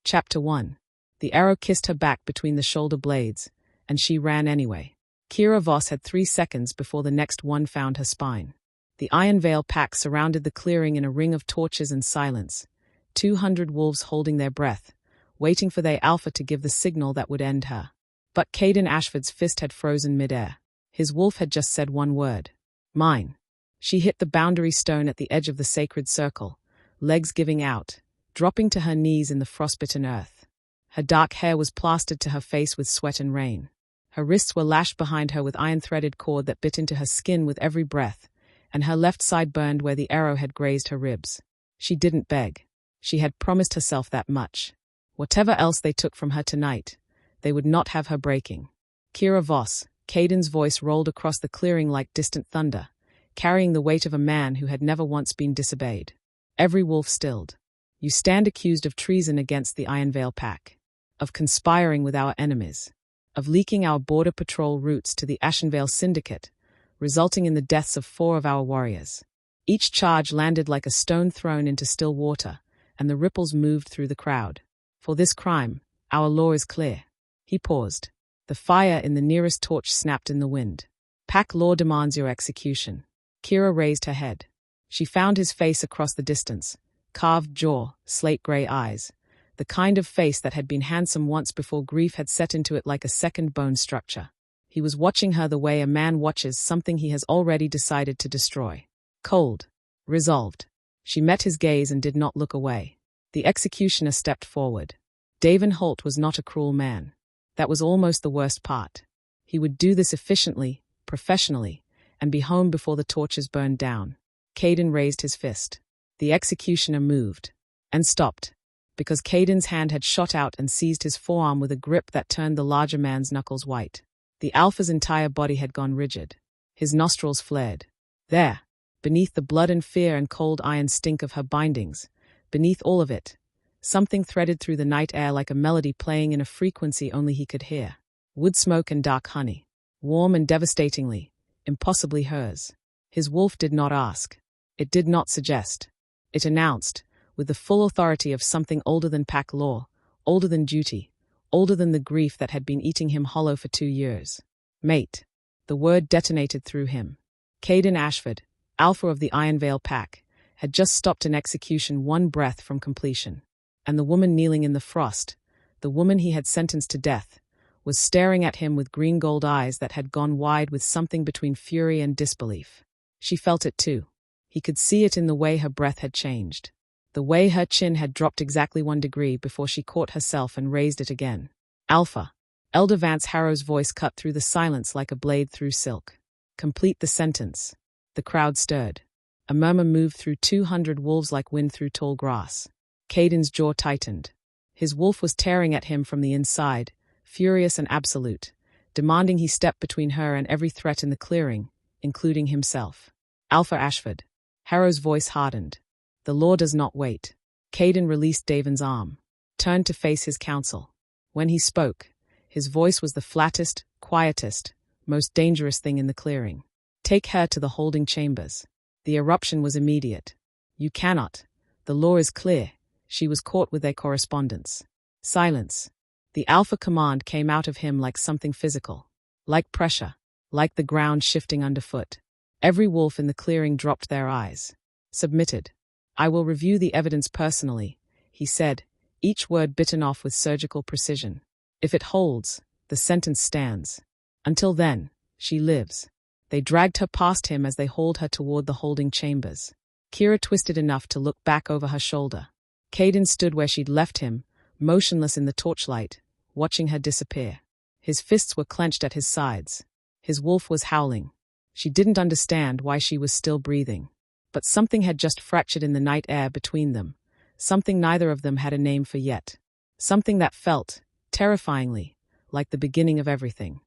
Chapter 1. The arrow kissed her back between the shoulder blades, and she ran anyway. Kira Voss had 3 seconds before the next one found her spine. The Ironveil Pack surrounded the clearing in a ring of torches and silence, 200 wolves holding their breath, waiting for their alpha to give the signal that would end her. But Caden Ashford's fist had frozen midair. His wolf had just said one word. Mine. She hit the boundary stone at the edge of the sacred circle, legs giving out, dropping to her knees in the frostbitten earth. Her dark hair was plastered to her face with sweat and rain. Her wrists were lashed behind her with iron-threaded cord that bit into her skin with every breath, and her left side burned where the arrow had grazed her ribs. She didn't beg. She had promised herself that much. Whatever else they took from her tonight, they would not have her breaking. Kira Voss, Caden's voice rolled across the clearing like distant thunder, carrying the weight of a man who had never once been disobeyed. Every wolf stilled. You stand accused of treason against the Ironveil Pack, of conspiring with our enemies, of leaking our border patrol routes to the Ironveil Syndicate, resulting in the deaths of 4 of our warriors. Each charge landed like a stone thrown into still water, and the ripples moved through the crowd. For this crime, our law is clear. He paused. The fire in the nearest torch snapped in the wind. Pack law demands your execution. Kira raised her head. She found his face across the distance, carved jaw, slate-gray eyes, the kind of face that had been handsome once before grief had set into it like a second bone structure. He was watching her the way a man watches something he has already decided to destroy. Cold. Resolved. She met his gaze and did not look away. The executioner stepped forward. Davin Holt was not a cruel man. That was almost the worst part. He would do this efficiently, professionally, and be home before the torches burned down. Caden raised his fist. The executioner moved. And stopped. Because Caden's hand had shot out and seized his forearm with a grip that turned the larger man's knuckles white. The alpha's entire body had gone rigid. His nostrils flared. There, beneath the blood and fear and cold iron stink of her bindings, beneath all of it, something threaded through the night air like a melody playing in a frequency only he could hear. Wood smoke and dark honey. Warm and devastatingly, impossibly hers. His wolf did not ask. It did not suggest. It announced, with the full authority of something older than pack law, older than duty, older than the grief that had been eating him hollow for 2 years. Mate. The word detonated through him. Caden Ashford, Alpha of the Ironveil Pack, had just stopped an execution 1 breath from completion. And the woman kneeling in the frost, the woman he had sentenced to death, was staring at him with green-gold eyes that had gone wide with something between fury and disbelief. She felt it too. He could see it in the way her breath had changed. The way her chin had dropped exactly 1 degree before she caught herself and raised it again. Alpha. Elder Vance Harrow's voice cut through the silence like a blade through silk. Complete the sentence. The crowd stirred. A murmur moved through 200 wolves like wind through tall grass. Caden's jaw tightened. His wolf was tearing at him from the inside, furious and absolute, demanding he step between her and every threat in the clearing, including himself. Alpha Ashford. Harrow's voice hardened. The law does not wait. Caden released Davin's arm, turned to face his counsel. When he spoke, his voice was the flattest, quietest, most dangerous thing in the clearing. Take her to the holding chambers. The eruption was immediate. You cannot. The law is clear. She was caught with their correspondence. Silence. The alpha command came out of him like something physical. Like pressure. Like the ground shifting underfoot. Every wolf in the clearing dropped their eyes. Submitted. I will review the evidence personally, he said, each word bitten off with surgical precision. If it holds, the sentence stands. Until then, she lives. They dragged her past him as they hauled her toward the holding chambers. Kira twisted enough to look back over her shoulder. Caden stood where she'd left him, motionless in the torchlight, watching her disappear. His fists were clenched at his sides. His wolf was howling. She didn't understand why she was still breathing. But something had just fractured in the night air between them, something neither of them had a name for yet. Something that felt, terrifyingly, like the beginning of everything.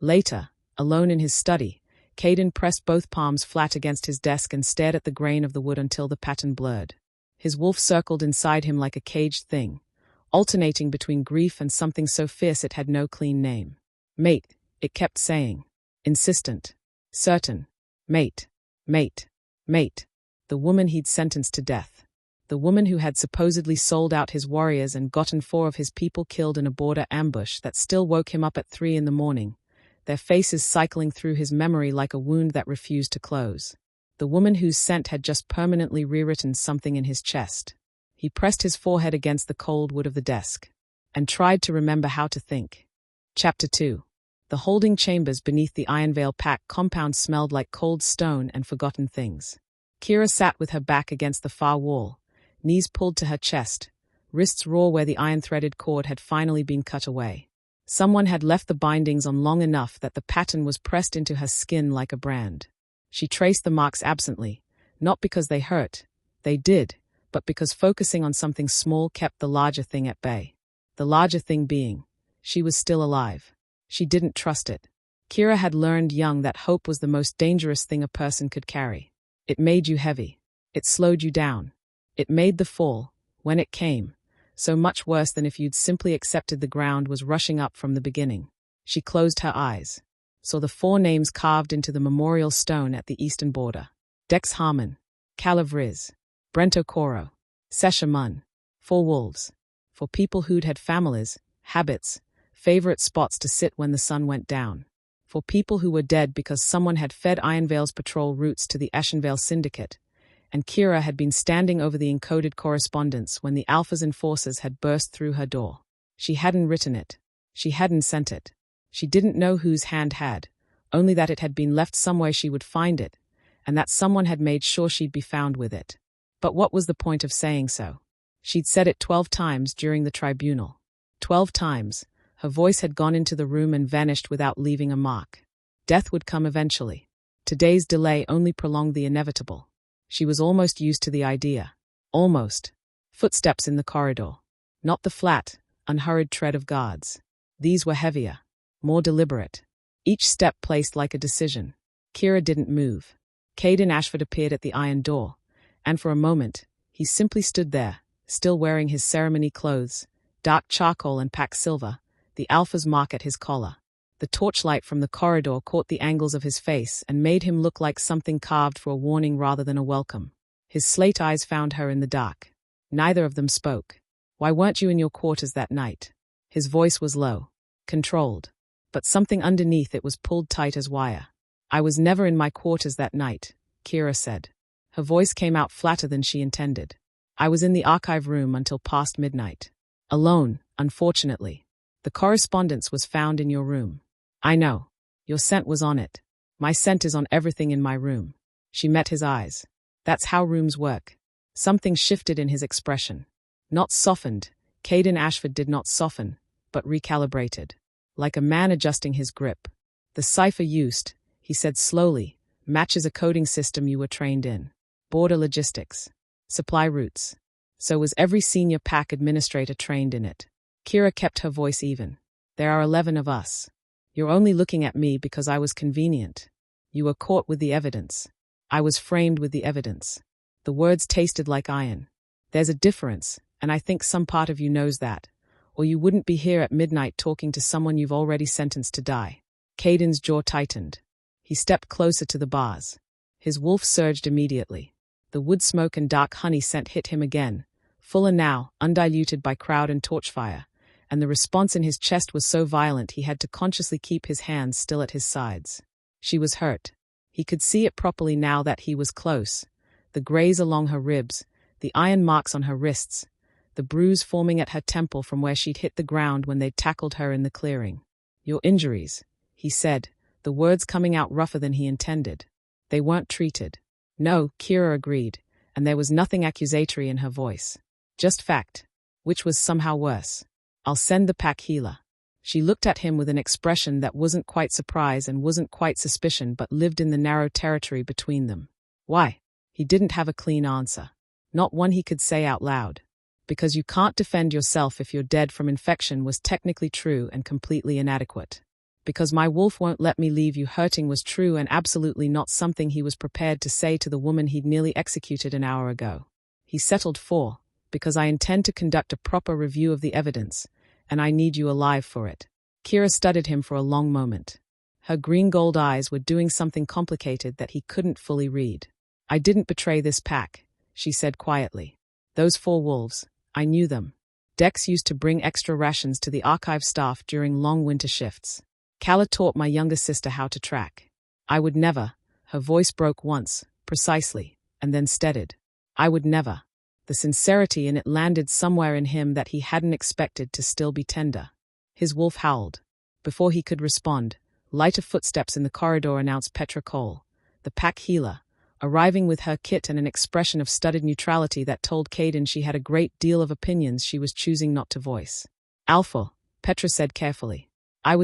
Later, alone in his study, Caden pressed both palms flat against his desk and stared at the grain of the wood until the pattern blurred. His wolf circled inside him like a caged thing, alternating between grief and something so fierce it had no clean name. Mate, it kept saying. Insistent. Certain. Mate. Mate. Mate. The woman he'd sentenced to death. The woman who had supposedly sold out his warriors and gotten 4 of his people killed in a border ambush that still woke him up at 3 in the morning, their faces cycling through his memory like a wound that refused to close. The woman whose scent had just permanently rewritten something in his chest. He pressed his forehead against the cold wood of the desk and tried to remember how to think. Chapter 2. The holding chambers beneath the Ironveil Pack compound smelled like cold stone and forgotten things. Kira sat with her back against the far wall, knees pulled to her chest, wrists raw where the iron-threaded cord had finally been cut away. Someone had left the bindings on long enough that the pattern was pressed into her skin like a brand. She traced the marks absently, not because they hurt, they did, but because focusing on something small kept the larger thing at bay. The larger thing being, she was still alive. She didn't trust it. Kira had learned young that hope was the most dangerous thing a person could carry. It made you heavy. It slowed you down. It made the fall, when it came, so much worse than if you'd simply accepted the ground was rushing up from the beginning. She closed her eyes, saw the 4 names carved into the memorial stone at the eastern border. Dex Harmon, Calavriz, Brento Coro, Sesha Mun. 4 wolves. 4 people who'd had families, habits, favorite spots to sit when the sun went down. 4 people who were dead because someone had fed Ironveil's patrol routes to the Ashenvale Syndicate, and Kira had been standing over the encoded correspondence when the Alpha's enforcers had burst through her door. She hadn't written it. She hadn't sent it. She didn't know whose hand had, only that it had been left somewhere she would find it, and that someone had made sure she'd be found with it. But what was the point of saying so? She'd said it 12 times during the tribunal. 12 times, her voice had gone into the room and vanished without leaving a mark. Death would come eventually. Today's delay only prolonged the inevitable. She was almost used to the idea. Almost. Footsteps in the corridor. Not the flat, unhurried tread of guards. These were heavier, more deliberate. Each step placed like a decision. Kira didn't move. Caden Ashford appeared at the iron door, and for a moment, he simply stood there, still wearing his ceremony clothes, dark charcoal and pack silver, the Alpha's mark at his collar. The torchlight from the corridor caught the angles of his face and made him look like something carved for a warning rather than a welcome. His slate eyes found her in the dark. Neither of them spoke. Why weren't you in your quarters that night? His voice was low, controlled, but something underneath it was pulled tight as wire. I was never in my quarters that night, Kira said. Her voice came out flatter than she intended. I was in the archive room until past midnight. Alone, unfortunately. The correspondence was found in your room. I know. Your scent was on it. My scent is on everything in my room. She met his eyes. That's how rooms work. Something shifted in his expression. Not softened. Caden Ashford did not soften, but recalibrated. Like a man adjusting his grip. The cipher used, he said slowly, matches a coding system you were trained in. Border logistics. Supply routes. So was every senior pack administrator trained in it. Kira kept her voice even. There are 11 of us. You're only looking at me because I was convenient. You were caught with the evidence. I was framed with the evidence. The words tasted like iron. There's a difference, and I think some part of you knows that, or you wouldn't be here at midnight talking to someone you've already sentenced to die. Caden's jaw tightened. He stepped closer to the bars. His wolf surged immediately. The wood smoke and dark honey scent hit him again, fuller now, undiluted by crowd and torchfire, and the response in his chest was so violent he had to consciously keep his hands still at his sides. She was hurt. He could see it properly now that he was close. The graze along her ribs, the iron marks on her wrists, the bruise forming at her temple from where she'd hit the ground when they'd tackled her in the clearing. Your injuries, he said, the words coming out rougher than he intended. They weren't treated. No, Kira agreed, and there was nothing accusatory in her voice. Just fact, which was somehow worse. I'll send the pack healer. She looked at him with an expression that wasn't quite surprise and wasn't quite suspicion but lived in the narrow territory between them. Why? He didn't have a clean answer. Not one he could say out loud. Because you can't defend yourself if you're dead from infection was technically true and completely inadequate. Because my wolf won't let me leave you hurting was true and absolutely not something he was prepared to say to the woman he'd nearly executed an hour ago. He settled for, because I intend to conduct a proper review of the evidence, and I need you alive for it. Kira studied him for a long moment. Her green-gold eyes were doing something complicated that he couldn't fully read. I didn't betray this pack, she said quietly. Those 4 wolves, I knew them. Dex used to bring extra rations to the archive staff during long winter shifts. Kala taught my younger sister how to track. I would never. Her voice broke once, precisely, and then steadied. I would never. The sincerity in it landed somewhere in him that he hadn't expected to still be tender. His wolf howled. Before he could respond, lighter footsteps in the corridor announced Petra Cole, the pack healer, arriving with her kit and an expression of studied neutrality that told Caden she had a great deal of opinions she was choosing not to voice. Alpha, Petra said carefully. I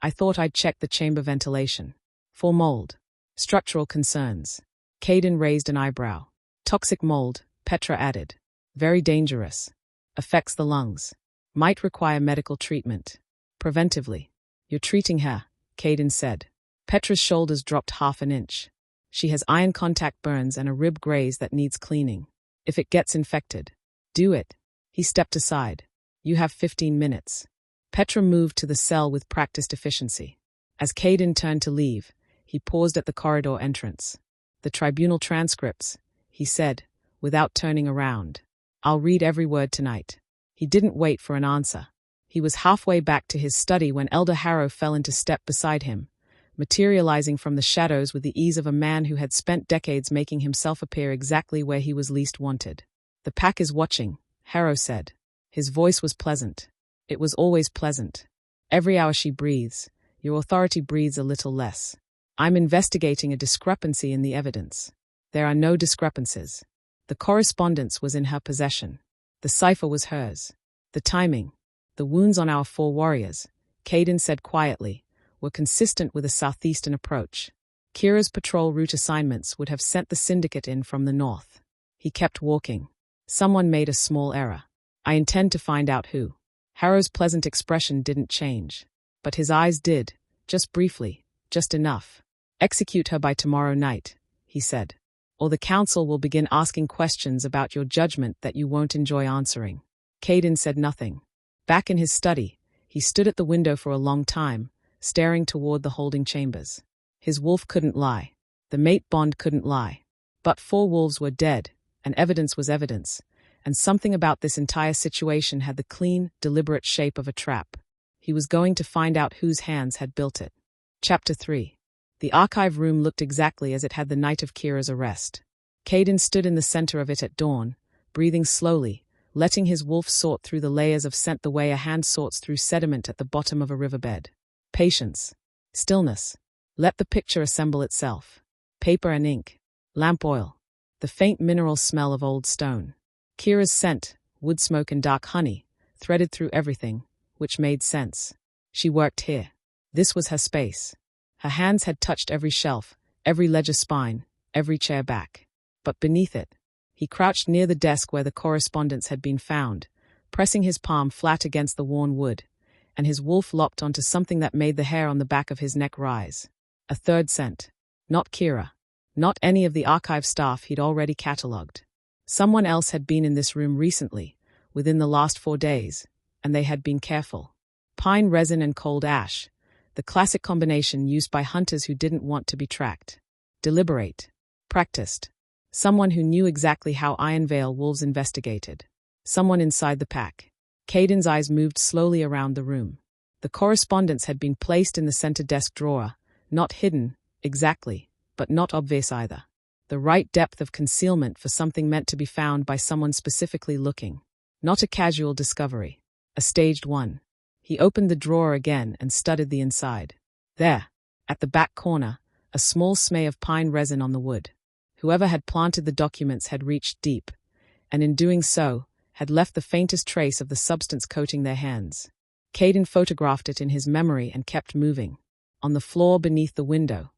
thought I'd check the chamber ventilation. For mold. Structural concerns. Caden raised an eyebrow. Toxic mold, Petra added. Very dangerous. Affects the lungs. Might require medical treatment. Preventively. You're treating her, Caden said. Petra's shoulders dropped half an inch. She has iron contact burns and a rib graze that needs cleaning. If it gets infected. Do it. He stepped aside. You have 15 minutes. Petra moved to the cell with practiced efficiency. As Caden turned to leave, he paused at the corridor entrance. The tribunal transcripts, he said, without turning around. I'll read every word tonight. He didn't wait for an answer. He was halfway back to his study when Elder Harrow fell into step beside him, materializing from the shadows with the ease of a man who had spent decades making himself appear exactly where he was least wanted. The pack is watching, Harrow said. His voice was pleasant. It was always pleasant. Every hour she breathes, your authority breathes a little less. I'm investigating a discrepancy in the evidence. There are no discrepancies. The correspondence was in her possession. The cipher was hers. The timing, the wounds on our 4 warriors, Caden said quietly, were consistent with a southeastern approach. Kira's patrol route assignments would have sent the syndicate in from the north. He kept walking. Someone made a small error. I intend to find out who. Harrow's pleasant expression didn't change. But his eyes did, just briefly, just enough. Execute her by tomorrow night, he said. Or the council will begin asking questions about your judgment that you won't enjoy answering. Caden said nothing. Back in his study, he stood at the window for a long time, staring toward the holding chambers. His wolf couldn't lie. The mate bond couldn't lie. But 4 wolves were dead, and evidence was evidence, and something about this entire situation had the clean, deliberate shape of a trap. He was going to find out whose hands had built it. Chapter 3. The archive room looked exactly as it had the night of Kira's arrest. Caden stood in the center of it at dawn, breathing slowly, letting his wolf sort through the layers of scent the way a hand sorts through sediment at the bottom of a riverbed. Patience. Stillness. Let the picture assemble itself. Paper and ink. Lamp oil. The faint mineral smell of old stone. Kira's scent, wood smoke and dark honey, threaded through everything, which made sense. She worked here. This was her space. Her hands had touched every shelf, every ledger spine, every chair back. But beneath it, he crouched near the desk where the correspondence had been found, pressing his palm flat against the worn wood, and his wolf locked onto something that made the hair on the back of his neck rise. A third scent. Not Kira. Not any of the archive staff he'd already catalogued. Someone else had been in this room recently, within the last 4 days, and they had been careful. Pine resin and cold ash, the classic combination used by hunters who didn't want to be tracked. Deliberate. Practiced. Someone who knew exactly how Ironveil wolves investigated. Someone inside the pack. Caden's eyes moved slowly around the room. The correspondence had been placed in the center desk drawer, not hidden, exactly, but not obvious either. The right depth of concealment for something meant to be found by someone specifically looking. Not a casual discovery. A staged one. He opened the drawer again and studied the inside. There, at the back corner, a small smear of pine resin on the wood. Whoever had planted the documents had reached deep, and in doing so, had left the faintest trace of the substance coating their hands. Caden photographed it in his memory and kept moving. On the floor beneath the window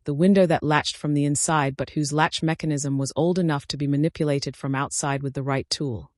that latched from the inside but whose latch mechanism was old enough to be manipulated from outside with the right tool.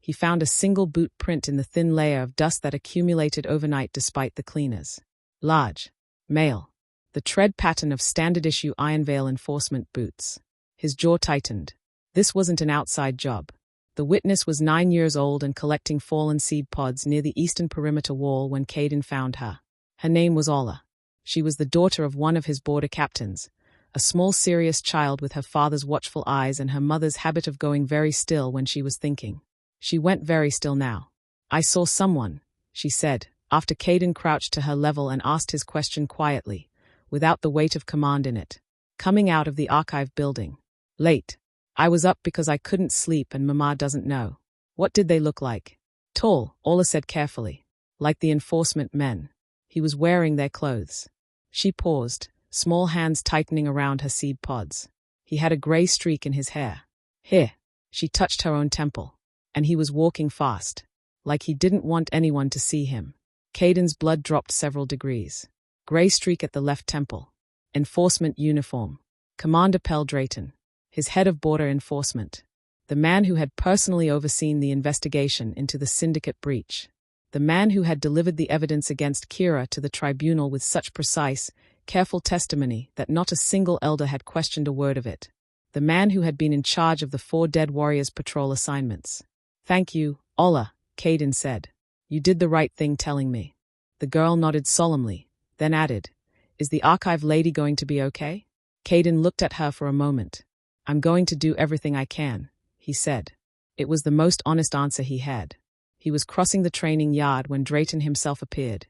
He found a single boot print in the thin layer of dust that accumulated overnight despite the cleaners. Large. Male. The tread pattern of standard-issue Ironveil enforcement boots. His jaw tightened. This wasn't an outside job. The witness was 9 years old and collecting fallen seed pods near the eastern perimeter wall when Caden found her. Her name was Ola. She was the daughter of one of his border captains, a small serious child with her father's watchful eyes and her mother's habit of going very still when she was thinking. She went very still now. "I saw someone," she said, after Caden crouched to her level and asked his question quietly, without the weight of command in it. "Coming out of the archive building. Late. I was up because I couldn't sleep and Mama doesn't know." "What did they look like?" "Tall," Ola said carefully. "Like the enforcement men. He was wearing their clothes." She paused, small hands tightening around her seed pods. "He had a grey streak in his hair. Here." She touched her own temple. "And he was walking fast. Like he didn't want anyone to see him." Caden's blood dropped several degrees. Grey streak at the left temple. Enforcement uniform. Commander Pell Drayton. His head of border enforcement. The man who had personally overseen the investigation into the syndicate breach. The man who had delivered the evidence against Kira to the tribunal with such precise, careful testimony that not a single elder had questioned a word of it. The man who had been in charge of the 4 dead warriors' patrol assignments. "Thank you, Ola," Caden said. "You did the right thing telling me." The girl nodded solemnly, then added, "Is the archive lady going to be okay?" Caden looked at her for a moment. "I'm going to do everything I can," he said. It was the most honest answer he had. He was crossing the training yard when Drayton himself appeared,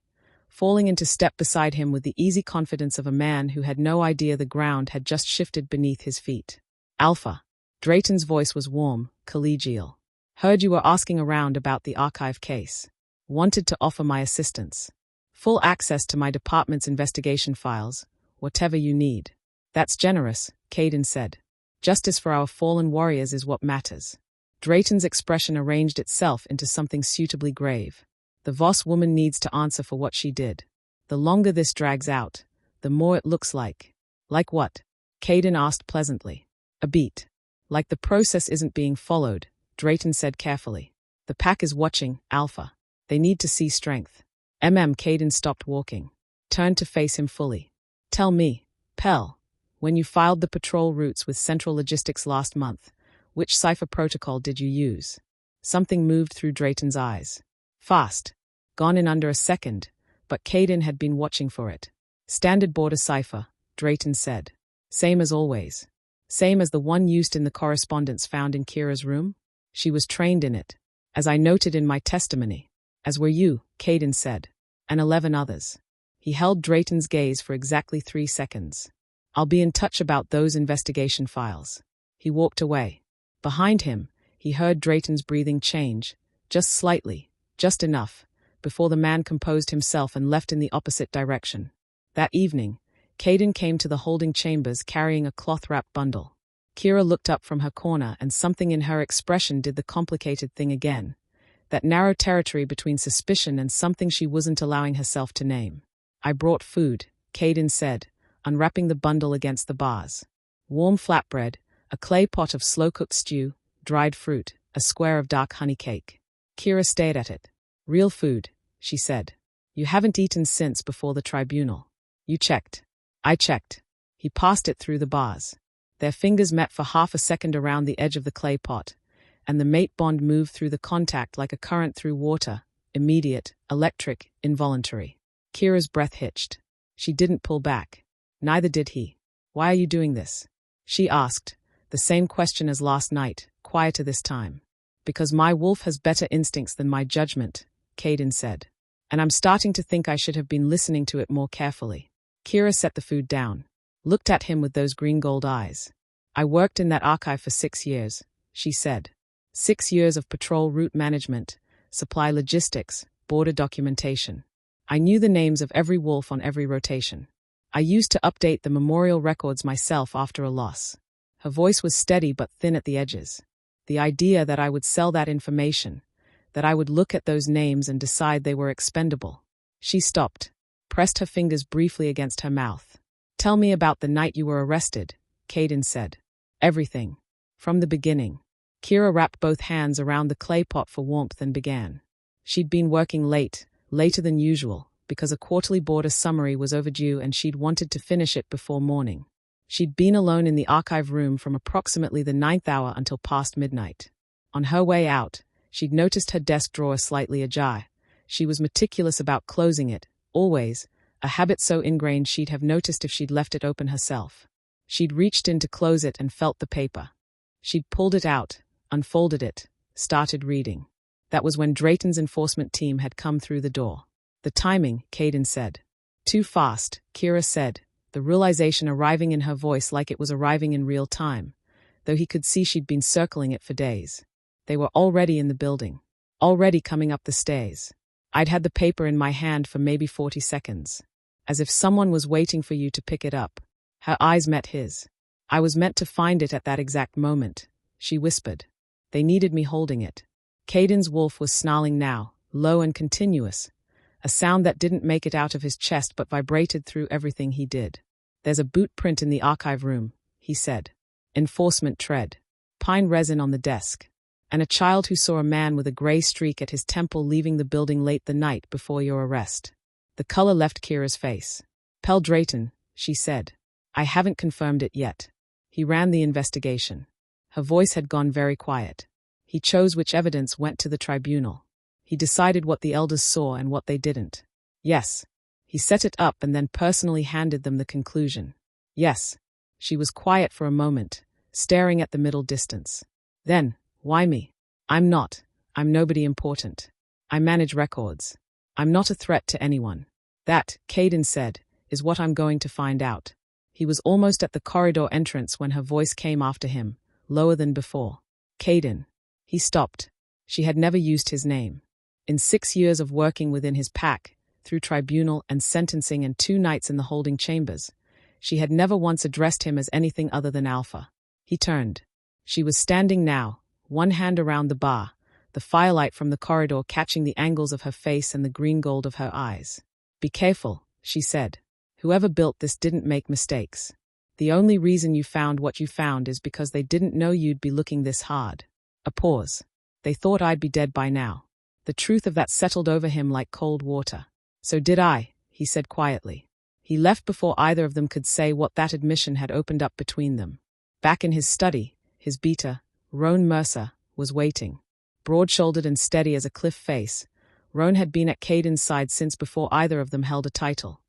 falling into step beside him with the easy confidence of a man who had no idea the ground had just shifted beneath his feet. "Alpha." Drayton's voice was warm, collegial. "Heard you were asking around about the archive case. Wanted to offer my assistance. Full access to my department's investigation files, whatever you need." "That's generous," Caden said. "Justice for our fallen warriors is what matters." Drayton's expression arranged itself into something suitably grave. "The Voss woman needs to answer for what she did. The longer this drags out, the more it looks like." "Like what?" Caden asked pleasantly. "A beat. Like the process isn't being followed," Drayton said carefully. "The pack is watching, Alpha. They need to see strength." Caden stopped walking, turned to face him fully. "Tell me, Pell, when you filed the patrol routes with Central Logistics last month, which cipher protocol did you use?" Something moved through Drayton's eyes. Fast. Gone in under a second, but Caden had been watching for it. "Standard border cipher," Drayton said. "Same as always. Same as the one used in the correspondence found in Kira's room? She was trained in it, as I noted in my testimony. As were you," Caden said. "And 11 others." He held Drayton's gaze for exactly 3 seconds. "I'll be in touch about those investigation files." He walked away. Behind him, he heard Drayton's breathing change, just slightly, just enough, before the man composed himself and left in the opposite direction. That evening, Caden came to the holding chambers carrying a cloth-wrapped bundle. Kira looked up from her corner and something in her expression did the complicated thing again. That narrow territory between suspicion and something she wasn't allowing herself to name. "I brought food," Caden said, unwrapping the bundle against the bars. Warm flatbread, a clay pot of slow-cooked stew, dried fruit, a square of dark honey cake. Kira stared at it. "Real food," she said. "You haven't eaten since before the tribunal." "You checked." "I checked." He passed it through the bars. Their fingers met for half a second around the edge of the clay pot, and the mate bond moved through the contact like a current through water, immediate, electric, involuntary. Kira's breath hitched. She didn't pull back. Neither did he. "Why are you doing this?" she asked, the same question as last night, quieter this time. "Because my wolf has better instincts than my judgment," Caden said. "And I'm starting to think I should have been listening to it more carefully." Kira set the food down, looked at him with those green-gold eyes. "I worked in that archive for 6 years, she said. 6 years of patrol route management, supply logistics, border documentation. I knew the names of every wolf on every rotation. I used to update the memorial records myself after a loss." Her voice was steady but thin at the edges. The idea that I would sell that information, that I would look at those names and decide they were expendable. She stopped, pressed her fingers briefly against her mouth. "Tell me about the night you were arrested," Caden said. "Everything. From the beginning." Kira wrapped both hands around the clay pot for warmth and began. She'd been working late, later than usual, because a quarterly border summary was overdue and she'd wanted to finish it before morning. She'd been alone in the archive room from approximately the 9th hour until past midnight. On her way out, she'd noticed her desk drawer slightly ajar. She was meticulous about closing it, always, a habit so ingrained she'd have noticed if she'd left it open herself. She'd reached in to close it and felt the paper. She'd pulled it out, unfolded it, started reading. That was when Drayton's enforcement team had come through the door. The timing, Caden said. Too fast, Kira said, the realization arriving in her voice like it was arriving in real time, though he could see she'd been circling it for days. They were already in the building, already coming up the stairs. I'd had the paper in my hand for maybe 40 seconds, as if someone was waiting for you to pick it up. Her eyes met his. I was meant to find it at that exact moment, she whispered. They needed me holding it. Caden's wolf was snarling now, low and continuous, a sound that didn't make it out of his chest but vibrated through everything he did. There's a boot print in the archive room, he said. Enforcement tread. Pine resin on the desk. And a child who saw a man with a grey streak at his temple leaving the building late the night before your arrest. The color left Kira's face. Pell Drayton, she said. I haven't confirmed it yet. He ran the investigation. Her voice had gone very quiet. He chose which evidence went to the tribunal. He decided what the elders saw and what they didn't. Yes. He set it up and then personally handed them the conclusion. Yes. She was quiet for a moment, staring at the middle distance. Then, why me? I'm nobody important. I manage records. I'm not a threat to anyone. That, Caden said, is what I'm going to find out. He was almost at the corridor entrance when her voice came after him, lower than before. Caden. He stopped. She had never used his name. In 6 years of working within his pack, through tribunal and sentencing and 2 nights in the holding chambers, she had never once addressed him as anything other than Alpha. He turned. She was standing now, one hand around the bar, the firelight from the corridor catching the angles of her face and the green gold of her eyes. Be careful, she said. Whoever built this didn't make mistakes. The only reason you found what you found is because they didn't know you'd be looking this hard. A pause. They thought I'd be dead by now. The truth of that settled over him like cold water. So did I, he said quietly. He left before either of them could say what that admission had opened up between them. Back in his study, his beater, Roan Mercer, was waiting. Broad-shouldered and steady as a cliff face, Roan had been at Caden's side since before either of them held a title,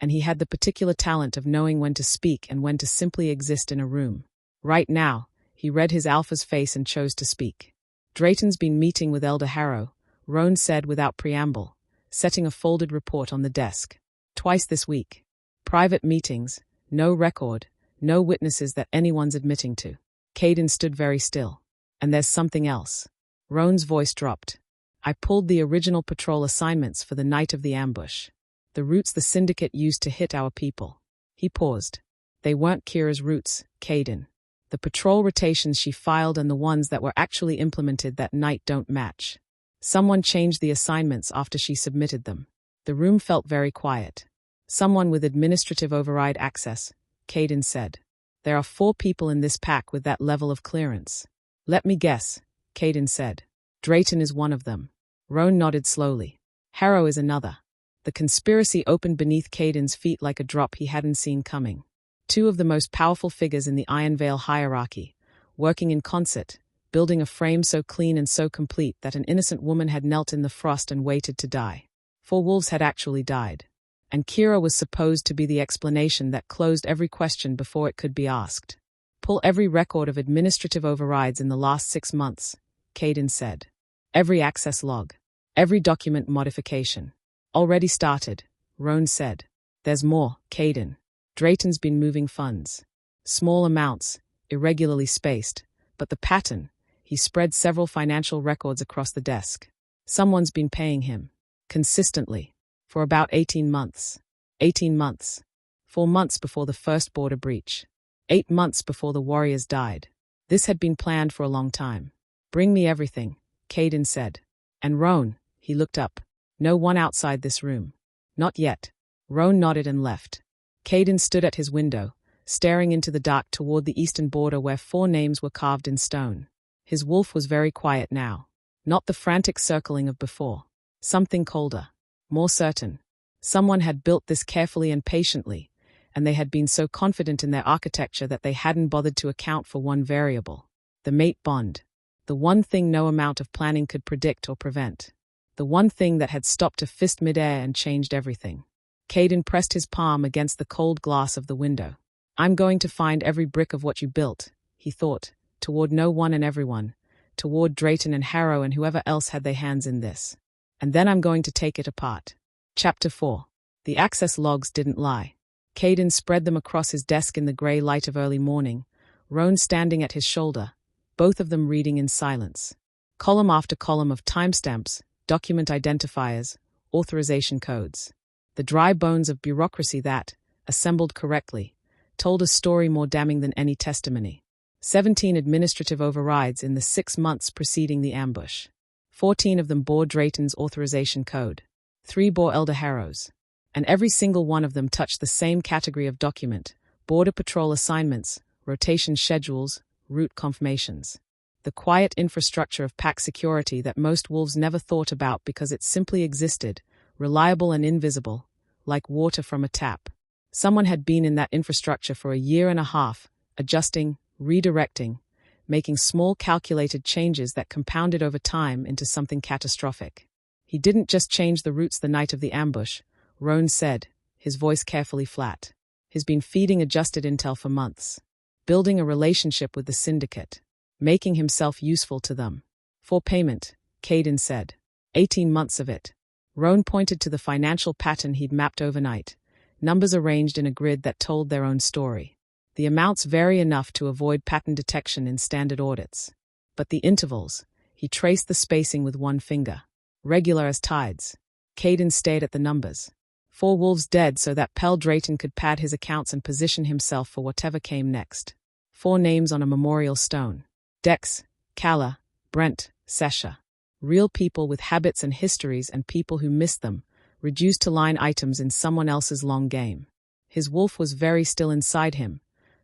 and he had the particular talent of knowing when to speak and when to simply exist in a room. Right now, he read his Alpha's face and chose to speak. Drayton's been meeting with Elder Harrow, Roan said without preamble, setting a folded report on the desk. Twice this week. Private meetings, no record, no witnesses that anyone's admitting to. Caden stood very still. And there's something else. Roan's voice dropped. I pulled the original patrol assignments for the night of the ambush. The routes the syndicate used to hit our people. He paused. They weren't Kira's routes, Caden. The patrol rotations she filed and the ones that were actually implemented that night don't match. Someone changed the assignments after she submitted them. The room felt very quiet. Someone with administrative override access, Caden said. There are 4 people in this pack with that level of clearance. Let me guess, Caden said. Drayton is one of them. Roan nodded slowly. Harrow is another. The conspiracy opened beneath Caden's feet like a drop he hadn't seen coming. 2 of the most powerful figures in the Ironveil hierarchy, working in concert, building a frame so clean and so complete that an innocent woman had knelt in the frost and waited to die. 4 wolves had actually died. And Kira was supposed to be the explanation that closed every question before it could be asked. Pull every record of administrative overrides in the last 6 months, Caden said. Every access log. Every document modification. Already started, Roan said. There's more, Caden. Drayton's been moving funds. Small amounts, irregularly spaced, but the pattern, he spread several financial records across the desk. Someone's been paying him. Consistently. For about 18 months. 18 months. 4 months before the first border breach. 8 months before the warriors died. This had been planned for a long time. Bring me everything, Caden said. And Roan, he looked up. No one outside this room. Not yet. Roan nodded and left. Caden stood at his window, staring into the dark toward the eastern border where 4 names were carved in stone. His wolf was very quiet now. Not the frantic circling of before. Something colder. More certain. Someone had built this carefully and patiently, and they had been so confident in their architecture that they hadn't bothered to account for one variable. The mate bond. The one thing no amount of planning could predict or prevent. The one thing that had stopped a fist midair and changed everything. Caden pressed his palm against the cold glass of the window. I'm going to find every brick of what you built, he thought, toward no one and everyone, toward Drayton and Harrow and whoever else had their hands in this. And then I'm going to take it apart. Chapter 4. The access logs didn't lie. Caden spread them across his desk in the grey light of early morning, Roan standing at his shoulder, both of them reading in silence. Column after column of timestamps, document identifiers, authorization codes. The dry bones of bureaucracy that, assembled correctly, told a story more damning than any testimony. 17 administrative overrides in the 6 months preceding the ambush. 14 of them bore Drayton's authorization code. 3 bore Elder Harrow's. And every single one of them touched the same category of document: border patrol assignments, rotation schedules, route confirmations. The quiet infrastructure of pack security that most wolves never thought about because it simply existed, reliable and invisible, like water from a tap. Someone had been in that infrastructure for a year and a half, adjusting, redirecting, making small calculated changes that compounded over time into something catastrophic. He didn't just change the routes the night of the ambush, Roan said, his voice carefully flat. He's been feeding adjusted intel for months, building a relationship with the syndicate, making himself useful to them. For payment, Caden said. 18 months of it. Roan pointed to the financial pattern he'd mapped overnight, numbers arranged in a grid that told their own story. The amounts vary enough to avoid pattern detection in standard audits. But the intervals, he traced the spacing with one finger. Regular as tides. Caden stared at the numbers. 4 wolves dead so that Pell Drayton could pad his accounts and position himself for whatever came next. 4 names on a memorial stone. Dex, Calla, Brent, Sesha. Real people with habits and histories and people who missed them, reduced to line items in someone else's long game. His wolf was very still inside him,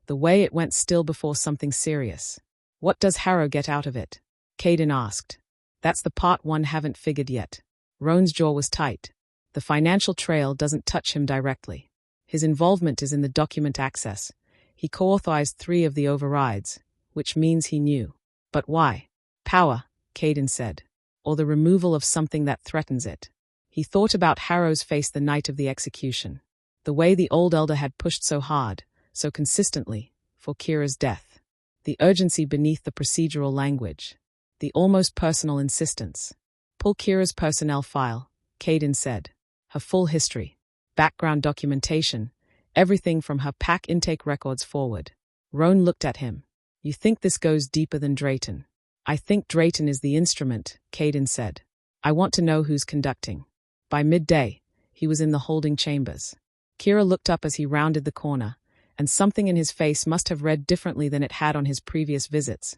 the way it went still before something serious. What does Harrow get out of it? Caden asked. That's the part one haven't figured yet. Roan's jaw was tight. The financial trail doesn't touch him directly. His involvement is in the document access. He co-authorized 3 of the overrides, which means he knew. But why? Power, Caden said. Or the removal of something that threatens it. He thought about Harrow's face the night of the execution. The way the old elder had pushed so hard, so consistently, for Kira's death. The urgency beneath the procedural language. The almost personal insistence. Pull Kira's personnel file, Caden said. Her full history. Background documentation. Everything from her pack intake records forward. Roan looked at him. You think this goes deeper than Drayton? I think Drayton is the instrument, Caden said. I want to know who's conducting. By midday, he was in the holding chambers. Kira looked up as he rounded the corner, and something in his face must have read differently than it had on his previous visits,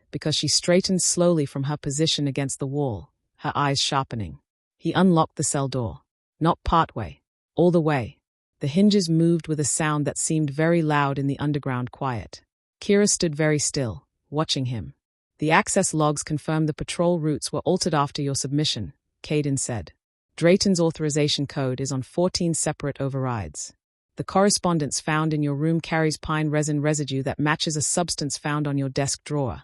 because she straightened slowly from her position against the wall, her eyes sharpening. He unlocked the cell door. Not partway. All the way. The hinges moved with a sound that seemed very loud in the underground quiet. Kira stood very still, watching him. The access logs confirmed the patrol routes were altered after your submission, Caden said. Drayton's authorization code is on 14 separate overrides. The correspondence found in your room carries pine resin residue that matches a substance found on your desk drawer,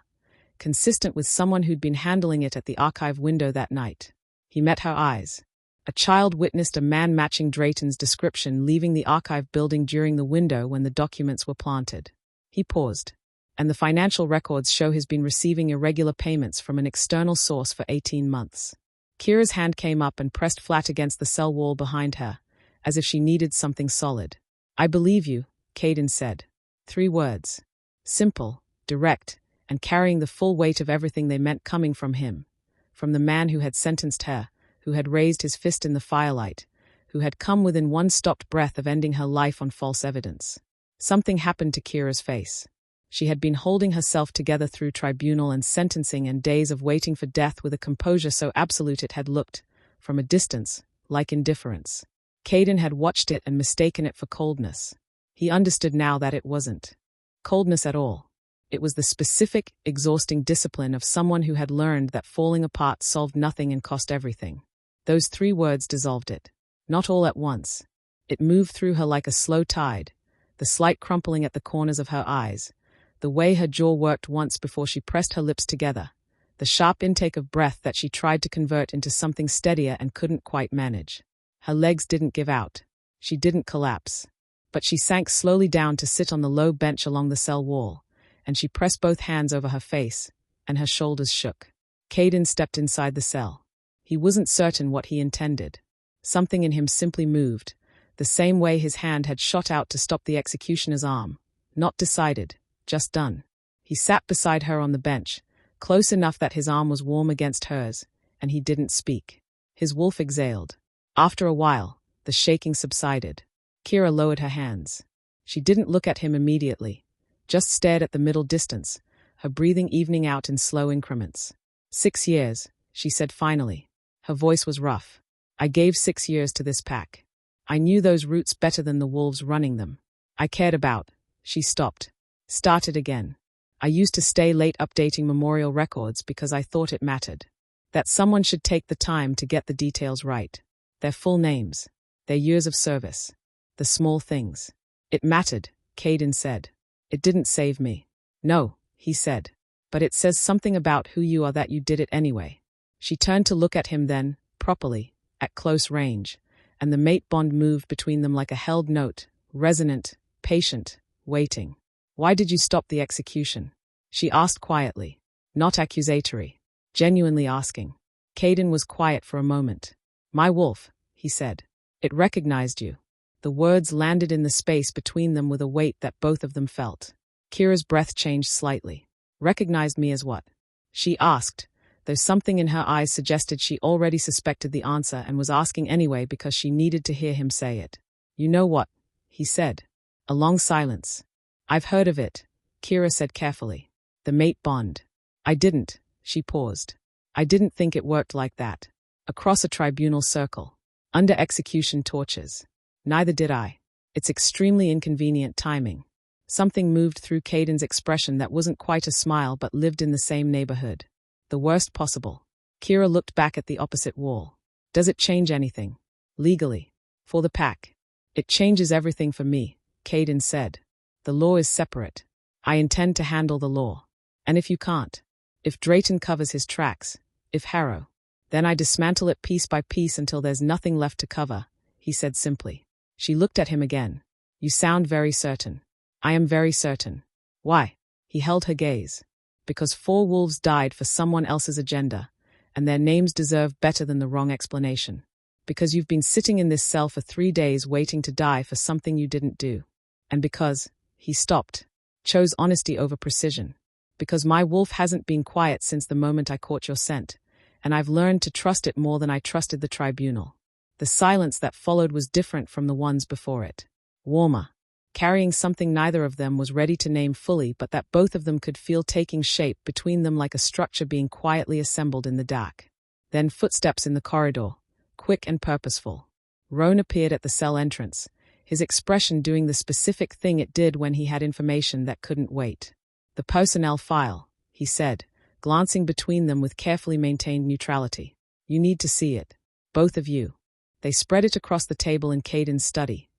consistent with someone who'd been handling it at the archive window that night. He met her eyes. A child witnessed a man matching Drayton's description leaving the archive building during the window when the documents were planted. He paused. And the financial records show he's been receiving irregular payments from an external source for 18 months. Kira's hand came up and pressed flat against the cell wall behind her, as if she needed something solid. I believe you, Caden said. 3 words. Simple, direct, and carrying the full weight of everything they meant coming from him. From the man who had sentenced her, who had raised his fist in the firelight, who had come within one stopped breath of ending her life on false evidence. Something happened to Kira's face. She had been holding herself together through tribunal and sentencing and days of waiting for death with a composure so absolute it had looked, from a distance, like indifference. Caden had watched it and mistaken it for coldness. He understood now that it wasn't coldness at all. It was the specific, exhausting discipline of someone who had learned that falling apart solved nothing and cost everything. Those 3 words dissolved it. Not all at once. It moved through her like a slow tide, the slight crumpling at the corners of her eyes, the way her jaw worked once before she pressed her lips together, the sharp intake of breath that she tried to convert into something steadier and couldn't quite manage. Her legs didn't give out. She didn't collapse. But she sank slowly down to sit on the low bench along the cell wall, and she pressed both hands over her face, and her shoulders shook. Caden stepped inside the cell. He wasn't certain what he intended. Something in him simply moved, the same way his hand had shot out to stop the executioner's arm. Not decided, just done. He sat beside her on the bench, close enough that his arm was warm against hers, and he didn't speak. His wolf exhaled. After a while, the shaking subsided. Kira lowered her hands. She didn't look at him immediately, just stared at the middle distance, her breathing evening out in slow increments. 6 years, she said finally. Her voice was rough. I gave 6 years to this pack. I knew those routes better than the wolves running them. I cared about. She stopped. Started again. I used to stay late updating memorial records because I thought it mattered. That someone should take the time to get the details right. Their full names. Their years of service. The small things. It mattered, Caden said. It didn't save me. No, he said. But it says something about who you are that you did it anyway. She turned to look at him then, properly, at close range, and the mate bond moved between them like a held note, resonant, patient, waiting. Why did you stop the execution? She asked quietly. Not accusatory. Genuinely asking. Caden was quiet for a moment. My wolf, he said. It recognized you. The words landed in the space between them with a weight that both of them felt. Kira's breath changed slightly. Recognized me as what? She asked, though something in her eyes suggested she already suspected the answer and was asking anyway because she needed to hear him say it. You know what? He said. A long silence. I've heard of it, Kira said carefully. The mate bond. I didn't, she paused. I didn't think it worked like that. Across a tribunal circle. Under execution torches. Neither did I. It's extremely inconvenient timing. Something moved through Caden's expression that wasn't quite a smile but lived in the same neighborhood. The worst possible. Kira looked back at the opposite wall. Does it change anything? Legally. For the pack. It changes everything for me, Caden said. The law is separate. I intend to handle the law. And if you can't, if Drayton covers his tracks, if Harrow, then I dismantle it piece by piece until there's nothing left to cover, he said simply. She looked at him again. You sound very certain. I am very certain. Why? He held her gaze. Because 4 wolves died for someone else's agenda, and their names deserve better than the wrong explanation. Because you've been sitting in this cell for 3 days waiting to die for something you didn't do. And because, he stopped, chose honesty over precision. Because my wolf hasn't been quiet since the moment I caught your scent, and I've learned to trust it more than I trusted the tribunal. The silence that followed was different from the ones before it. Warmer. Carrying something neither of them was ready to name fully, but that both of them could feel taking shape between them like a structure being quietly assembled in the dark. Then footsteps in the corridor, quick and purposeful. Roan appeared at the cell entrance, his expression doing the specific thing it did when he had information that couldn't wait. The personnel file, he said, glancing between them with carefully maintained neutrality. You need to see it. Both of you. They spread it across the table in Caden's study.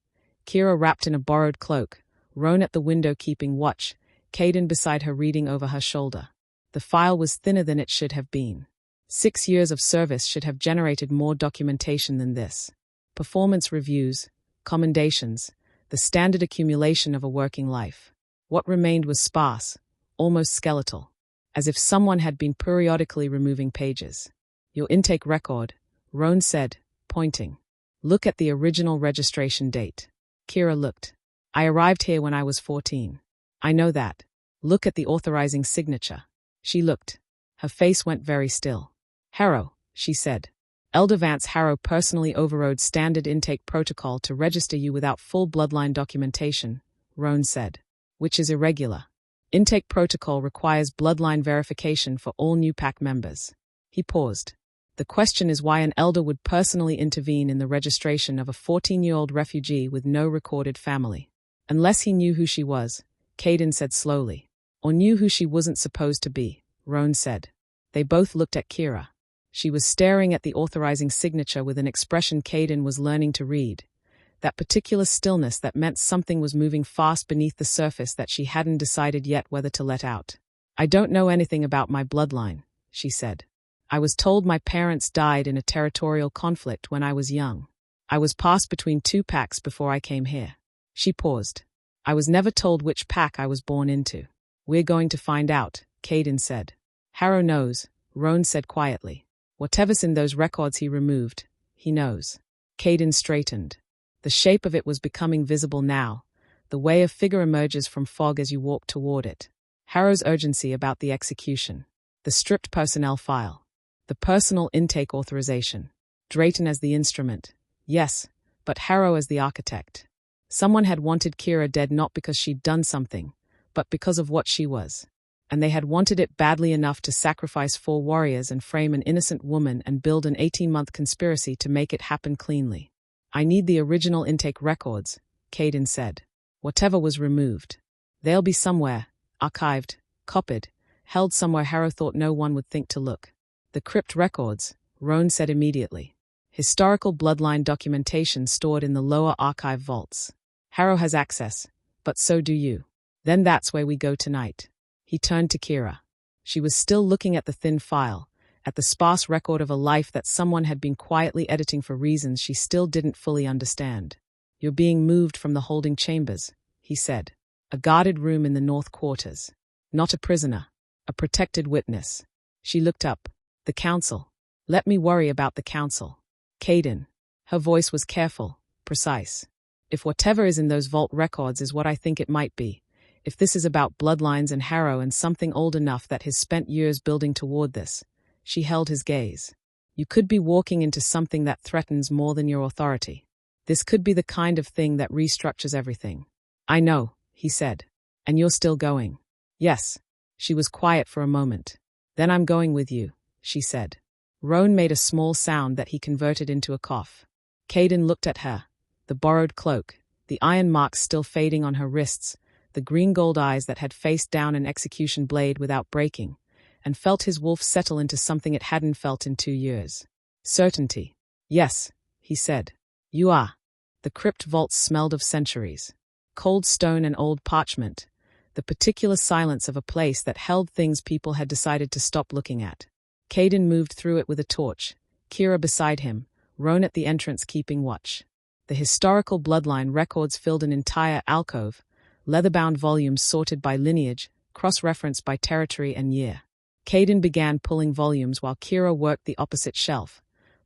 Kira wrapped in a borrowed cloak, Roan at the window keeping watch, Caden beside her reading over her shoulder. The file was thinner than it should have been. 6 years of service should have generated more documentation than this. Performance reviews, commendations, the standard accumulation of a working life. What remained was sparse, almost skeletal, as if someone had been periodically removing pages. Your intake record, Roan said, pointing. Look at the original registration date. Kira looked. I arrived here when I was 14. I know that. Look at the authorizing signature. She looked. Her face went very still. Harrow, she said. Elder Vance Harrow personally overrode standard intake protocol to register you without full bloodline documentation, Roan said. Which is irregular. Intake protocol requires bloodline verification for all new pack members. He paused. The question is why an elder would personally intervene in the registration of a 14-year-old refugee with no recorded family. Unless he knew who she was, Caden said slowly. Or knew who she wasn't supposed to be, Roan said. They both looked at Kira. She was staring at the authorizing signature with an expression Caden was learning to read. That particular stillness that meant something was moving fast beneath the surface that she hadn't decided yet whether to let out. I don't know anything about my bloodline, she said. I was told my parents died in a territorial conflict when I was young. I was passed between 2 packs before I came here. She paused. I was never told which pack I was born into. We're going to find out, Caden said. Harrow knows, Roan said quietly. Whatever's in those records he removed, he knows. Caden straightened. The shape of it was becoming visible now, the way a figure emerges from fog as you walk toward it. Harrow's urgency about the execution. The stripped personnel file. The personal intake authorization. Drayton as the instrument. Yes, but Harrow as the architect. Someone had wanted Kira dead not because she'd done something, but because of what she was. And they had wanted it badly enough to sacrifice 4 warriors and frame an innocent woman and build an 18-month conspiracy to make it happen cleanly. I need the original intake records, Caden said. Whatever was removed. They'll be somewhere, archived, copied, held somewhere Harrow thought no one would think to look. The crypt records, Roan said immediately. Historical bloodline documentation stored in the lower archive vaults. Harrow has access, but so do you. Then that's where we go tonight. He turned to Kira. She was still looking at the thin file, at the sparse record of a life that someone had been quietly editing for reasons she still didn't fully understand. You're being moved from the holding chambers, he said. A guarded room in the north quarters. Not a prisoner. A protected witness. She looked up. The council. Let me worry about the council. Caden. Her voice was careful, precise. If whatever is in those vault records is what I think it might be, if this is about bloodlines and Harrow and something old enough that has spent years building toward this, she held his gaze. You could be walking into something that threatens more than your authority. This could be the kind of thing that restructures everything. I know, he said. And you're still going. Yes. She was quiet for a moment. Then I'm going with you, she said. Roan made a small sound that he converted into a cough. Caden looked at her. The borrowed cloak, the iron marks still fading on her wrists, the green-gold eyes that had faced down an execution blade without breaking, and felt his wolf settle into something it hadn't felt in 2 years. Certainty. Yes, he said. You are. The crypt vaults smelled of centuries. Cold stone and old parchment. The particular silence of a place that held things people had decided to stop looking at. Caden moved through it with a torch, Kira beside him, Roan at the entrance keeping watch. The historical bloodline records filled an entire alcove, leather-bound volumes sorted by lineage, cross-referenced by territory and year. Caden began pulling volumes while Kira worked the opposite shelf,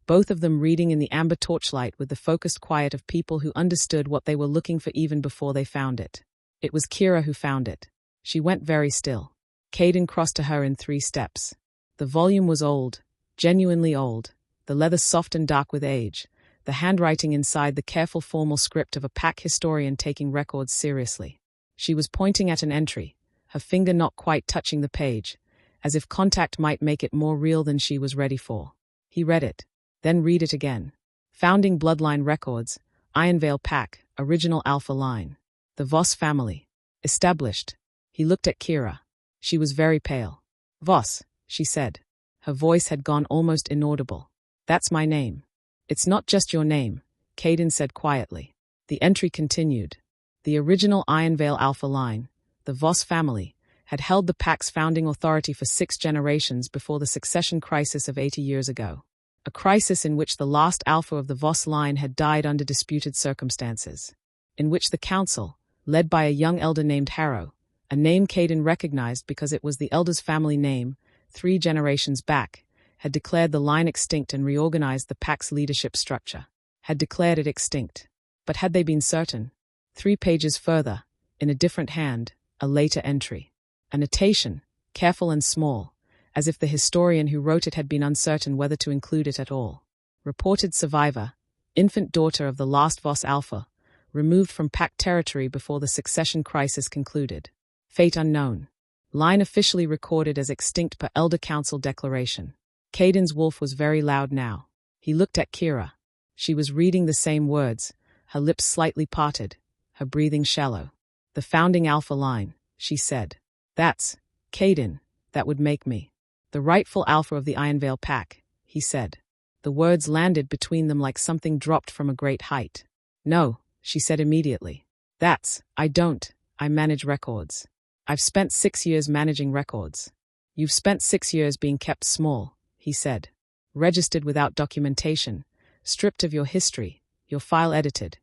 both of them reading in the amber torchlight with the focused quiet of people who understood what they were looking for even before they found it. It was Kira who found it. She went very still. Caden crossed to her in 3 steps. The volume was old, genuinely old, the leather soft and dark with age, the handwriting inside the careful formal script of a pack historian taking records seriously. She was pointing at an entry, her finger not quite touching the page, as if contact might make it more real than she was ready for. He read it, then read it again. Founding bloodline records, Ironveil Pack, original Alpha line. The Voss family. Established. He looked at Kira. She was very pale. Voss, she said. Her voice had gone almost inaudible. That's my name. It's not just your name, Caden said quietly. The entry continued. The original Ironveil Alpha line, the Voss family, had held the pack's founding authority for 6 generations before the succession crisis of 80 years ago. A crisis in which the last Alpha of the Voss line had died under disputed circumstances. In which the council, led by a young elder named Harrow, a name Caden recognized because it was the elder's family name, 3 generations back, had declared the line extinct and reorganized the pack's leadership structure. Had declared it extinct. But had they been certain? 3 pages further, in a different hand, a later entry. A notation, careful and small, as if the historian who wrote it had been uncertain whether to include it at all. Reported survivor, infant daughter of the last Voss Alpha, removed from pack territory before the succession crisis concluded. Fate unknown. Line officially recorded as extinct per Elder Council declaration. Caden's wolf was very loud now. He looked at Kira. She was reading the same words, her lips slightly parted, her breathing shallow. The founding Alpha line, she said. That's, Caden, that would make me. The rightful Alpha of the Ironveil Pack, he said. The words landed between them like something dropped from a great height. No, she said immediately. I manage records. I've spent 6 years managing records. You've spent 6 years being kept small, he said. Registered without documentation, stripped of your history, your file edited,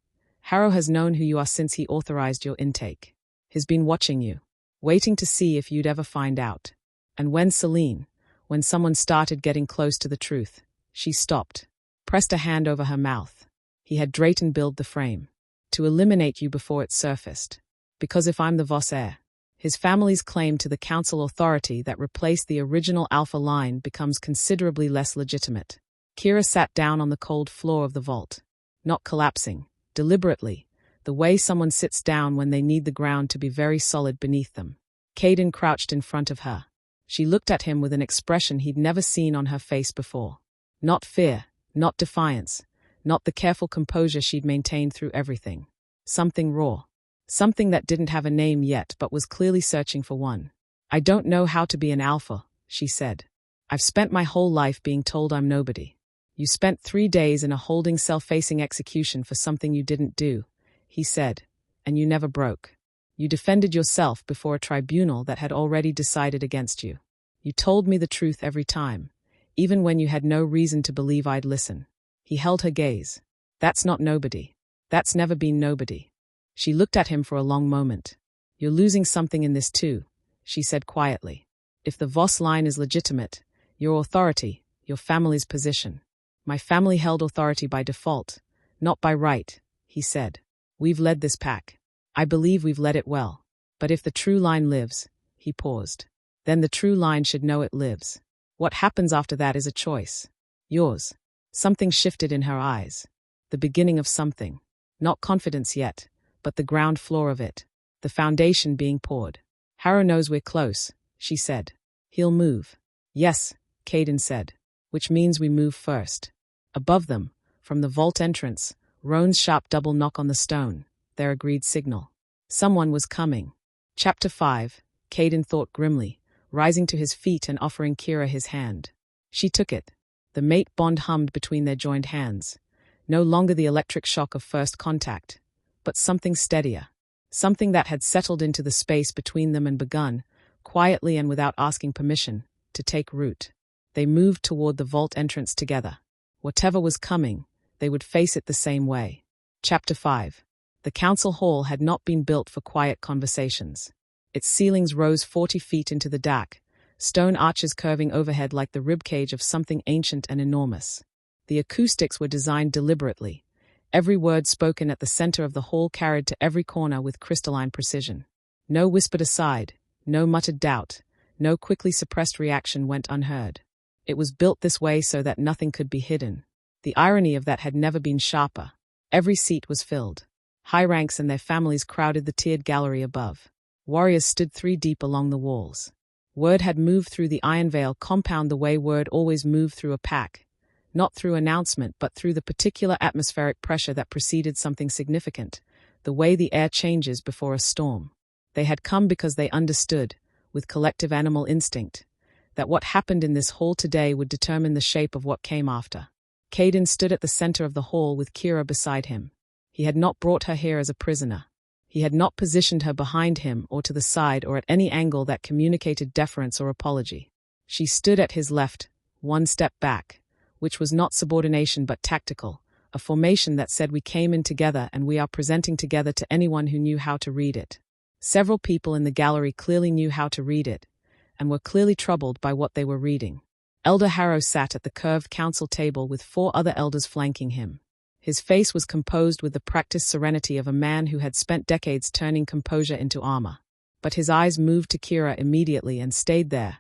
Harrow has known who you are since he authorized your intake. He's been watching you, waiting to see if you'd ever find out. And when someone started getting close to the truth, she stopped, pressed a hand over her mouth. He had Drayton build the frame, to eliminate you before it surfaced. Because if I'm the Voss heir, his family's claim to the council authority that replaced the original Alpha line becomes considerably less legitimate. Kira sat down on the cold floor of the vault, not collapsing, deliberately, the way someone sits down when they need the ground to be very solid beneath them. Caden crouched in front of her. She looked at him with an expression he'd never seen on her face before. Not fear, not defiance, not the careful composure she'd maintained through everything. Something raw. Something that didn't have a name yet but was clearly searching for one. I don't know how to be an alpha, she said. I've spent my whole life being told I'm nobody. You spent 3 days in a holding self-facing execution for something you didn't do, he said, and you never broke. You defended yourself before a tribunal that had already decided against you. You told me the truth every time, even when you had no reason to believe I'd listen. He held her gaze. That's not nobody. That's never been nobody. She looked at him for a long moment. You're losing something in this too, she said quietly. If the Voss line is legitimate, your authority, your family's position. My family held authority by default, not by right, he said. We've led this pack. I believe we've led it well. But if the true line lives, he paused, then the true line should know it lives. What happens after that is a choice. Yours. Something shifted in her eyes. The beginning of something. Not confidence yet, but the ground floor of it. The foundation being poured. Harrow knows we're close, she said. He'll move. Yes, Caden said. Which means we move first. Above them, from the vault entrance, Roan's sharp double knock on the stone, their agreed signal. Someone was coming. Chapter 5, Caden thought grimly, rising to his feet and offering Kira his hand. She took it. The mate bond hummed between their joined hands. No longer the electric shock of first contact, but something steadier. Something that had settled into the space between them and begun, quietly and without asking permission, to take root. They moved toward the vault entrance together. Whatever was coming, they would face it the same way. Chapter 5. The council hall had not been built for quiet conversations. Its ceilings rose 40 feet into the dark, stone arches curving overhead like the ribcage of something ancient and enormous. The acoustics were designed deliberately, every word spoken at the center of the hall carried to every corner with crystalline precision. No whispered aside, no muttered doubt, no quickly suppressed reaction went unheard. It was built this way so that nothing could be hidden. The irony of that had never been sharper. Every seat was filled. High ranks and their families crowded the tiered gallery above. Warriors stood 3 deep along the walls. Word had moved through the Ironveil compound the way word always moved through a pack. Not through announcement but through the particular atmospheric pressure that preceded something significant, the way the air changes before a storm. They had come because they understood, with collective animal instinct, that what happened in this hall today would determine the shape of what came after. Caden stood at the center of the hall with Kira beside him. He had not brought her here as a prisoner. He had not positioned her behind him or to the side or at any angle that communicated deference or apology. She stood at his left, 1 step back, which was not subordination but tactical, a formation that said we came in together and we are presenting together to anyone who knew how to read it. Several people in the gallery clearly knew how to read it, and were clearly troubled by what they were reading. Elder Harrow sat at the curved council table with 4 other elders flanking him. His face was composed with the practiced serenity of a man who had spent decades turning composure into armor. But his eyes moved to Kira immediately and stayed there,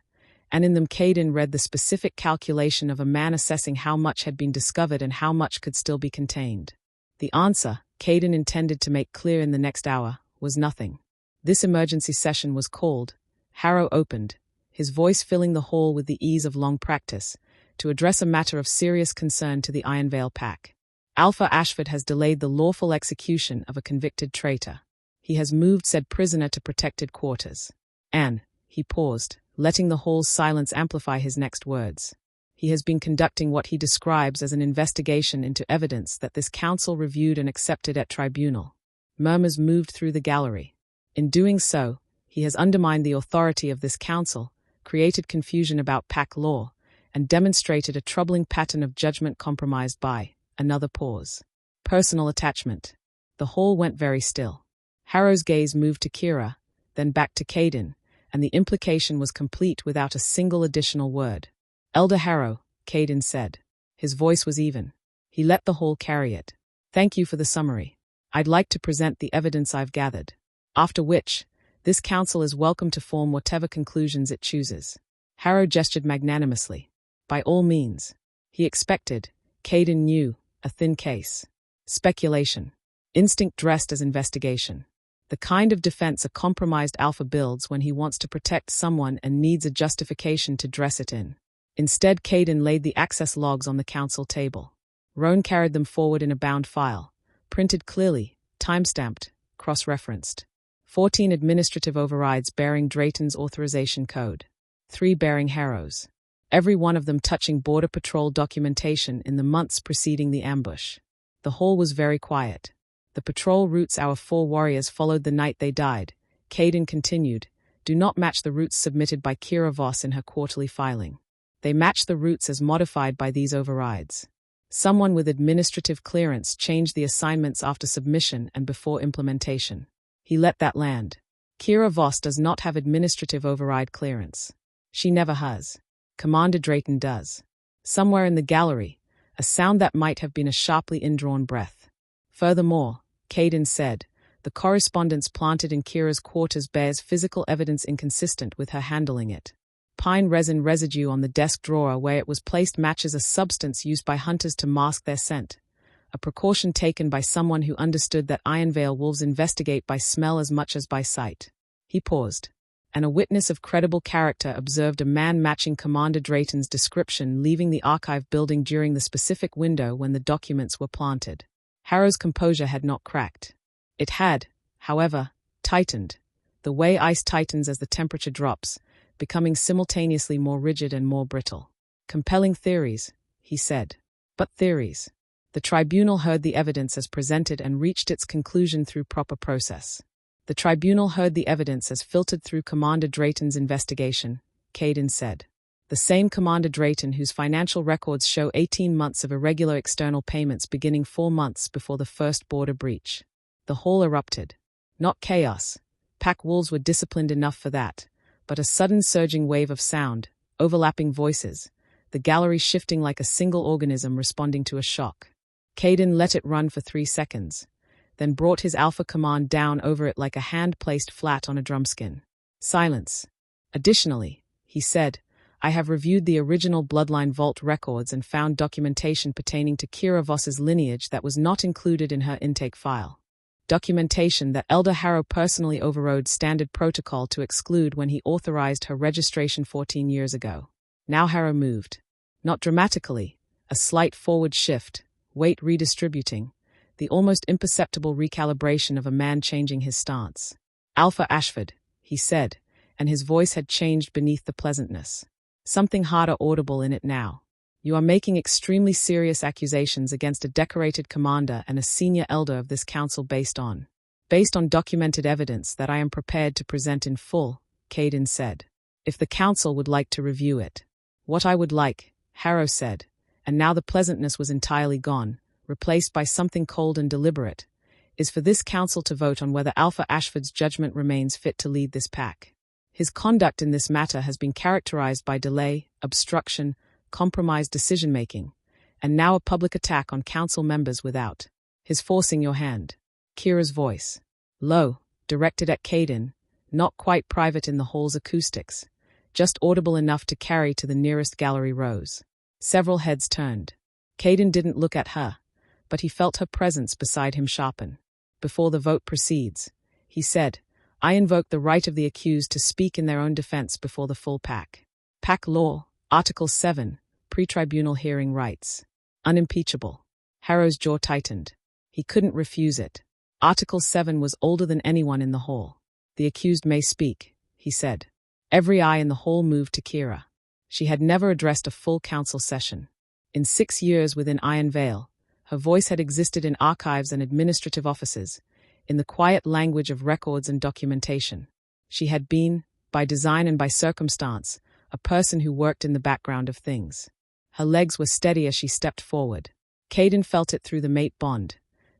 and in them Caden read the specific calculation of a man assessing how much had been discovered and how much could still be contained. The answer, Caden intended to make clear in the next hour, was nothing. This emergency session was called. Harrow opened, his voice filling the hall with the ease of long practice, to address a matter of serious concern to the Ironveil Pack. Alpha Ashford has delayed the lawful execution of a convicted traitor. He has moved said prisoner to protected quarters. And, he paused, letting the hall's silence amplify his next words. He has been conducting what he describes as an investigation into evidence that this council reviewed and accepted at tribunal. Murmurs moved through the gallery. In doing so, he has undermined the authority of this council, created confusion about pack law, and demonstrated a troubling pattern of judgment compromised by, another pause, personal attachment. The hall went very still. Harrow's gaze moved to Kira, then back to Caden, and the implication was complete without a single additional word. Elder Harrow, Caden said. His voice was even. He let the hall carry it. Thank you for the summary. I'd like to present the evidence I've gathered. After which, this council is welcome to form whatever conclusions it chooses. Harrow gestured magnanimously. By all means. He expected, Caden knew, a thin case. Speculation. Instinct dressed as investigation. The kind of defense a compromised alpha builds when he wants to protect someone and needs a justification to dress it in. Instead, Caden laid the access logs on the council table. Roan carried them forward in a bound file, printed clearly, time-stamped, cross-referenced. 14 administrative overrides bearing Drayton's authorization code. 3 bearing Harrow's. Every one of them touching Border Patrol documentation in the months preceding the ambush. The hall was very quiet. The patrol routes our 4 warriors followed the night they died, Caden continued, do not match the routes submitted by Kira Voss in her quarterly filing. They match the routes as modified by these overrides. Someone with administrative clearance changed the assignments after submission and before implementation. He let that land. Kira Voss does not have administrative override clearance. She never has. Commander Drayton does. Somewhere in the gallery, a sound that might have been a sharply indrawn breath. Furthermore, Caden said, the correspondence planted in Kira's quarters bears physical evidence inconsistent with her handling it. Pine resin residue on the desk drawer where it was placed matches a substance used by hunters to mask their scent, a precaution taken by someone who understood that Ironveil wolves investigate by smell as much as by sight. He paused, and a witness of credible character observed a man matching Commander Drayton's description leaving the archive building during the specific window when the documents were planted. Harrow's composure had not cracked. It had, however, tightened, the way ice tightens as the temperature drops, becoming simultaneously more rigid and more brittle. Compelling theories, he said. But theories. The tribunal heard the evidence as presented and reached its conclusion through proper process. The tribunal heard the evidence as filtered through Commander Drayton's investigation, Caden said. The same Commander Drayton whose financial records show 18 months of irregular external payments beginning 4 months before the first border breach. The hall erupted. Not chaos. Pack wolves were disciplined enough for that, but a sudden surging wave of sound, overlapping voices, the gallery shifting like a single organism responding to a shock. Caden let it run for 3 seconds, then brought his alpha command down over it like a hand placed flat on a drumskin. Silence. Additionally, he said, I have reviewed the original bloodline vault records and found documentation pertaining to Kira Voss's lineage that was not included in her intake file. Documentation that Elder Harrow personally overrode standard protocol to exclude when he authorized her registration 14 years ago. Now Harrow moved. Not dramatically, a slight forward shift, weight redistributing, the almost imperceptible recalibration of a man changing his stance. Alpha Ashford, he said, and his voice had changed beneath the pleasantness. Something harder audible in it now. You are making extremely serious accusations against a decorated commander and a senior elder of this council based on documented evidence that I am prepared to present in full, Caden said. If the council would like to review it. What I would like, Harrow said, and now the pleasantness was entirely gone, replaced by something cold and deliberate, is for this council to vote on whether Alpha Ashford's judgment remains fit to lead this pack. His conduct in this matter has been characterized by delay, obstruction, compromised decision-making, and now a public attack on council members without his forcing your hand. Kira's voice, low, directed at Caden, not quite private in the hall's acoustics, just audible enough to carry to the nearest gallery rows. Several heads turned. Caden didn't look at her, but he felt her presence beside him sharpen. Before the vote proceeds, he said, I invoke the right of the accused to speak in their own defense before the full pack. Pack Law, Article 7, Pre-Tribunal Hearing Rights. Unimpeachable. Harrow's jaw tightened. He couldn't refuse it. Article 7 was older than anyone in the hall. The accused may speak, he said. Every eye in the hall moved to Kira. She had never addressed a full council session. In 6 years within Ironveil, her voice had existed in archives and administrative offices, in the quiet language of records and documentation. She had been, by design and by circumstance, a person who worked in the background of things. Her legs were steady as she stepped forward. Caden felt it through the mate bond.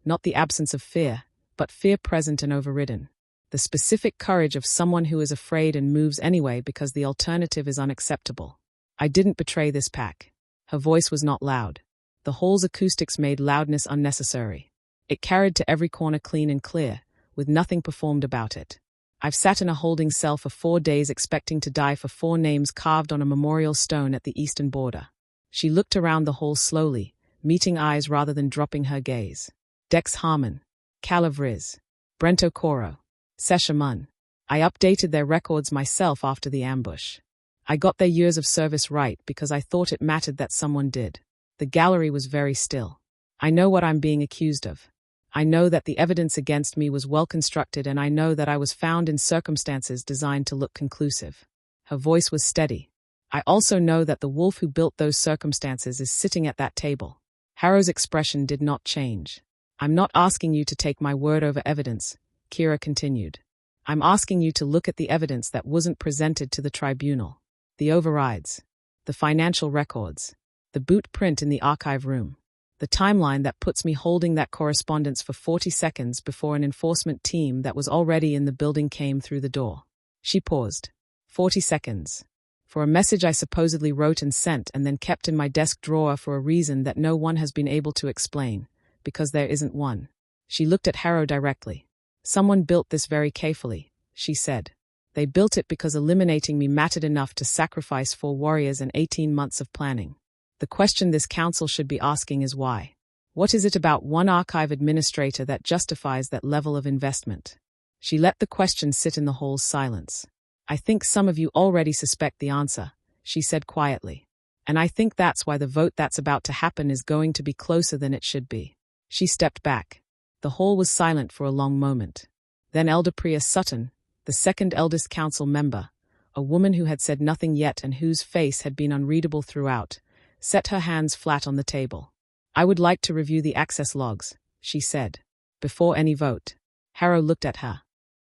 Not the absence of fear, but fear present and overridden. The specific courage of someone who is afraid and moves anyway because the alternative is unacceptable. I didn't betray this pack. Her voice was not loud. The hall's acoustics made loudness unnecessary. It carried to every corner clean and clear, with nothing performed about it. I've sat in a holding cell for 4 days expecting to die for 4 names carved on a memorial stone at the eastern border. She looked around the hall slowly, meeting eyes rather than dropping her gaze. Dex Harmon, Calavriz, Brento Coro, Seshamun. I updated their records myself after the ambush. I got their years of service right because I thought it mattered that someone did. The gallery was very still. I know what I'm being accused of. I know that the evidence against me was well constructed, and I know that I was found in circumstances designed to look conclusive. Her voice was steady. I also know that the wolf who built those circumstances is sitting at that table. Harrow's expression did not change. I'm not asking you to take my word over evidence, Kira continued. I'm asking you to look at the evidence that wasn't presented to the tribunal. The overrides. The financial records. The boot print in the archive room. The timeline that puts me holding that correspondence for 40 seconds before an enforcement team that was already in the building came through the door. She paused. 40 seconds. For a message I supposedly wrote and sent and then kept in my desk drawer for a reason that no one has been able to explain, because there isn't one. She looked at Harrow directly. Someone built this very carefully, she said. They built it because eliminating me mattered enough to sacrifice 4 warriors and 18 months of planning. The question this council should be asking is why. What is it about one archive administrator that justifies that level of investment? She let the question sit in the hall's silence. I think some of you already suspect the answer, she said quietly. And I think that's why the vote that's about to happen is going to be closer than it should be. She stepped back. The hall was silent for a long moment. Then Elder Priya Sutton, the second eldest council member, a woman who had said nothing yet and whose face had been unreadable throughout, set her hands flat on the table. I would like to review the access logs, she said. Before any vote. Harrow looked at her.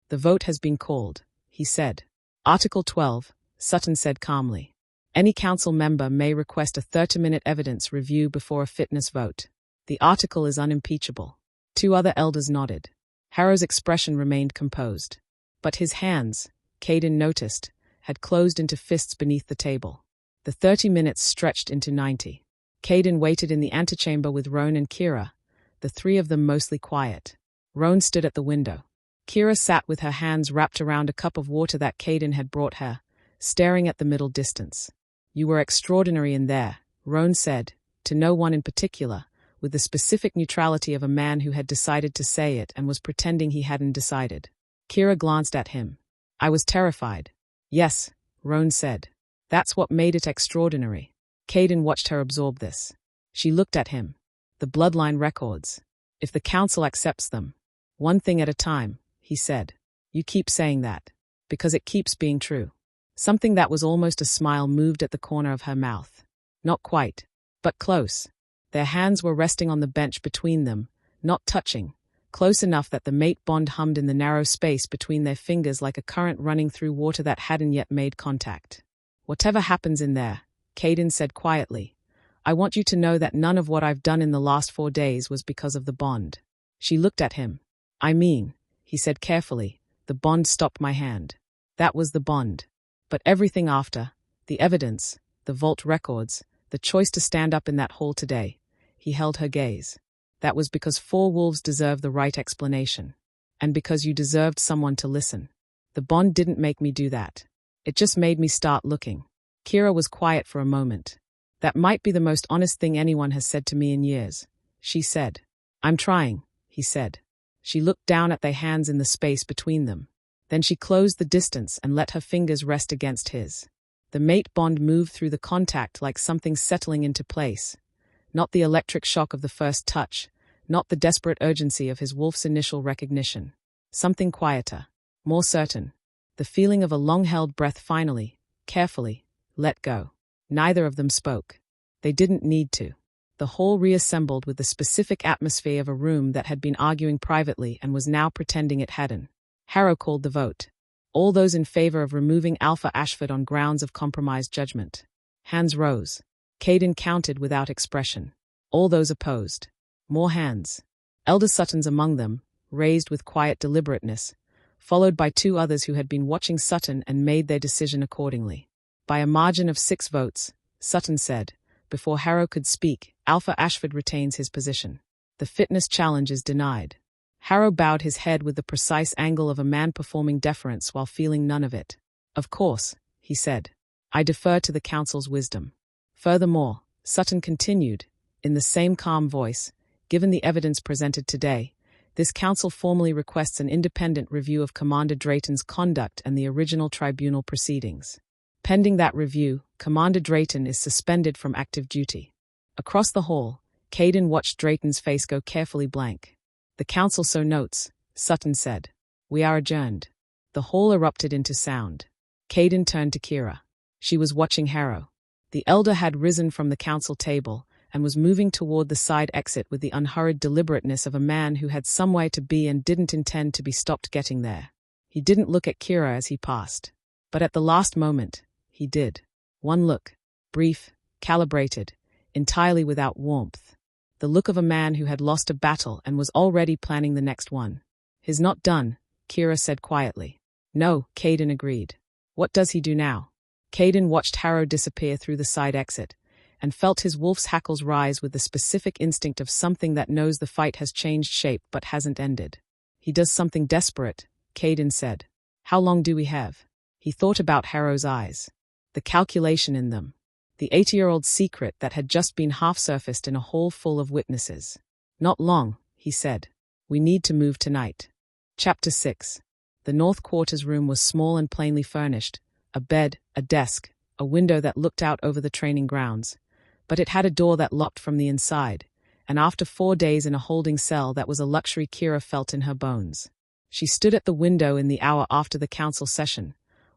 The vote has been called, he said. Article 12, Sutton said calmly. Any council member may request a 30-minute evidence review before a fitness vote. The article is unimpeachable. 2 other elders nodded. Harrow's expression remained composed. But his hands, Caden noticed, had closed into fists beneath the table. The 30 minutes stretched into 90. Caden waited in the antechamber with Roan and Kira, the 3 of them mostly quiet. Roan stood at the window. Kira sat with her hands wrapped around a cup of water that Caden had brought her, staring at the middle distance. You were extraordinary in there, Roan said, to no one in particular, with the specific neutrality of a man who had decided to say it and was pretending he hadn't decided. Kira glanced at him. I was terrified. Yes, Roan said. That's what made it extraordinary. Caden watched her absorb this. She looked at him. The bloodline records. If the council accepts them. One thing at a time, he said. You keep saying that. Because it keeps being true. Something that was almost a smile moved at the corner of her mouth. Not quite, but close. Their hands were resting on the bench between them, not touching, close enough that the mate bond hummed in the narrow space between their fingers like a current running through water that hadn't yet made contact. Whatever happens in there, Caden said quietly, I want you to know that none of what I've done in the last 4 days was because of the bond. She looked at him. I mean, he said carefully, the bond stopped my hand. That was the bond. But everything after, the evidence, the vault records, the choice to stand up in that hall today, he held her gaze. That was because 4 wolves deserve the right explanation. And because you deserved someone to listen. The bond didn't make me do that. It just made me start looking. Kira was quiet for a moment. That might be the most honest thing anyone has said to me in years, she said. I'm trying, he said. She looked down at their hands in the space between them. Then she closed the distance and let her fingers rest against his. The mate bond moved through the contact like something settling into place. Not the electric shock of the first touch, not the desperate urgency of his wolf's initial recognition. Something quieter, more certain. The feeling of a long-held breath finally, carefully, let go. Neither of them spoke. They didn't need to. The hall reassembled with the specific atmosphere of a room that had been arguing privately and was now pretending it hadn't. Harrow called the vote. All those in favor of removing Alpha Ashford on grounds of compromised judgment. Hands rose. Caden counted without expression. All those opposed. More hands. Elder Sutton's among them, raised with quiet deliberateness, followed by 2 others who had been watching Sutton and made their decision accordingly. By a margin of 6 votes, Sutton said, before Harrow could speak, Alpha Ashford retains his position. The fitness challenge is denied. Harrow bowed his head with the precise angle of a man performing deference while feeling none of it. Of course, he said. I defer to the council's wisdom. Furthermore, Sutton continued, in the same calm voice, given the evidence presented today, this council formally requests an independent review of Commander Drayton's conduct and the original tribunal proceedings. Pending that review, Commander Drayton is suspended from active duty. Across the hall, Caden watched Drayton's face go carefully blank. The council so notes, Sutton said. We are adjourned. The hall erupted into sound. Caden turned to Kira. She was watching Harrow. The elder had risen from the council table and was moving toward the side exit with the unhurried deliberateness of a man who had somewhere to be and didn't intend to be stopped getting there. He didn't look at Kira as he passed. But at the last moment, he did. One look. Brief, calibrated, entirely without warmth. The look of a man who had lost a battle and was already planning the next one. He's not done, Kira said quietly. No, Caden agreed. What does he do now? Caden watched Harrow disappear through the side exit, and felt his wolf's hackles rise with the specific instinct of something that knows the fight has changed shape but hasn't ended. He does something desperate, Caden said. How long do we have? He thought about Harrow's eyes. The calculation in them. The 80-year-old secret that had just been half-surfaced in a hall full of witnesses. Not long, he said. We need to move tonight. Chapter 6. The North Quarters room was small and plainly furnished. A bed, a desk, a window that looked out over the training grounds. But it had a door that locked from the inside, and after 4 days in a holding cell that was a luxury Kira felt in her bones. She stood at the window in the hour after the council session,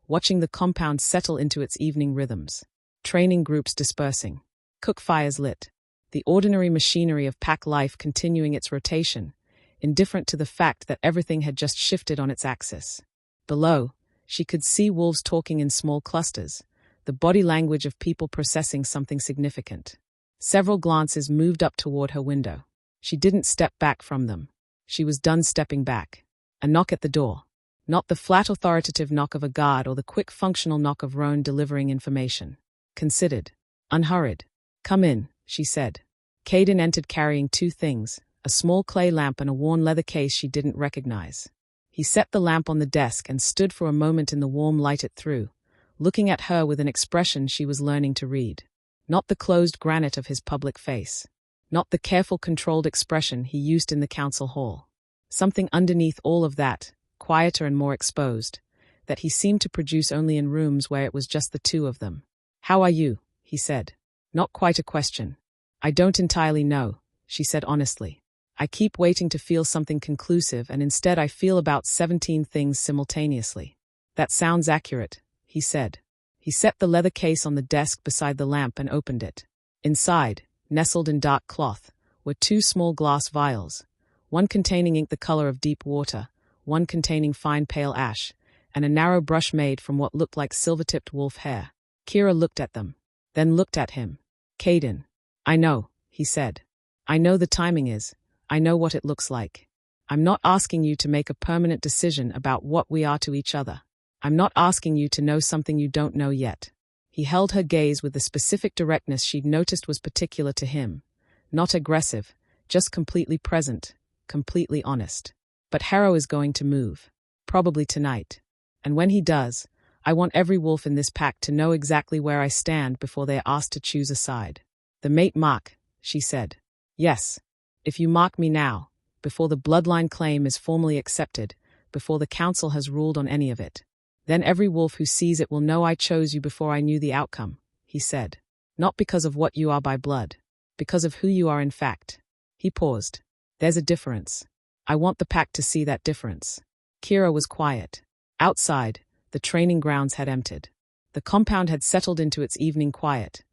watching the compound settle into its evening rhythms. Training groups dispersing. Cook fires lit. The ordinary machinery of pack life continuing its rotation, indifferent to the fact that everything had just shifted on its axis. Below, she could see wolves talking in small clusters, the body language of people processing something significant. Several glances moved up toward her window. She didn't step back from them. She was done stepping back. A knock at the door. Not the flat authoritative knock of a guard or the quick functional knock of Roan delivering information. Considered. Unhurried. Come in, she said. Caden entered carrying 2 things, a small clay lamp and a worn leather case she didn't recognize. He set the lamp on the desk and stood for a moment in the warm light it threw, looking at her with an expression she was learning to read. Not the closed granite of his public face. Not the careful, controlled expression he used in the council hall. Something underneath all of that, quieter and more exposed, that he seemed to produce only in rooms where it was just the 2 of them. How are you? He said. Not quite a question. I don't entirely know, she said honestly. I keep waiting to feel something conclusive and instead I feel about 17 things simultaneously. That sounds accurate, he said. He set the leather case on the desk beside the lamp and opened it. Inside, nestled in dark cloth, were 2 small glass vials, one containing ink the color of deep water, one containing fine pale ash, and a narrow brush made from what looked like silver-tipped wolf hair. Kira looked at them, then looked at him. Caden. I know, he said. I know the timing is. I know what it looks like. I'm not asking you to make a permanent decision about what we are to each other. I'm not asking you to know something you don't know yet. He held her gaze with the specific directness she'd noticed was particular to him. Not aggressive, just completely present, completely honest. But Harrow is going to move. Probably tonight. And when he does, I want every wolf in this pack to know exactly where I stand before they are asked to choose a side. The mate mark, she said. Yes. If you mark me now, before the bloodline claim is formally accepted, before the council has ruled on any of it, then every wolf who sees it will know I chose you before I knew the outcome, he said. Not because of what you are by blood, because of who you are in fact. He paused. There's a difference. I want the pack to see that difference. Kira was quiet. Outside, the training grounds had emptied. The compound had settled into its evening quiet,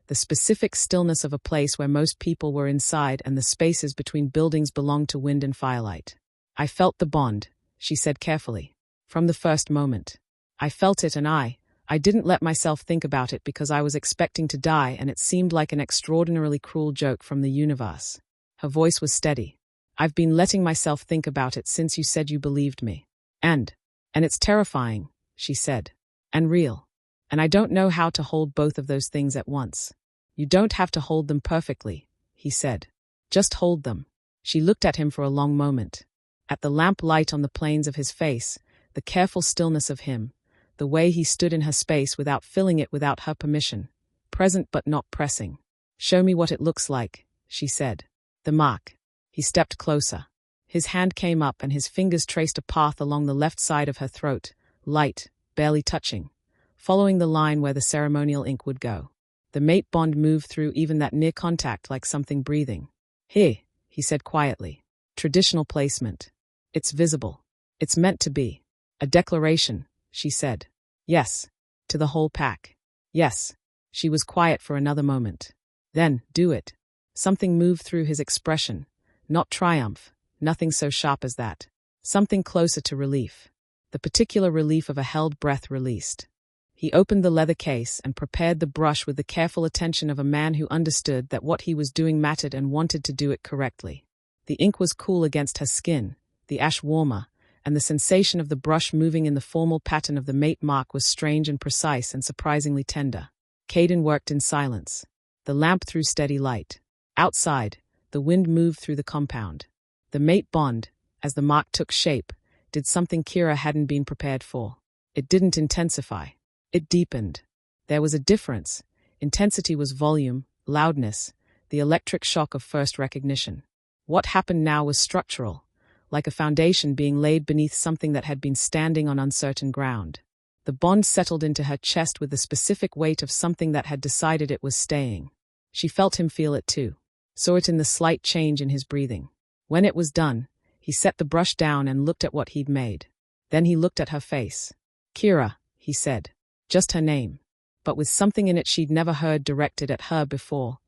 the specific stillness of a place where most people were inside and the spaces between buildings belonged to wind and firelight. I felt the bond, she said carefully. From the first moment. I felt it and I didn't let myself think about it because I was expecting to die and it seemed like an extraordinarily cruel joke from the universe. Her voice was steady. I've been letting myself think about it since you said you believed me. And it's terrifying, she said. And real. And I don't know how to hold both of those things at once. You don't have to hold them perfectly, he said. Just hold them. She looked at him for a long moment. At the lamp light on the planes of his face, the careful stillness of him, the way he stood in her space without filling it without her permission, present but not pressing. Show me what it looks like, she said. The mark. He stepped closer. His hand came up and his fingers traced a path along the left side of her throat, light, barely touching, following the line where the ceremonial ink would go. The mate bond moved through even that near contact like something breathing. Here, he said quietly. Traditional placement. It's visible. It's meant to be. A declaration, she said. Yes. To the whole pack. Yes. She was quiet for another moment. Then, do it. Something moved through his expression. Not triumph. Nothing so sharp as that. Something closer to relief. The particular relief of a held breath released. He opened the leather case and prepared the brush with the careful attention of a man who understood that what he was doing mattered and wanted to do it correctly. The ink was cool against her skin, the ash warmer, and the sensation of the brush moving in the formal pattern of the mate mark was strange and precise and surprisingly tender. Caden worked in silence. The lamp threw steady light. Outside, the wind moved through the compound. The mate bond, as the mark took shape, did something Kira hadn't been prepared for. It didn't intensify. It deepened. There was a difference. Intensity was volume, loudness, the electric shock of first recognition. What happened now was structural, like a foundation being laid beneath something that had been standing on uncertain ground. The bond settled into her chest with the specific weight of something that had decided it was staying. She felt him feel it too, saw it in the slight change in his breathing. When it was done, he set the brush down and looked at what he'd made. Then he looked at her face. Kira, he said. Just her name, but with something in it she'd never heard directed at her before.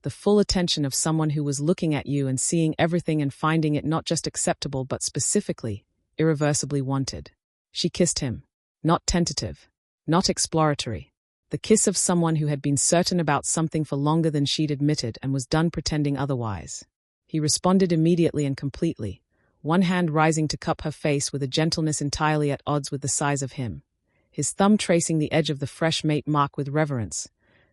The full attention of someone who was looking at you and seeing everything and finding it not just acceptable but specifically, irreversibly wanted. She kissed him. Not tentative. Not exploratory. The kiss of someone who had been certain about something for longer than she'd admitted and was done pretending otherwise. He responded immediately and completely, one hand rising to cup her face with a gentleness entirely at odds with the size of him. His thumb tracing the edge of the fresh mate mark with reverence,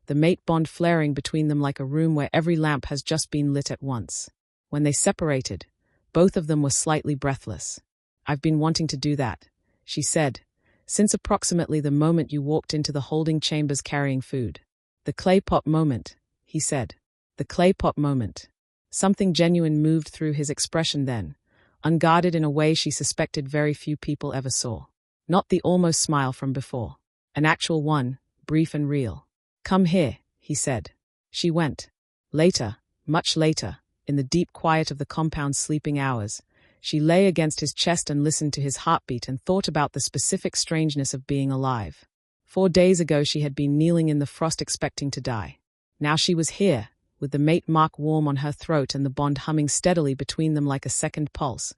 the mate bond flaring between them like a room where every lamp has just been lit at once. When they separated, both of them were slightly breathless. I've been wanting to do that, she said, since approximately the moment you walked into the holding chambers carrying food. The clay pot moment, he said. The clay pot moment. Something genuine moved through his expression then, unguarded in a way she suspected very few people ever saw. Not the almost smile from before. An actual one, brief and real. Come here, he said. She went. Later, much later, in the deep quiet of the compound's sleeping hours, she lay against his chest and listened to his heartbeat and thought about the specific strangeness of being alive. 4 days ago she had been kneeling in the frost expecting to die. Now she was here, with the mate mark warm on her throat and the bond humming steadily between them like a second pulse.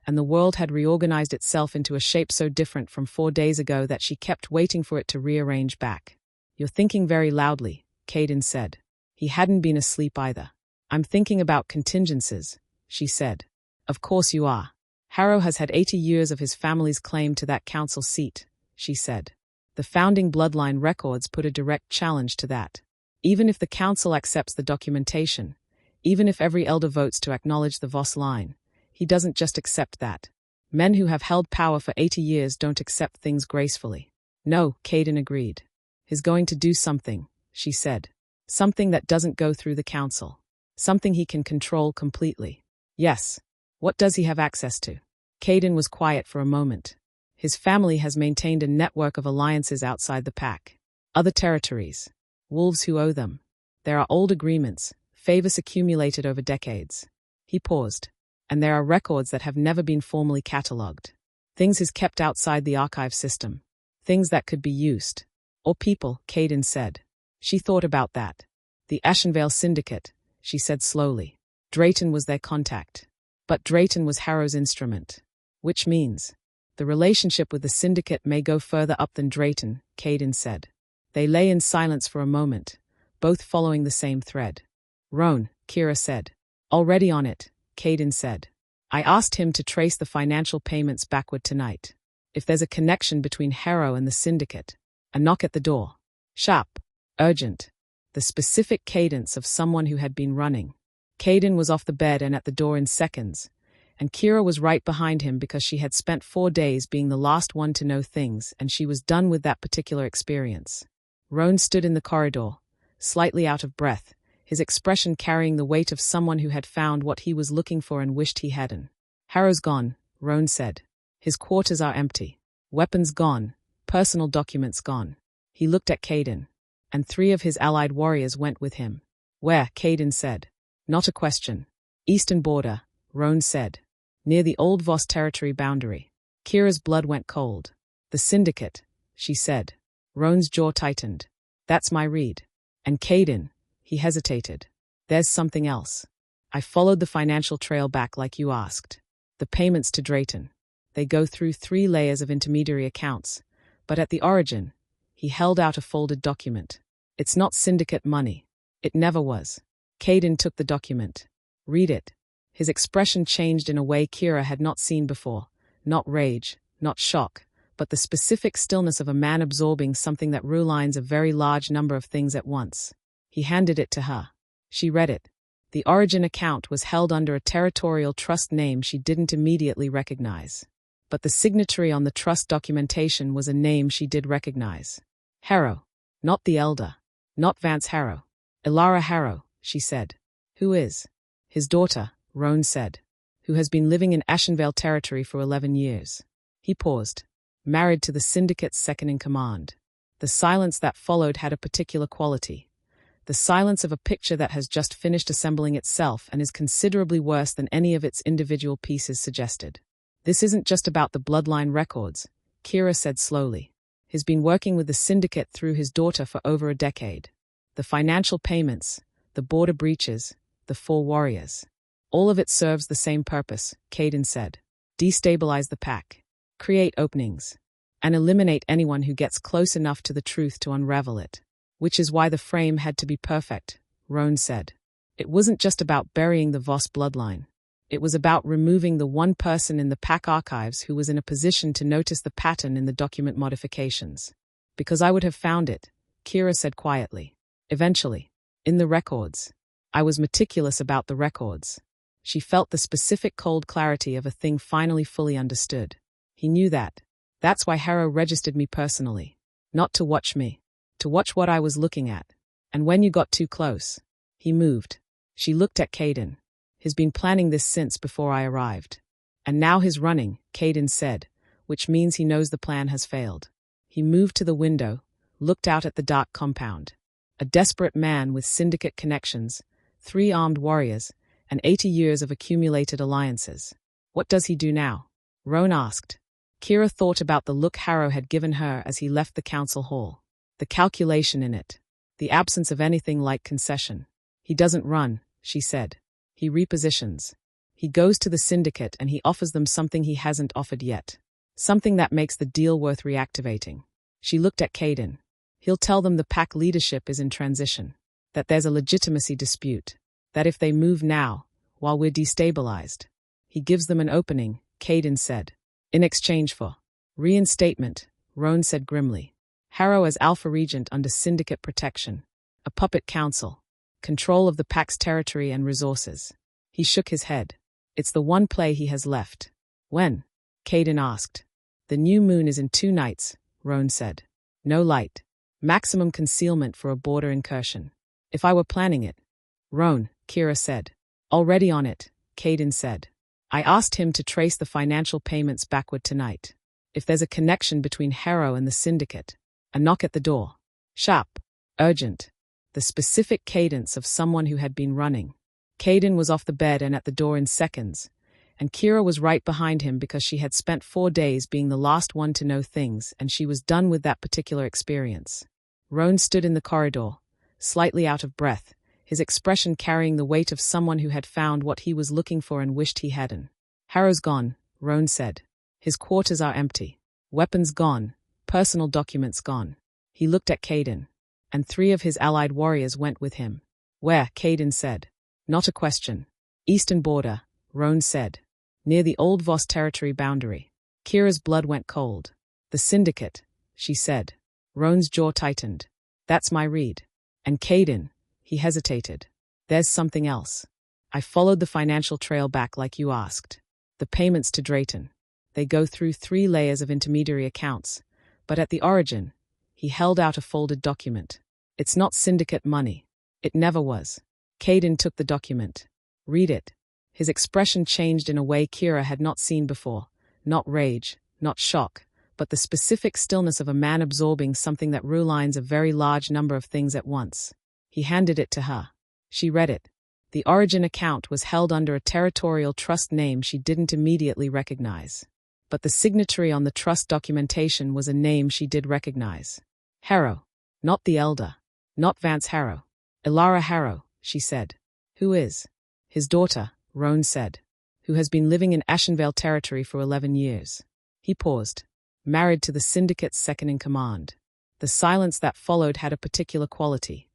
And the world had reorganized itself into a shape so different from 4 days ago that she kept waiting for it to rearrange back. You're thinking very loudly, Caden said. He hadn't been asleep either. I'm thinking about contingencies, she said. Of course you are. Harrow has had 80 years of his family's claim to that council seat, she said. The founding bloodline records put a direct challenge to that. Even if the council accepts the documentation, even if every elder votes to acknowledge the Voss line, he doesn't just accept that. Men who have held power for 80 years don't accept things gracefully. No, Caden agreed. He's going to do something, she said. Something that doesn't go through the council. Something he can control completely. Yes. What does he have access to? Caden was quiet for a moment. His family has maintained a network of alliances outside the pack. Other territories. Wolves who owe them. There are old agreements, favors accumulated over decades. He paused. And there are records that have never been formally catalogued. Things he's kept outside the archive system. Things that could be used. Or people, Caden said. She thought about that. The Ironveil Syndicate, she said slowly. Drayton was their contact. But Drayton was Harrow's instrument. Which means, the relationship with the Syndicate may go further up than Drayton, Caden said. They lay in silence for a moment, both following the same thread. Roan, Kira said. Already on it, Caden said. I asked him to trace the financial payments backward tonight. If there's a connection between Harrow and the syndicate. A knock at the door. Sharp. Urgent. The specific cadence of someone who had been running. Caden was off the bed and at the door in seconds, and Kira was right behind him because she had spent 4 days being the last one to know things, and she was done with that particular experience. Roan stood in the corridor, slightly out of breath, his expression carrying the weight of someone who had found what he was looking for and wished he hadn't. Harrow's gone, Roan said. His quarters are empty. Weapons gone, personal documents gone. He looked at Caden, and 3 of his allied warriors went with him. Where? Caden said. Not a question. Eastern border, Roan said. Near the old Voss territory boundary. Kira's blood went cold. The syndicate, she said. Roan's jaw tightened. That's my read. And Caden, he hesitated. There's something else. I followed the financial trail back like you asked. The payments to Drayton. They go through 3 layers of intermediary accounts, but at the origin, he held out a folded document. It's not syndicate money. It never was. Caden took the document. Read it. His expression changed in a way Kira had not seen before. Not rage, not shock, but the specific stillness of a man absorbing something that relines a very large number of things at once. He handed it to her. She read it. The origin account was held under a territorial trust name she didn't immediately recognize. But the signatory on the trust documentation was a name she did recognize. Harrow. Not the elder. Not Vance Harrow. Ilara Harrow, she said. Who is? His daughter, Roan said. Who has been living in Ironveil territory for 11 years. He paused. Married to the syndicate's second-in-command. The silence that followed had a particular quality. The silence of a picture that has just finished assembling itself and is considerably worse than any of its individual pieces suggested. This isn't just about the bloodline records, Kira said slowly. He's been working with the syndicate through his daughter for over a decade. The financial payments, the border breaches, the 4 warriors. All of it serves the same purpose, Caden said. Destabilize the pack. Create openings. And eliminate anyone who gets close enough to the truth to unravel it. Which is why the frame had to be perfect, Roan said. It wasn't just about burying the Voss bloodline. It was about removing the one person in the pack archives who was in a position to notice the pattern in the document modifications. Because I would have found it, Kira said quietly. Eventually. In the records. I was meticulous about the records. She felt the specific cold clarity of a thing finally fully understood. He knew that. That's why Harrow registered me personally. Not to watch me. To watch what I was looking at. And when you got too close. He moved. She looked at Caden. He's been planning this since before I arrived. And now he's running, Caden said, which means he knows the plan has failed. He moved to the window, looked out at the dark compound. A desperate man with syndicate connections, 3 armed warriors, and 80 years of accumulated alliances. What does he do now? Roan asked. Kira thought about the look Harrow had given her as he left the council hall. The calculation in it. The absence of anything like concession. He doesn't run, she said. He repositions. He goes to the syndicate and he offers them something he hasn't offered yet. Something that makes the deal worth reactivating. She looked at Caden. He'll tell them the pack leadership is in transition. That there's a legitimacy dispute. That if they move now, while we're destabilized. He gives them an opening, Caden said. In exchange for reinstatement, Roan said grimly. Harrow as Alpha Regent under syndicate protection. A puppet council. Control of the pack's territory and resources. He shook his head. It's the one play he has left. When? Caden asked. The new moon is in 2 nights, Roan said. No light. Maximum concealment for a border incursion. If I were planning it. Roan, Kira said. Already on it, Caden said. I asked him to trace the financial payments backward tonight. If there's a connection between Harrow and the syndicate. A knock at the door. Sharp. Urgent. The specific cadence of someone who had been running. Caden was off the bed and at the door in seconds, and Kira was right behind him because she had spent 4 days being the last one to know things, and she was done with that particular experience. Roan stood in the corridor, slightly out of breath, his expression carrying the weight of someone who had found what he was looking for and wished he hadn't. Harrow's gone, Roan said. His quarters are empty. Weapons gone, personal documents gone. He looked at Caden. And 3 of his allied warriors went with him. Where? Caden said. Not a question. Eastern border, Roan said. near the old Voss territory boundary. Kira's blood went cold. The syndicate, she said. Roan's jaw tightened. That's my read. And Caden, he hesitated. There's something else. I followed the financial trail back like you asked. The payments to Drayton. They go through 3 layers of intermediary accounts, but at the origin, he held out a folded document. It's not syndicate money. It never was. Caden took the document. Read it. His expression changed in a way Kira had not seen before. Not rage, not shock, but the specific stillness of a man absorbing something that relines a very large number of things at once. He handed it to her. She read it. The origin account was held under a territorial trust name she didn't immediately recognize. But the signatory on the trust documentation was a name she did recognize. Harrow. Not the elder. Not Vance Harrow. Ilara Harrow, she said. Who is? His daughter, Roan said. Who has been living in Ironveil territory for 11 years. He paused. Married to the syndicate's second-in-command. The silence that followed had a particular quality.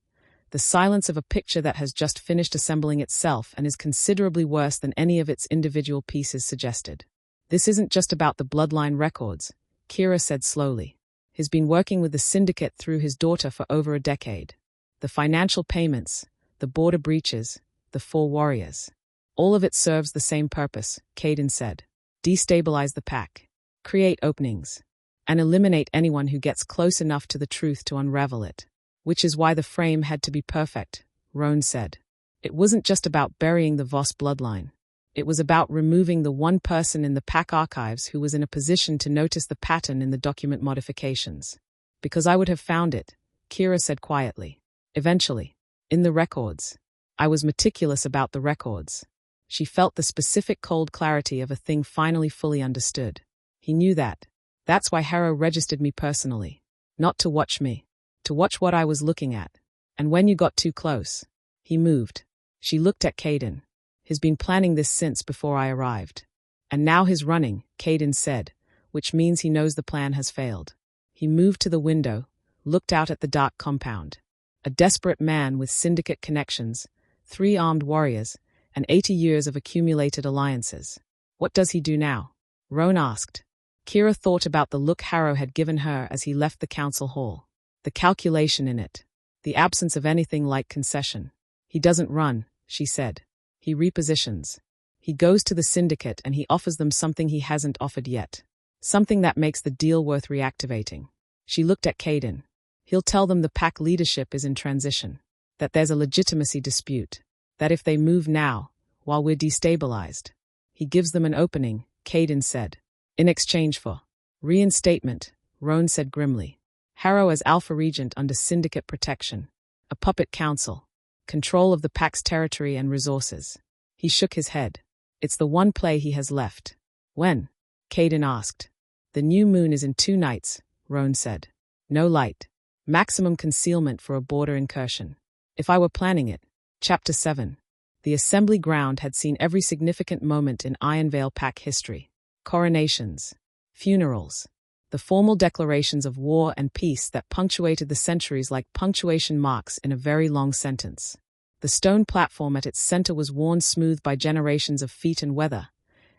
The silence of a picture that has just finished assembling itself and is considerably worse than any of its individual pieces suggested. This isn't just about the bloodline records, Kira said slowly. He's been working with the syndicate through his daughter for over a decade. The financial payments, the border breaches, the 4 warriors. All of it serves the same purpose, Caden said. Destabilize the pack. Create openings. And eliminate anyone who gets close enough to the truth to unravel it. Which is why the frame had to be perfect, Roan said. It wasn't just about burying the Voss bloodline. It was about removing the one person in the pack archives who was in a position to notice the pattern in the document modifications. Because I would have found it, Kira said quietly. Eventually. In the records. I was meticulous about the records. She felt the specific cold clarity of a thing finally fully understood. He knew that. That's why Harrow registered me personally. Not to watch me. To watch what I was looking at. And when you got too close. He moved. She looked at Caden. He's been planning this since before I arrived. And now he's running, Caden said, which means he knows the plan has failed. He moved to the window, looked out at the dark compound. A desperate man with syndicate connections, 3 armed warriors, and 80 years of accumulated alliances. What does he do now? Roan asked. Kira thought about the look Harrow had given her as he left the council hall. The calculation in it. The absence of anything like concession. He doesn't run, she said. He repositions. He goes to the syndicate and he offers them something he hasn't offered yet. Something that makes the deal worth reactivating. She looked at Caden. He'll tell them the pack leadership is in transition. That there's a legitimacy dispute. That if they move now, while we're destabilized. He gives them an opening, Caden said. In exchange for reinstatement, Roan said grimly. Harrow as Alpha Regent under syndicate protection. A puppet council. Control of the pack's territory and resources. He shook his head. It's the one play he has left. When? Caden asked. The new moon is in 2 nights, Roan said. No light. Maximum concealment for a border incursion. If I were planning it. Chapter 7. The assembly ground had seen every significant moment in Ironveil Pack history. Coronations. Funerals. The formal declarations of war and peace that punctuated the centuries like punctuation marks in a very long sentence. The stone platform at its center was worn smooth by generations of feet and weather,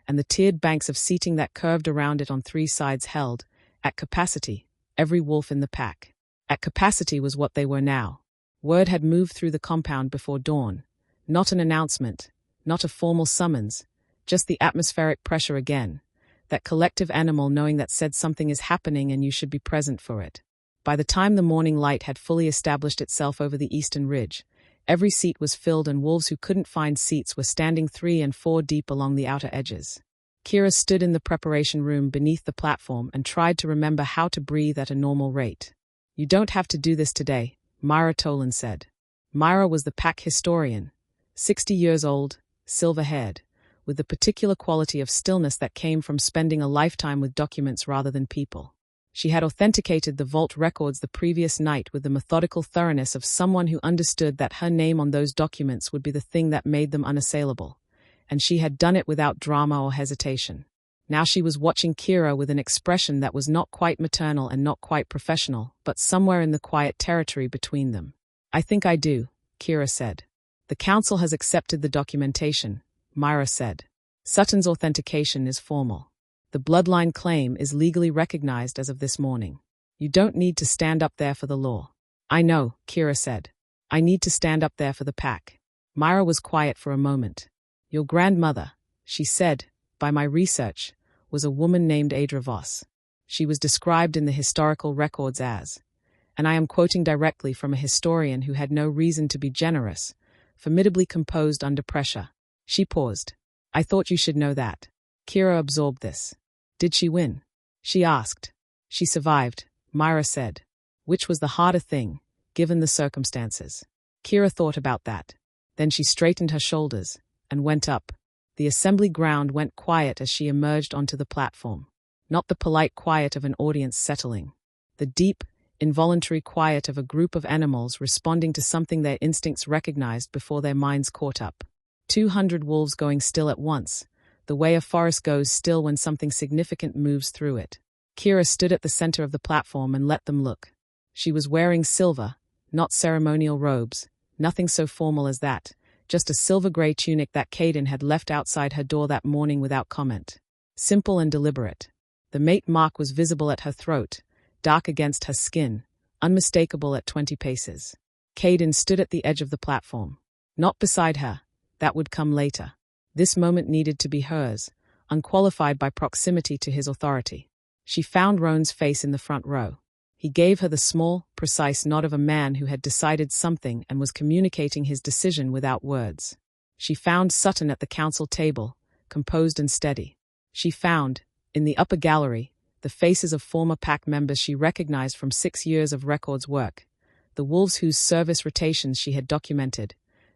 and the tiered banks of seating that curved around it on 3 sides held, at capacity, every wolf in the pack. At capacity was what they were now. Word had moved through the compound before dawn. Not an announcement, not a formal summons, just the atmospheric pressure again. That collective animal knowing that said something is happening and you should be present for it. By the time the morning light had fully established itself over the eastern ridge, every seat was filled and wolves who couldn't find seats were standing 3 and 4 deep along the outer edges. Kira stood in the preparation room beneath the platform and tried to remember how to breathe at a normal rate. You don't have to do this today, Myra Tolan said. Myra was the pack historian, 60 years old, silver-haired, with the particular quality of stillness that came from spending a lifetime with documents rather than people. She had authenticated the vault records the previous night with the methodical thoroughness of someone who understood that her name on those documents would be the thing that made them unassailable, and she had done it without drama or hesitation. Now she was watching Kira with an expression that was not quite maternal and not quite professional, but somewhere in the quiet territory between them. I think I do, Kira said. The council has accepted the documentation, Myra said. Sutton's authentication is formal. The bloodline claim is legally recognized as of this morning. You don't need to stand up there for the law. I know, Kira said. I need to stand up there for the pack. Myra was quiet for a moment. Your grandmother, she said, by my research, was a woman named Kira Voss. She was described in the historical records as, and I am quoting directly from a historian who had no reason to be generous, formidably composed under pressure. She paused. I thought you should know that. Kira absorbed this. Did she win? She asked. She survived, Myra said. Which was the harder thing, given the circumstances? Kira thought about that. Then she straightened her shoulders and went up. The assembly ground went quiet as she emerged onto the platform. Not the polite quiet of an audience settling. The deep, involuntary quiet of a group of animals responding to something their instincts recognized before their minds caught up. 200 wolves going still at once, the way a forest goes still when something significant moves through it. Kira stood at the center of the platform and let them look. She was wearing silver, not ceremonial robes, nothing so formal as that, just a silver-gray tunic that Caden had left outside her door that morning without comment. Simple and deliberate. The mate mark was visible at her throat, dark against her skin, unmistakable at 20 paces. Caden stood at the edge of the platform. Not beside her. That would come later. This moment needed to be hers, unqualified by proximity to his authority. She found Roan's face in the front row. He gave her the small, precise nod of a man who had decided something and was communicating his decision without words. She found Sutton at the council table, composed and steady. She found, in the upper gallery, the faces of former pack members she recognized from 6 years of records work, the wolves whose service rotations she had documented,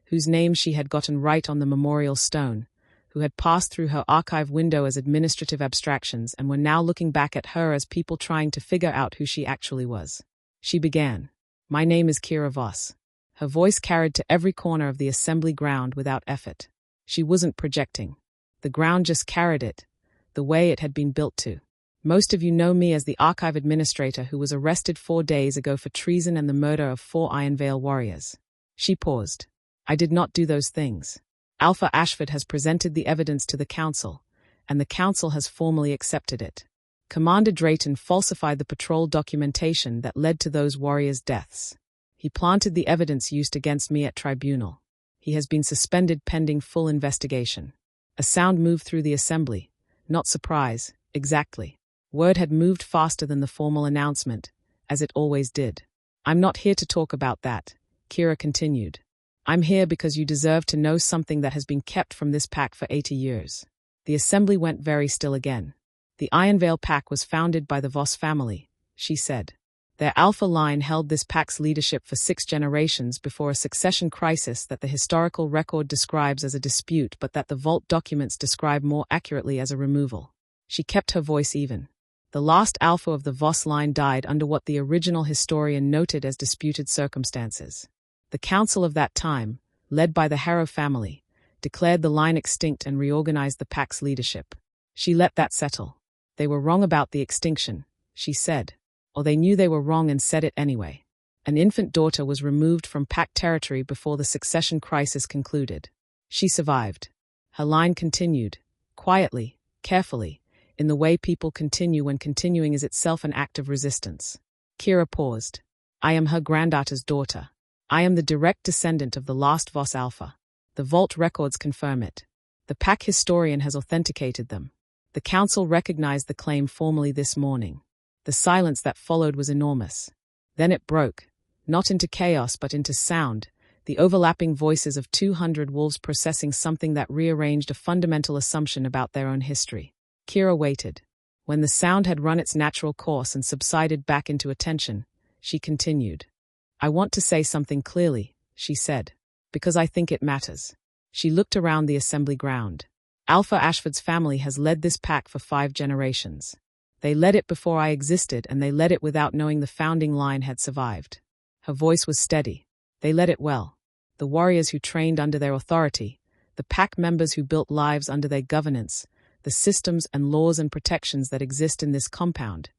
whose names she had gotten right on the memorial stone, who had passed through her archive window as administrative abstractions and were now looking back at her as people trying to figure out who she actually was. She began. My name is Kira Voss. Her voice carried to every corner of the assembly ground without effort. She wasn't projecting. The ground just carried it, the way it had been built to. Most of you know me as the archive administrator who was arrested 4 days ago for treason and the murder of 4 Ironveil warriors. She paused. I did not do those things. Alpha Ashford has presented the evidence to the council, and the council has formally accepted it. Commander Drayton falsified the patrol documentation that led to those warriors' deaths. He planted the evidence used against me at tribunal. He has been suspended pending full investigation. A sound moved through the assembly. Not surprise, exactly. Word had moved faster than the formal announcement, as it always did. I'm not here to talk about that, Kira continued. I'm here because you deserve to know something that has been kept from this pack for 80 years. The assembly went very still again. The Ironveil Pack was founded by the Voss family, she said. Their Alpha line held this pack's leadership for 6 generations before a succession crisis that the historical record describes as a dispute but that the vault documents describe more accurately as a removal. She kept her voice even. The last Alpha of the Voss line died under what the original historian noted as disputed circumstances. The council of that time, led by the Harrow family, declared the line extinct and reorganized the pack's leadership. She let that settle. They were wrong about the extinction, she said. Or they knew they were wrong and said it anyway. An infant daughter was removed from pack territory before the succession crisis concluded. She survived. Her line continued, quietly, carefully, in the way people continue when continuing is itself an act of resistance. Kira paused. I am her granddaughter's daughter. I am the direct descendant of the last Voss Alpha. The vault records confirm it. The pack historian has authenticated them. The council recognized the claim formally this morning. The silence that followed was enormous. Then it broke, not into chaos but into sound, the overlapping voices of 200 wolves processing something that rearranged a fundamental assumption about their own history. Kira waited. When the sound had run its natural course and subsided back into attention, she continued. I want to say something clearly, she said, because I think it matters. She looked around the assembly ground. Alpha Ashford's family has led this pack for 5 generations. They led it before I existed, and they led it without knowing the founding line had survived. Her voice was steady. They led it well. The warriors who trained under their authority, the pack members who built lives under their governance, the systems and laws and protections that exist in this compound,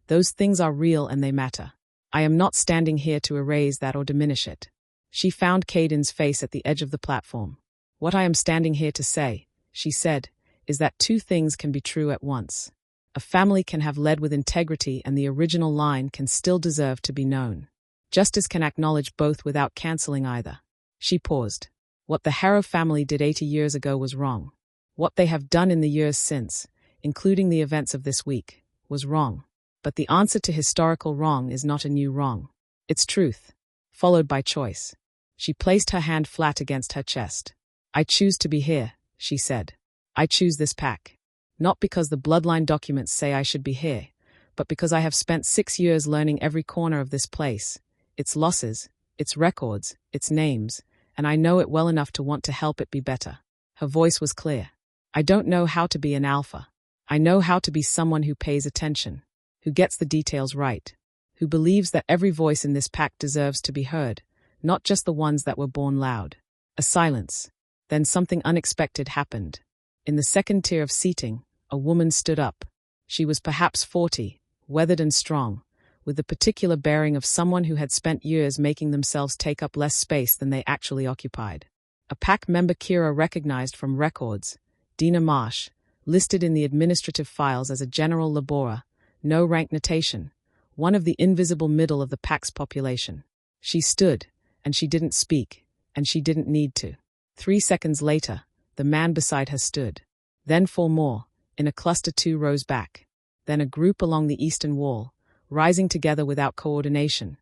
those things are real and they matter. I am not standing here to erase that or diminish it. She found Caden's face at the edge of the platform. What I am standing here to say, she said, is that two things can be true at once. A family can have led with integrity and the original line can still deserve to be known. Justice can acknowledge both without cancelling either. She paused. What the Harrow family did 80 years ago was wrong. What they have done in the years since, including the events of this week, was wrong. But the answer to historical wrong is not a new wrong. It's truth, followed by choice. She placed her hand flat against her chest. I choose to be here, she said. I choose this pack. Not because the bloodline documents say I should be here, but because I have spent 6 years learning every corner of this place, its losses, its records, its names, and I know it well enough to want to help it be better. Her voice was clear. I don't know how to be an alpha. I know how to be someone who pays attention, who gets the details right, who believes that every voice in this pack deserves to be heard, not just the ones that were born loud. A silence. Then something unexpected happened. In the second tier of seating, a woman stood up. She was perhaps 40, weathered and strong, with the particular bearing of someone who had spent years making themselves take up less space than they actually occupied. A pack member Kira recognized from records, Dina Marsh, listed in the administrative files as a general laborer, no rank notation, one of the invisible middle of the pack's population. She stood, and she didn't speak, and she didn't need to. 3 seconds later, the man beside her stood. Then 4 more, in a cluster 2 rows back. Then a group along the eastern wall, rising together without coordination.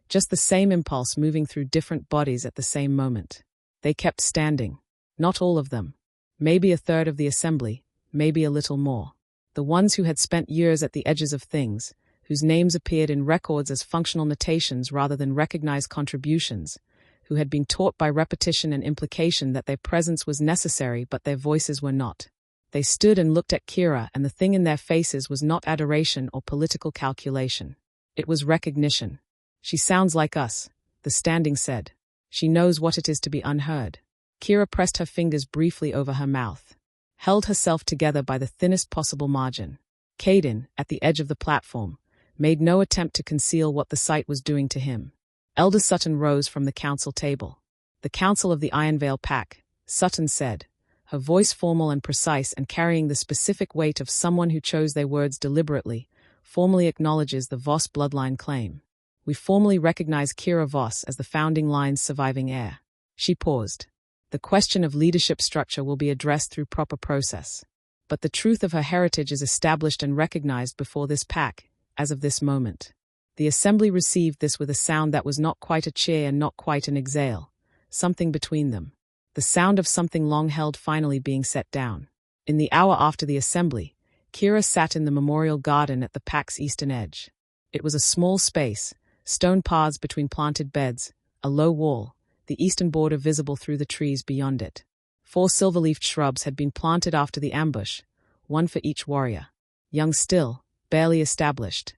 Just the same impulse moving through different bodies at the same moment. They kept standing. Not all of them. Maybe a third of the assembly, maybe a little more. The ones who had spent years at the edges of things, whose names appeared in records as functional notations rather than recognized contributions, who had been taught by repetition and implication that their presence was necessary but their voices were not. They stood and looked at Kira, and the thing in their faces was not adoration or political calculation. It was recognition. She sounds like us, the standing said. She knows what it is to be unheard. Kira pressed her fingers briefly over her mouth, held herself together by the thinnest possible margin. Caden, at the edge of the platform, made no attempt to conceal what the sight was doing to him. Elder Sutton rose from the council table. The council of the Ironveil Pack, Sutton said, her voice formal and precise and carrying the specific weight of someone who chose their words deliberately, formally acknowledges the Voss bloodline claim. We formally recognize Kira Voss as the founding line's surviving heir. She paused. The question of leadership structure will be addressed through proper process. But the truth of her heritage is established and recognized before this pack, as of this moment. The assembly received this with a sound that was not quite a cheer and not quite an exhale, something between them. The sound of something long held finally being set down. In the hour after the assembly, Kira sat in the memorial garden at the pack's eastern edge. It was a small space, stone paths between planted beds, a low wall, the eastern border visible through the trees beyond it. 4 silver-leafed shrubs had been planted after the ambush, one for each warrior. Young still, barely established,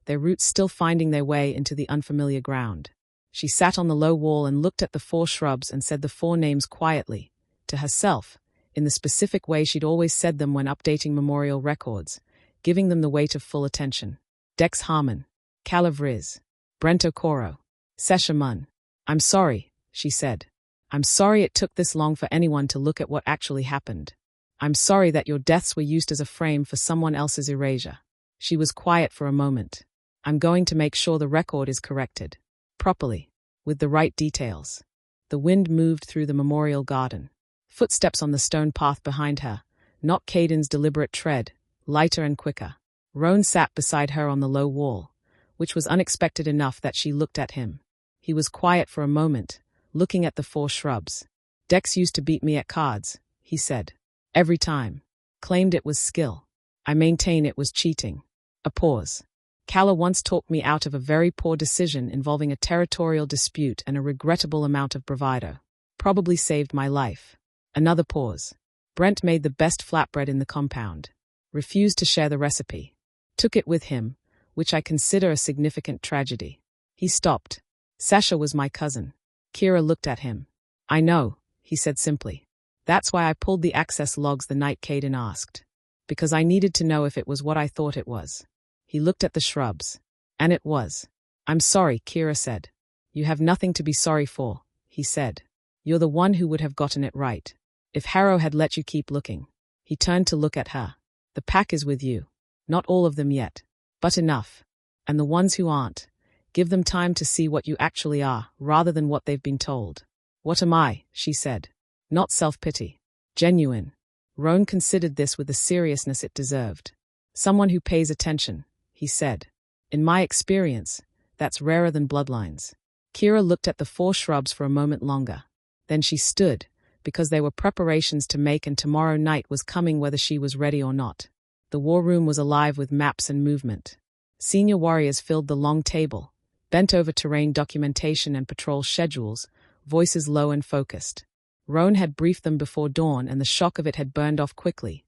their roots still finding their way into the unfamiliar ground. She sat on the low wall and looked at the 4 shrubs and said the 4 names quietly, to herself, in the specific way she'd always said them when updating memorial records, giving them the weight of full attention. Dex Harmon, Calavriz, Brent Okoro, Sesha Munn. I'm sorry, she said. I'm sorry it took this long for anyone to look at what actually happened. I'm sorry that your deaths were used as a frame for someone else's erasure. She was quiet for a moment. I'm going to make sure the record is corrected. Properly, with the right details. The wind moved through the memorial garden. Footsteps on the stone path behind her, not Caden's deliberate tread, lighter and quicker. Roan sat beside her on the low wall, which was unexpected enough that she looked at him. He was quiet for a moment, looking at the 4 shrubs. Dex used to beat me at cards, he said. Every time. Claimed it was skill. I maintain it was cheating. A pause. Calla once talked me out of a very poor decision involving a territorial dispute and a regrettable amount of bravado. Probably saved my life. Another pause. Brent made the best flatbread in the compound. Refused to share the recipe. Took it with him, which I consider a significant tragedy. He stopped. Sasha was my cousin. Kira looked at him. I know, he said simply. That's why I pulled the access logs the night Caden asked. Because I needed to know if it was what I thought it was. He looked at the shrubs. And it was. I'm sorry, Kira said. You have nothing to be sorry for, he said. You're the one who would have gotten it right. If Harrow had let you keep looking. He turned to look at her. The pack is with you. Not all of them yet. But enough. And the ones who aren't, give them time to see what you actually are, rather than what they've been told. What am I? She said. Not self-pity. Genuine. Roan considered this with the seriousness it deserved. Someone who pays attention, he said. In my experience, that's rarer than bloodlines. Kira looked at the 4 shrubs for a moment longer. Then she stood, because there were preparations to make and tomorrow night was coming whether she was ready or not. The war room was alive with maps and movement. Senior warriors filled the long table, bent over terrain documentation and patrol schedules, voices low and focused. Roan had briefed them before dawn and the shock of it had burned off quickly,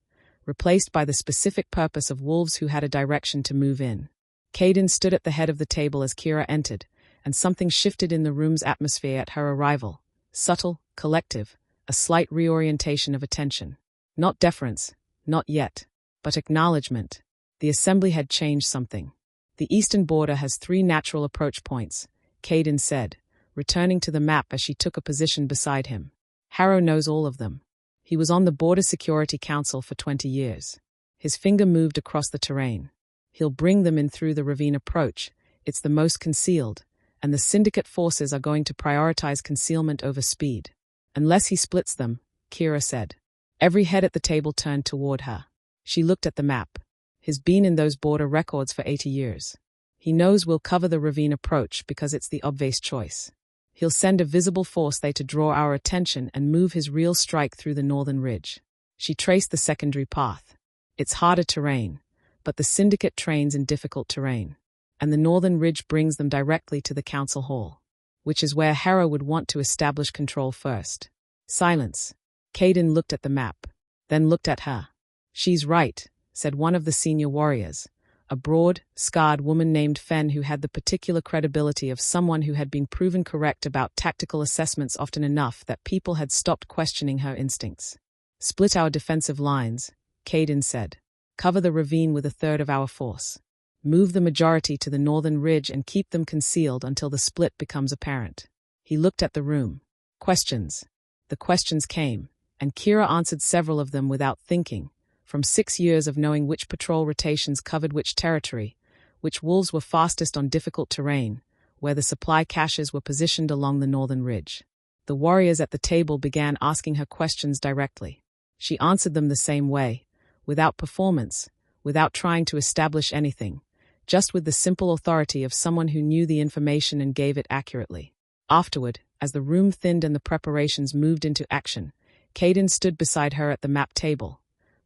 replaced by the specific purpose of wolves who had a direction to move in. Caden stood at the head of the table as Kira entered, and something shifted in the room's atmosphere at her arrival. Subtle, collective, a slight reorientation of attention. Not deference, not yet, but acknowledgement. The assembly had changed something. The eastern border has 3 natural approach points, Caden said, returning to the map as she took a position beside him. Harrow knows all of them. He was on the Border Security Council for 20 years. His finger moved across the terrain. He'll bring them in through the ravine approach. It's the most concealed, and the syndicate forces are going to prioritize concealment over speed. Unless he splits them, Kira said. Every head at the table turned toward her. She looked at the map. He's been in those border records for 80 years. He knows we'll cover the ravine approach because it's the obvious choice. He'll send a visible force there to draw our attention and move his real strike through the northern ridge. She traced the secondary path. It's harder terrain, but the syndicate trains in difficult terrain, and the northern ridge brings them directly to the council hall, which is where Harrow would want to establish control first. Silence. Caden looked at the map, then looked at her. She's right, said one of the senior warriors, a broad, scarred woman named Fen who had the particular credibility of someone who had been proven correct about tactical assessments often enough that people had stopped questioning her instincts. Split our defensive lines, Caden said. Cover the ravine with 1/3 of our force. Move the majority to the northern ridge and keep them concealed until the split becomes apparent. He looked at the room. Questions. The questions came, and Kira answered several of them without thinking, from 6 years of knowing which patrol rotations covered which territory, which wolves were fastest on difficult terrain, where the supply caches were positioned along the northern ridge. The warriors at the table began asking her questions directly. She answered them the same way, without performance, without trying to establish anything, just with the simple authority of someone who knew the information and gave it accurately. Afterward, as the room thinned and the preparations moved into action, Caden stood beside her at the map table,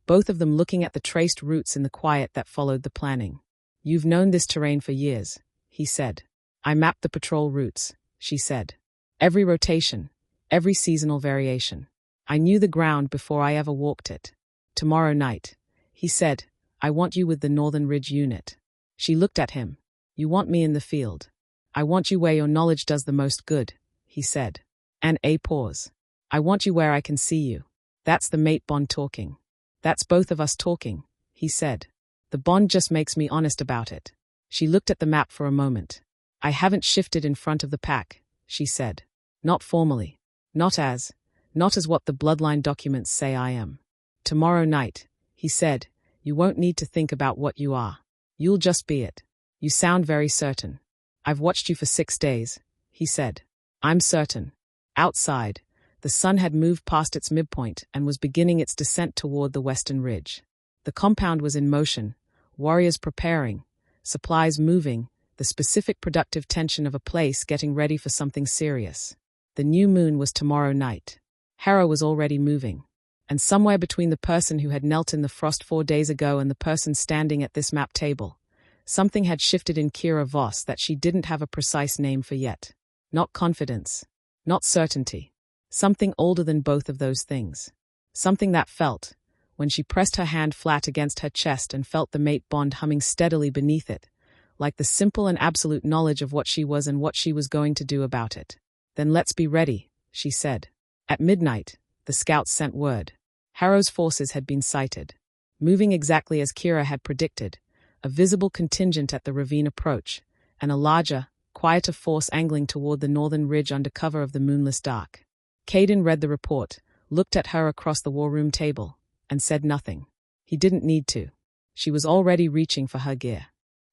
both of them looking at the traced routes in the quiet that followed the planning. You've known this terrain for years, he said. I mapped the patrol routes, she said. Every rotation, every seasonal variation. I knew the ground before I ever walked it. Tomorrow night, he said, I want you with the Northern Ridge unit. She looked at him. You want me in the field. I want you where your knowledge does the most good, he said. And a pause. I want you where I can see you. That's the mate bond talking. That's both of us talking, he said. The bond just makes me honest about it. She looked at the map for a moment. I haven't shifted in front of the pack, she said. Not formally. Not as what the bloodline documents say I am. Tomorrow night, he said, you won't need to think about what you are. You'll just be it. You sound very certain. I've watched you for 6 days, he said. I'm certain. Outside, the sun had moved past its midpoint and was beginning its descent toward the western ridge. The compound was in motion, warriors preparing, supplies moving, the specific productive tension of a place getting ready for something serious. The new moon was tomorrow night. Harrow was already moving. And somewhere between the person who had knelt in the frost 4 days ago and the person standing at this map table, something had shifted in Kira Voss that she didn't have a precise name for yet. Not confidence. Not certainty. Something older than both of those things. Something that felt, when she pressed her hand flat against her chest and felt the mate bond humming steadily beneath it, like the simple and absolute knowledge of what she was and what she was going to do about it. Then let's be ready, she said. At midnight, the scouts sent word. Harrow's forces had been sighted. Moving exactly as Kira had predicted, a visible contingent at the ravine approach, and a larger, quieter force angling toward the northern ridge under cover of the moonless dark. Caden read the report, looked at her across the war room table, and said nothing. He didn't need to. She was already reaching for her gear.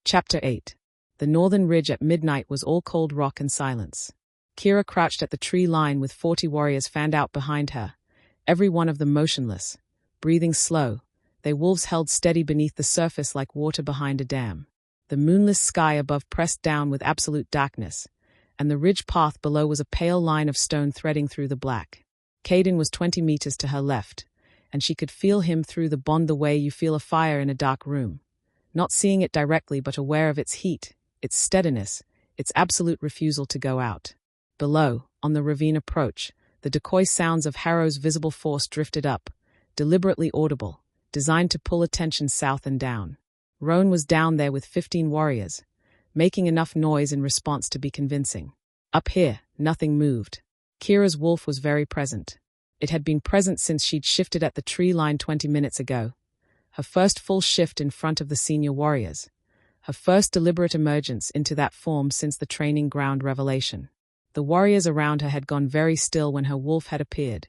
Chapter 8. The northern ridge at midnight was all cold rock and silence. Kira crouched at the tree line with 40 warriors fanned out behind her, every one of them motionless, breathing slow, their wolves held steady beneath the surface like water behind a dam. The moonless sky above pressed down with absolute darkness, and the ridge path below was a pale line of stone threading through the black. Caden was 20 meters to her left, and she could feel him through the bond the way you feel a fire in a dark room. Not seeing it directly but aware of its heat, its steadiness, its absolute refusal to go out. Below, on the ravine approach, the decoy sounds of Harrow's visible force drifted up, deliberately audible, designed to pull attention south and down. Roan was down there with 15 warriors, making enough noise in response to be convincing. Up here, nothing moved. Kira's wolf was very present. It had been present since she'd shifted at the tree line 20 minutes ago. Her first full shift in front of the senior warriors. Her first deliberate emergence into that form since the training ground revelation. The warriors around her had gone very still when her wolf had appeared,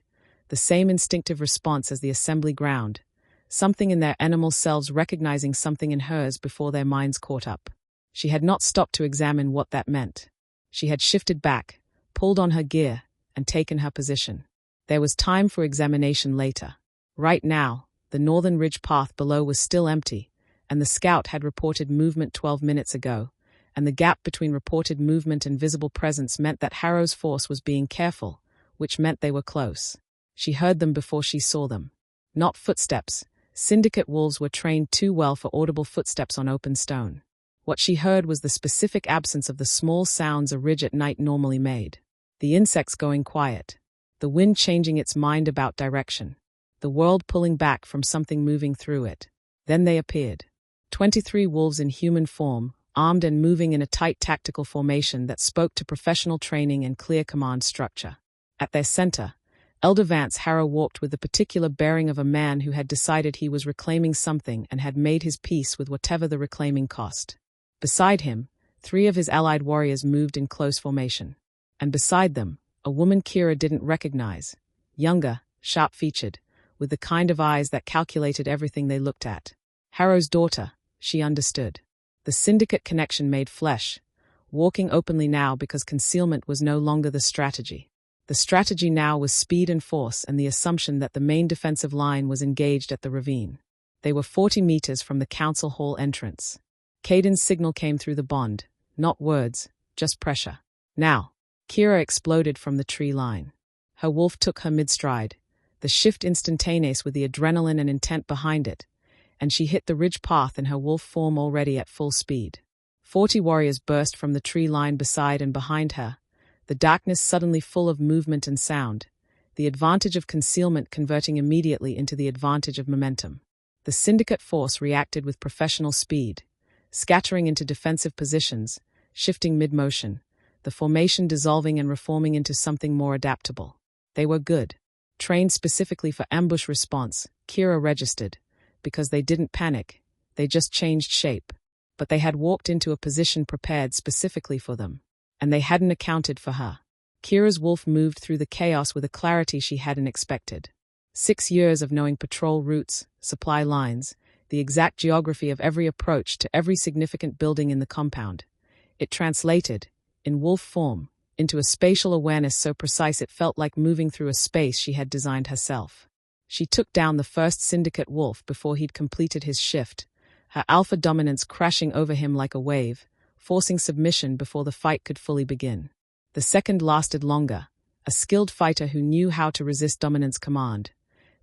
the same instinctive response as the assembly ground, something in their animal selves recognizing something in hers before their minds caught up. She had not stopped to examine what that meant. She had shifted back, pulled on her gear, and taken her position. There was time for examination later. Right now, the northern ridge path below was still empty, and the scout had reported movement 12 minutes ago, and the gap between reported movement and visible presence meant that Harrow's force was being careful, which meant they were close. She heard them before she saw them. Not footsteps. Syndicate wolves were trained too well for audible footsteps on open stone. What she heard was the specific absence of the small sounds a ridge at night normally made. The insects going quiet. The wind changing its mind about direction. The world pulling back from something moving through it. Then they appeared. 23 wolves in human form, armed and moving in a tight tactical formation that spoke to professional training and clear command structure. At their center, Elder Vance Harrow walked with the particular bearing of a man who had decided he was reclaiming something and had made his peace with whatever the reclaiming cost. Beside him, 3 of his allied warriors moved in close formation. And beside them, a woman Kira didn't recognize, younger, sharp-featured, with the kind of eyes that calculated everything they looked at. Harrow's daughter, she understood. The syndicate connection made flesh, walking openly now because concealment was no longer the strategy. The strategy now was speed and force and the assumption that the main defensive line was engaged at the ravine. They were 40 meters from the council hall entrance. Caden's signal came through the bond, not words, just pressure. Now, Kira exploded from the tree line. Her wolf took her mid-stride, the shift instantaneous with the adrenaline and intent behind it, and she hit the ridge path in her wolf form already at full speed. 40 warriors burst from the tree line beside and behind her, the darkness suddenly full of movement and sound, the advantage of concealment converting immediately into the advantage of momentum. The syndicate force reacted with professional speed, scattering into defensive positions, shifting mid-motion, the formation dissolving and reforming into something more adaptable. They were good. Trained specifically for ambush response, Kira registered, because they didn't panic, they just changed shape. But they had walked into a position prepared specifically for them, and they hadn't accounted for her. Kira's wolf moved through the chaos with a clarity she hadn't expected. 6 years of knowing patrol routes, supply lines, the exact geography of every approach to every significant building in the compound. It translated, in wolf form, into a spatial awareness so precise it felt like moving through a space she had designed herself. She took down the first syndicate wolf before he'd completed his shift, her alpha dominance crashing over him like a wave, forcing submission before the fight could fully begin. The second lasted longer, a skilled fighter who knew how to resist dominance command.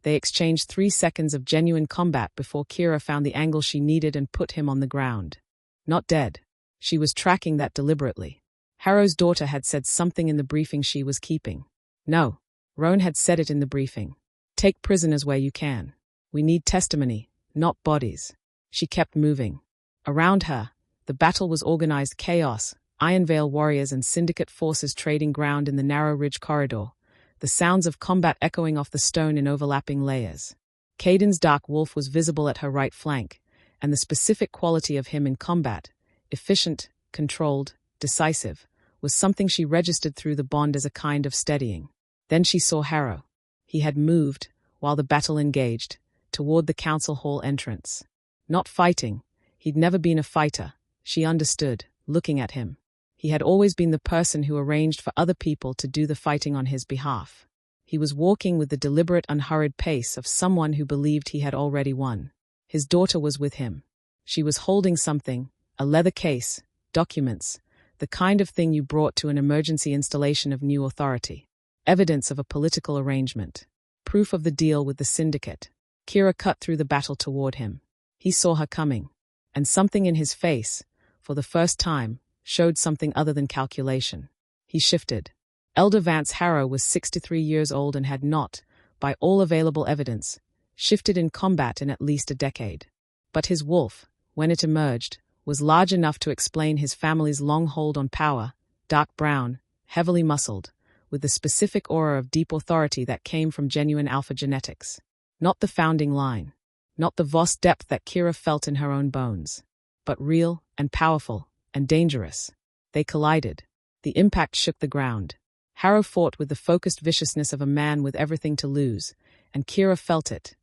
They exchanged 3 seconds of genuine combat before Kira found the angle she needed and put him on the ground. Not dead. She was tracking that deliberately. Harrow's daughter had said something in the briefing she was keeping. No, Roan had said it in the briefing. Take prisoners where you can. We need testimony, not bodies. She kept moving. Around her, the battle was organized chaos, Ironveil warriors and syndicate forces trading ground in the narrow ridge corridor, the sounds of combat echoing off the stone in overlapping layers. Caden's dark wolf was visible at her right flank, and the specific quality of him in combat, efficient, controlled, decisive, was something she registered through the bond as a kind of steadying. Then she saw Harrow. He had moved, while the battle engaged, toward the council hall entrance. Not fighting. He'd never been a fighter. She understood, looking at him. He had always been the person who arranged for other people to do the fighting on his behalf. He was walking with the deliberate, unhurried pace of someone who believed he had already won. His daughter was with him. She was holding something, a leather case, documents, the kind of thing you brought to an emergency installation of new authority. Evidence of a political arrangement. Proof of the deal with the syndicate. Kira cut through the battle toward him. He saw her coming. And something in his face, for the first time, showed something other than calculation. He shifted. Elder Vance Harrow was 63 years old and had not, by all available evidence, shifted in combat in at least a decade. But his wolf, when it emerged, was large enough to explain his family's long hold on power, dark brown, heavily muscled, with the specific aura of deep authority that came from genuine alpha genetics. Not the founding line. Not the Voss depth that Kira felt in her own bones. But real, and powerful, and dangerous. They collided. The impact shook the ground. Harrow fought with the focused viciousness of a man with everything to lose, and Kira felt it.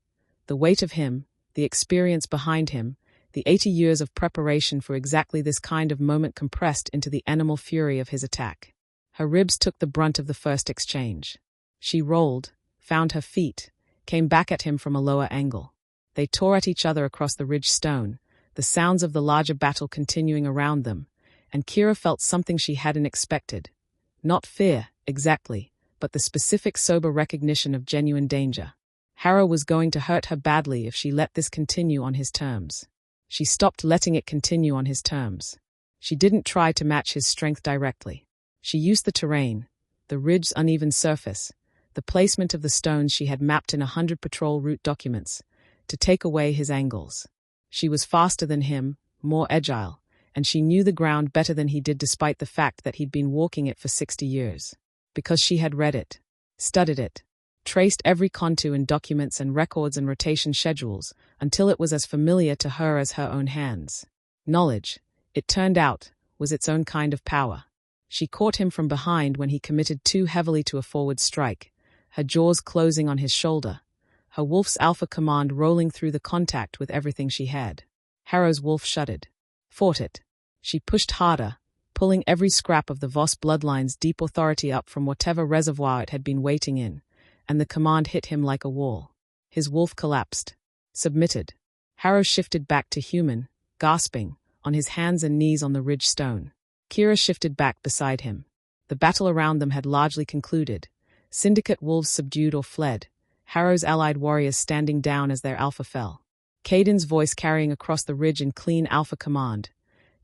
The weight of him, the experience behind him, the 80 years of preparation for exactly this kind of moment compressed into the animal fury of his attack. Her ribs took the brunt of the first exchange. She rolled, found her feet, came back at him from a lower angle. They tore at each other across the ridge stone, the sounds of the larger battle continuing around them, and Kira felt something she hadn't expected. Not fear, exactly, but the specific sober recognition of genuine danger. Harrow was going to hurt her badly if she let this continue on his terms. She stopped letting it continue on his terms. She didn't try to match his strength directly. She used the terrain, the ridge's uneven surface, the placement of the stones she had mapped in 100 patrol route documents, to take away his angles. She was faster than him, more agile, and she knew the ground better than he did despite the fact that he'd been walking it for 60 years. Because she had read it, studied it, traced every contour in documents and records and rotation schedules until it was as familiar to her as her own hands. Knowledge, it turned out, was its own kind of power. She caught him from behind when he committed too heavily to a forward strike, her jaws closing on his shoulder, her wolf's alpha command rolling through the contact with everything she had. Harrow's wolf shuddered. Fought it. She pushed harder, pulling every scrap of the Voss bloodline's deep authority up from whatever reservoir it had been waiting in, and the command hit him like a wall. His wolf collapsed. Submitted. Harrow shifted back to human, gasping, on his hands and knees on the ridge stone. Kira shifted back beside him. The battle around them had largely concluded. Syndicate wolves subdued or fled, Harrow's allied warriors standing down as their alpha fell. Caden's voice carrying across the ridge in clean alpha command,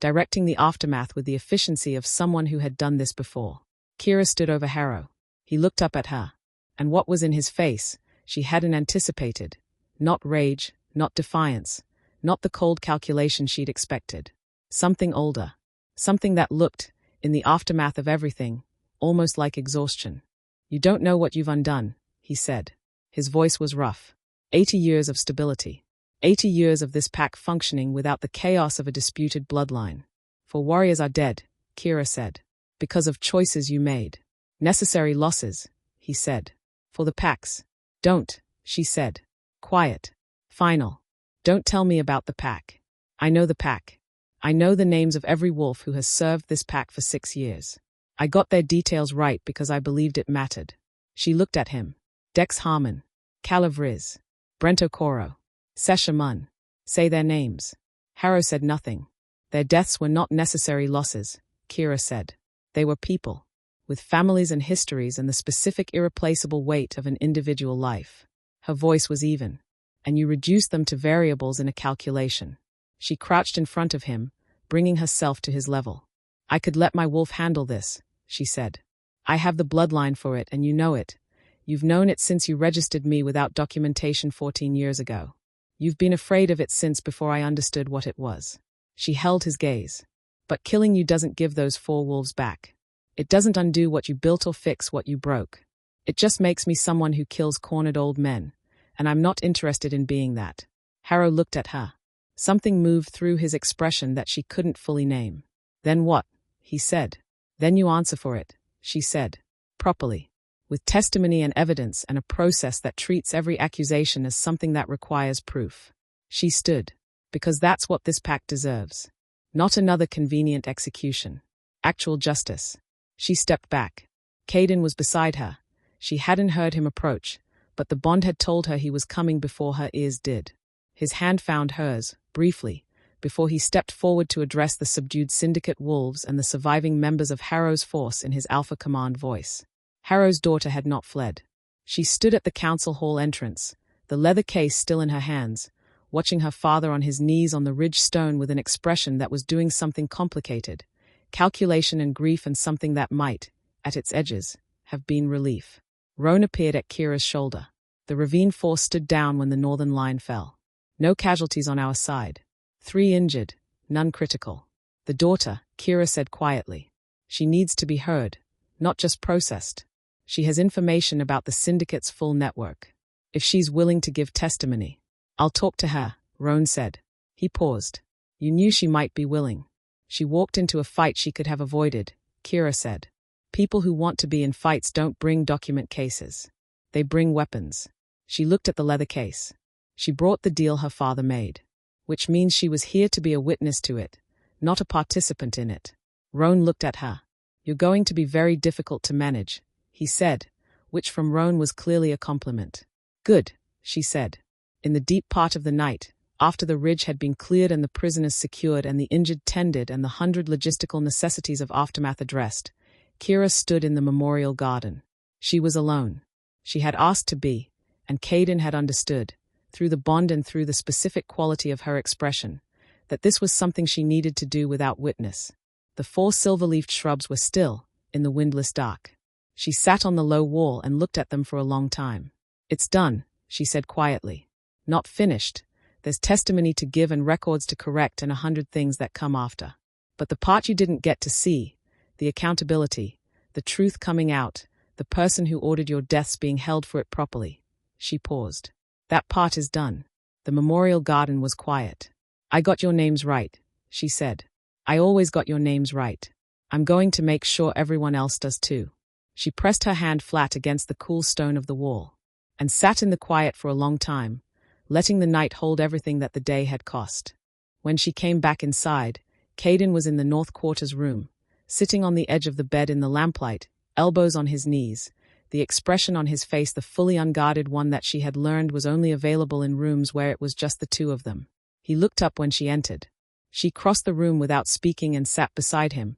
directing the aftermath with the efficiency of someone who had done this before. Kira stood over Harrow. He looked up at her. And what was in his face, she hadn't anticipated. Not rage, not defiance, not the cold calculation she'd expected. Something older. Something that looked, in the aftermath of everything, almost like exhaustion. You don't know what you've undone, he said. His voice was rough. 80 years of stability. 80 years of this pack functioning without the chaos of a disputed bloodline. For warriors are dead, Kira said. Because of choices you made. Necessary losses, he said. For the packs. Don't, she said. Quiet. Final. Don't tell me about the pack. I know the pack. I know the names of every wolf who has served this pack for 6 years. I got their details right because I believed it mattered. She looked at him. Dex Harmon. Calavriz. Brent Okoro. Sesha Munn. Say their names. Harrow said nothing. Their deaths were not necessary losses, Kira said. They were people, with families and histories and the specific irreplaceable weight of an individual life. Her voice was even. And you reduced them to variables in a calculation. She crouched in front of him, bringing herself to his level. I could let my wolf handle this, she said. I have the bloodline for it and you know it. You've known it since you registered me without documentation 14 years ago. You've been afraid of it since before I understood what it was. She held his gaze. But killing you doesn't give those 4 wolves back. It doesn't undo what you built or fix what you broke. It just makes me someone who kills cornered old men, and I'm not interested in being that. Harrow looked at her. Something moved through his expression that she couldn't fully name. Then what? He said. Then you answer for it, she said. Properly. with testimony and evidence and a process that treats every accusation as something that requires proof. She stood, because that's what this pack deserves. Not another convenient execution. Actual justice. She stepped back. Caden was beside her. She hadn't heard him approach, but the bond had told her he was coming before her ears did. His hand found hers, briefly, before he stepped forward to address the subdued syndicate wolves and the surviving members of Harrow's force in his Alpha Command voice. Harrow's daughter had not fled. She stood at the council hall entrance, the leather case still in her hands, watching her father on his knees on the ridge stone with an expression that was doing something complicated, calculation and grief, and something that might, at its edges, have been relief. Roan appeared at Kira's shoulder. The ravine force stood down when the northern line fell. No casualties on our side. 3 injured, none critical. The daughter, Kira said quietly. She needs to be heard, not just processed. She has information about the syndicate's full network. If she's willing to give testimony, I'll talk to her, Roan said. He paused. You knew she might be willing. She walked into a fight she could have avoided, Kira said. People who want to be in fights don't bring document cases. They bring weapons. She looked at the leather case. She brought the deal her father made, which means she was here to be a witness to it, not a participant in it. Roan looked at her. You're going to be very difficult to manage, he said, which from Roan was clearly a compliment. Good, she said. In the deep part of the night, after the ridge had been cleared and the prisoners secured and the injured tended and the 100 logistical necessities of aftermath addressed, Kira stood in the memorial garden. She was alone. She had asked to be, and Caden had understood, through the bond and through the specific quality of her expression, that this was something she needed to do without witness. The 4 silver-leafed shrubs were still, in the windless dark. She sat on the low wall and looked at them for a long time. It's done, she said quietly. Not finished. There's testimony to give and records to correct and 100 things that come after. But the part you didn't get to see, the accountability, the truth coming out, the person who ordered your deaths being held for it properly. She paused. That part is done. The memorial garden was quiet. I got your names right, she said. I always got your names right. I'm going to make sure everyone else does too. She pressed her hand flat against the cool stone of the wall, and sat in the quiet for a long time, letting the night hold everything that the day had cost. When she came back inside, Caden was in the north quarters room, sitting on the edge of the bed in the lamplight, elbows on his knees, the expression on his face the fully unguarded one that she had learned was only available in rooms where it was just the two of them. He looked up when she entered. She crossed the room without speaking and sat beside him,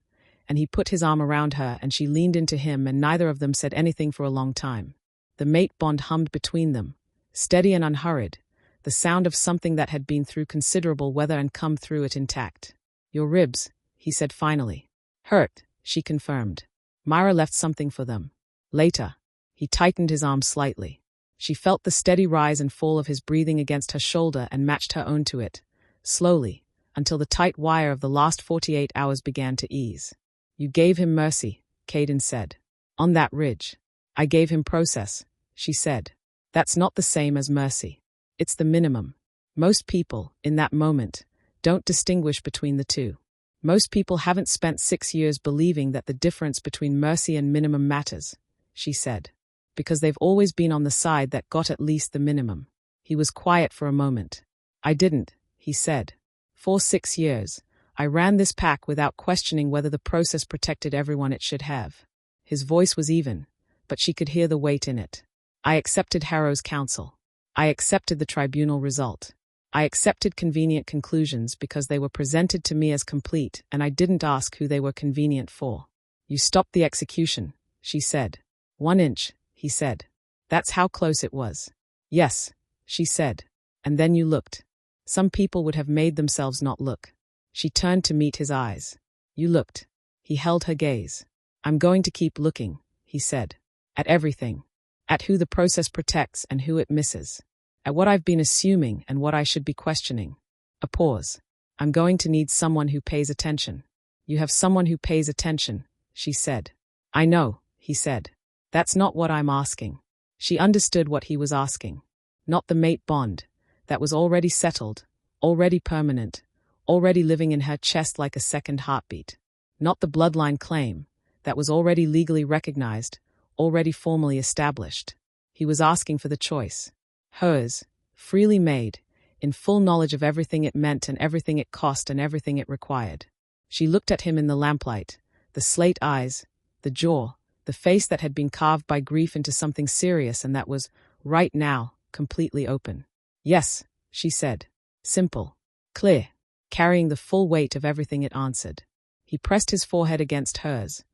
and he put his arm around her and she leaned into him, and neither of them said anything for a long time. The mate bond hummed between them, steady and unhurried, the sound of something that had been through considerable weather and come through it intact. Your ribs, he said finally. Hurt, she confirmed. Myra left something for them. Later. He tightened his arm slightly. She felt the steady rise and fall of his breathing against her shoulder and matched her own to it, slowly, until the tight wire of the last 48 hours began to ease. You gave him mercy, Caden said. On that ridge. I gave him process, she said. That's not the same as mercy. It's the minimum. Most people, in that moment, don't distinguish between the two. Most people haven't spent 6 years believing that the difference between mercy and minimum matters, she said. Because they've always been on the side that got at least the minimum. He was quiet for a moment. I didn't, he said. For 6 years, I ran this pack without questioning whether the process protected everyone it should have. His voice was even, but she could hear the weight in it. I accepted Harrow's counsel. I accepted the tribunal result. I accepted convenient conclusions because they were presented to me as complete, and I didn't ask who they were convenient for. You stopped the execution, she said. 1 inch, he said. That's how close it was. Yes, she said. And then you looked. Some people would have made themselves not look. She turned to meet his eyes. You looked. He held her gaze. I'm going to keep looking, he said. At everything. At who the process protects and who it misses. At what I've been assuming and what I should be questioning. A pause. I'm going to need someone who pays attention. You have someone who pays attention, she said. I know, he said. That's not what I'm asking. She understood what he was asking. Not the mate bond. That was already settled, already permanent, already living in her chest like a second heartbeat. Not the bloodline claim. That was already legally recognized, already formally established. He was asking for the choice. Hers, freely made, in full knowledge of everything it meant and everything it cost and everything it required. She looked at him in the lamplight, the slate eyes, the jaw, the face that had been carved by grief into something serious and that was, right now, completely open. Yes, she said. Simple. Clear. Carrying the full weight of everything it answered. He pressed his forehead against hers,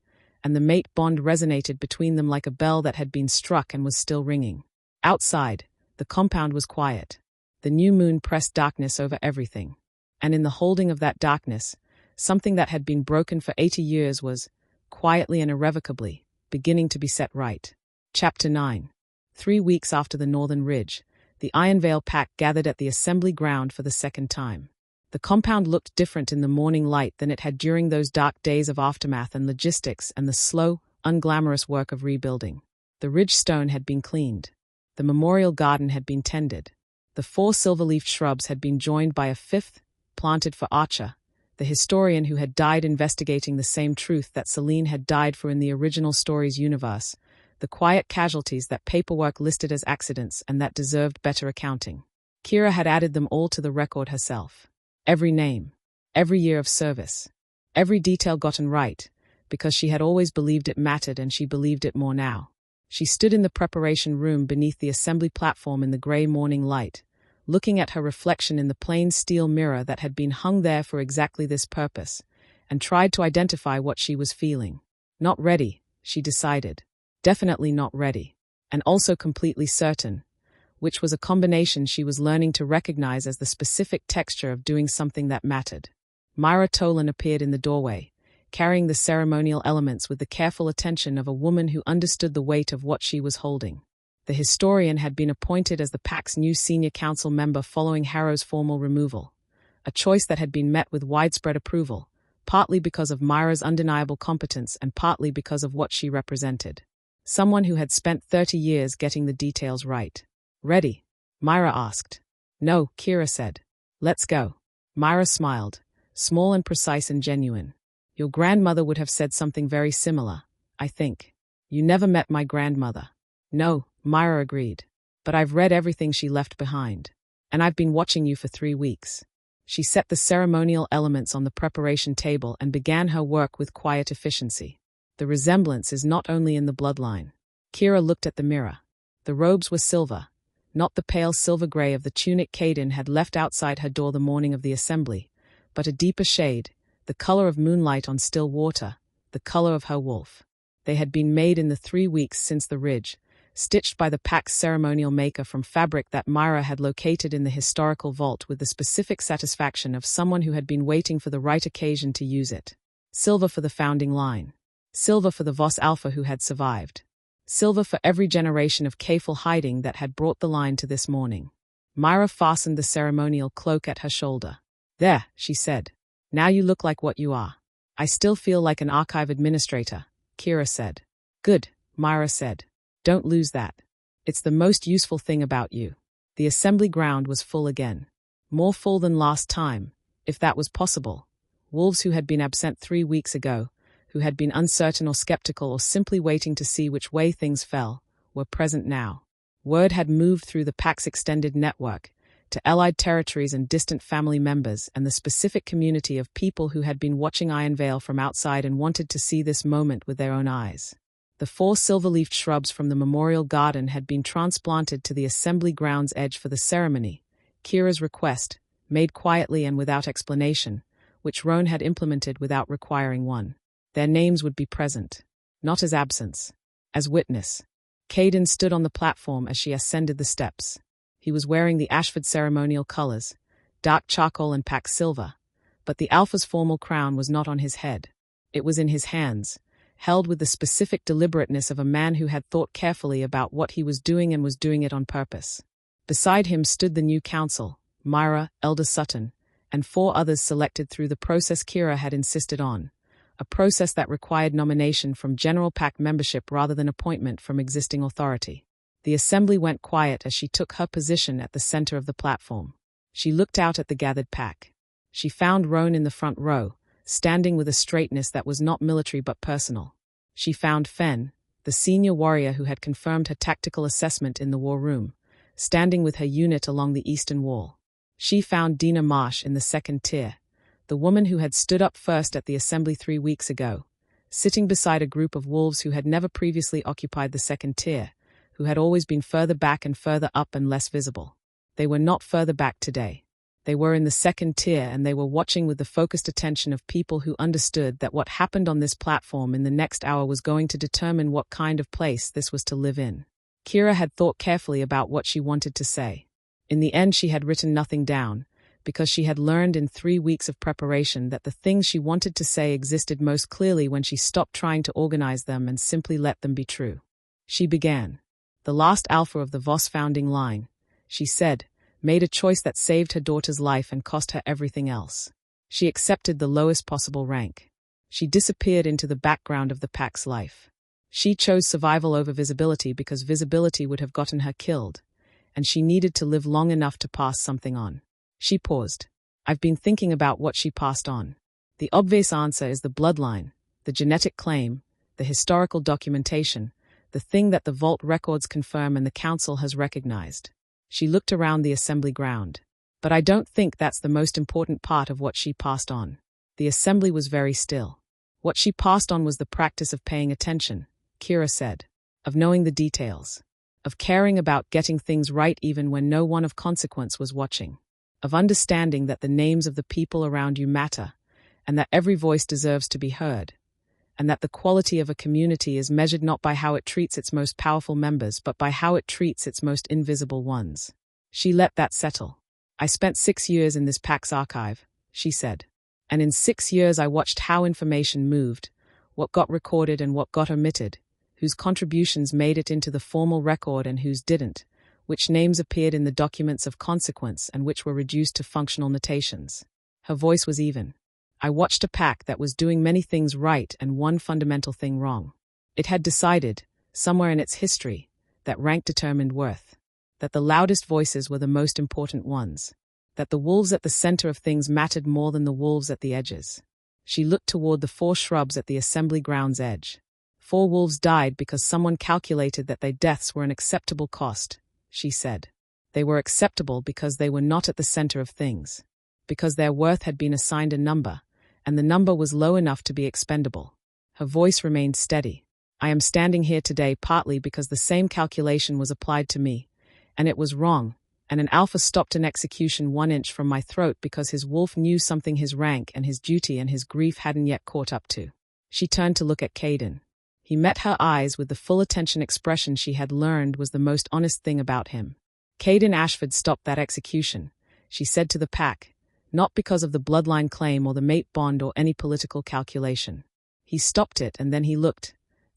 and the mate bond resonated between them like a bell that had been struck and was still ringing. Outside, the compound was quiet. The new moon pressed darkness over everything. And in the holding of that darkness, something that had been broken for 80 years was, quietly and irrevocably, beginning to be set right. Chapter 9. 3 weeks after the Northern Ridge, the Ironveil Pack gathered at the assembly ground for the second time. The compound looked different in the morning light than it had during those dark days of aftermath and logistics and the slow, unglamorous work of rebuilding. The ridge stone had been cleaned. The memorial garden had been tended. The 4 silver-leafed shrubs had been joined by a 5th, planted for Archer, the historian who had died investigating the same truth that Celine had died for in the original story's universe, the quiet casualties that paperwork listed as accidents and that deserved better accounting. Kira had added them all to the record herself. Every name, every year of service, every detail gotten right, because she had always believed it mattered and she believed it more now. She stood in the preparation room beneath the assembly platform in the grey morning light, looking at her reflection in the plain steel mirror that had been hung there for exactly this purpose, and tried to identify what she was feeling. Not ready, she decided. Definitely not ready. And also completely certain, which was a combination she was learning to recognize as the specific texture of doing something that mattered. Myra Tolan appeared in the doorway, carrying the ceremonial elements with the careful attention of a woman who understood the weight of what she was holding. The historian had been appointed as the Pack's new senior council member following Harrow's formal removal, a choice that had been met with widespread approval, partly because of Myra's undeniable competence and partly because of what she represented. Someone who had spent 30 years getting the details right. Ready? Myra asked. No, Kira said. Let's go. Myra smiled, small and precise and genuine. Your grandmother would have said something very similar, I think. You never met my grandmother. No, Myra agreed. But I've read everything she left behind. And I've been watching you for 3 weeks. She set the ceremonial elements on the preparation table and began her work with quiet efficiency. The resemblance is not only in the bloodline. Kira looked at the mirror. The robes were silver, not the pale silver grey of the tunic Caden had left outside her door the morning of the assembly, but a deeper shade, the color of moonlight on still water, the color of her wolf. They had been made in the 3 weeks since the ridge, stitched by the Pack's ceremonial maker from fabric that Myra had located in the historical vault with the specific satisfaction of someone who had been waiting for the right occasion to use it. Silver for the founding line. Silver for the Voss Alpha who had survived. Silver for every generation of Kafel hiding that had brought the line to this morning. Myra fastened the ceremonial cloak at her shoulder. There, she said. Now you look like what you are. I still feel like an archive administrator, Kira said. Good, Myra said. Don't lose that. It's the most useful thing about you. The assembly ground was full again. More full than last time, if that was possible. Wolves who had been absent 3 weeks ago, who had been uncertain or skeptical or simply waiting to see which way things fell, were present now. Word had moved through the Pack's extended network, to allied territories and distant family members and the specific community of people who had been watching Ironveil from outside and wanted to see this moment with their own eyes. The 4 silver-leafed shrubs from the memorial garden had been transplanted to the assembly ground's edge for the ceremony, Kira's request, made quietly and without explanation, which Roan had implemented without requiring one. Their names would be present, not as absence, as witness. Caden stood on the platform as she ascended the steps. He was wearing the Ashford ceremonial colors, dark charcoal and pack silver, but the Alpha's formal crown was not on his head. It was in his hands, held with the specific deliberateness of a man who had thought carefully about what he was doing and was doing it on purpose. Beside him stood the new council, Myra, Elder Sutton, and 4 others selected through the process Kira had insisted on, a process that required nomination from General Pack membership rather than appointment from existing authority. The assembly went quiet as she took her position at the center of the platform. She looked out at the gathered pack. She found Roan in the front row, standing with a straightness that was not military but personal. She found Fen, the senior warrior who had confirmed her tactical assessment in the war room, standing with her unit along the eastern wall. She found Dina Marsh in the second tier, the woman who had stood up first at the assembly 3 weeks ago, sitting beside a group of wolves who had never previously occupied the second tier, who had always been further back and further up and less visible. They were not further back today. They were in the second tier, and they were watching with the focused attention of people who understood that what happened on this platform in the next hour was going to determine what kind of place this was to live in. Kira had thought carefully about what she wanted to say. In the end, she had written nothing down, because she had learned in 3 weeks of preparation that the things she wanted to say existed most clearly when she stopped trying to organize them and simply let them be true. She began. The last Alpha of the Voss founding line, she said, made a choice that saved her daughter's life and cost her everything else. She accepted the lowest possible rank. She disappeared into the background of the pack's life. She chose survival over visibility because visibility would have gotten her killed, and she needed to live long enough to pass something on. She paused. I've been thinking about what she passed on. The obvious answer is the bloodline, the genetic claim, the historical documentation, the thing that the vault records confirm and the council has recognized. She looked around the assembly ground. But I don't think that's the most important part of what she passed on. The assembly was very still. What she passed on was the practice of paying attention, Kira said, of knowing the details, of caring about getting things right even when no one of consequence was watching, of understanding that the names of the people around you matter, and that every voice deserves to be heard, and that the quality of a community is measured not by how it treats its most powerful members but by how it treats its most invisible ones. She let that settle. I spent 6 years in this pack's archive, she said. And in 6 years I watched how information moved, what got recorded and what got omitted, whose contributions made it into the formal record and whose didn't, which names appeared in the documents of consequence and which were reduced to functional notations. Her voice was even. I watched a pack that was doing many things right and one fundamental thing wrong. It had decided, somewhere in its history, that rank determined worth, that the loudest voices were the most important ones, that the wolves at the center of things mattered more than the wolves at the edges. She looked toward the 4 shrubs at the assembly ground's edge. 4 wolves died because someone calculated that their deaths were an acceptable cost, she said. They were acceptable because they were not at the center of things, because their worth had been assigned a number, and the number was low enough to be expendable. Her voice remained steady. I am standing here today partly because the same calculation was applied to me, and it was wrong, and an Alpha stopped an execution 1 inch from my throat because his wolf knew something his rank and his duty and his grief hadn't yet caught up to. She turned to look at Caden. He met her eyes with the full attention expression she had learned was the most honest thing about him. Caden Ashford stopped that execution, she said to the pack, not because of the bloodline claim or the mate bond or any political calculation. He stopped it and then he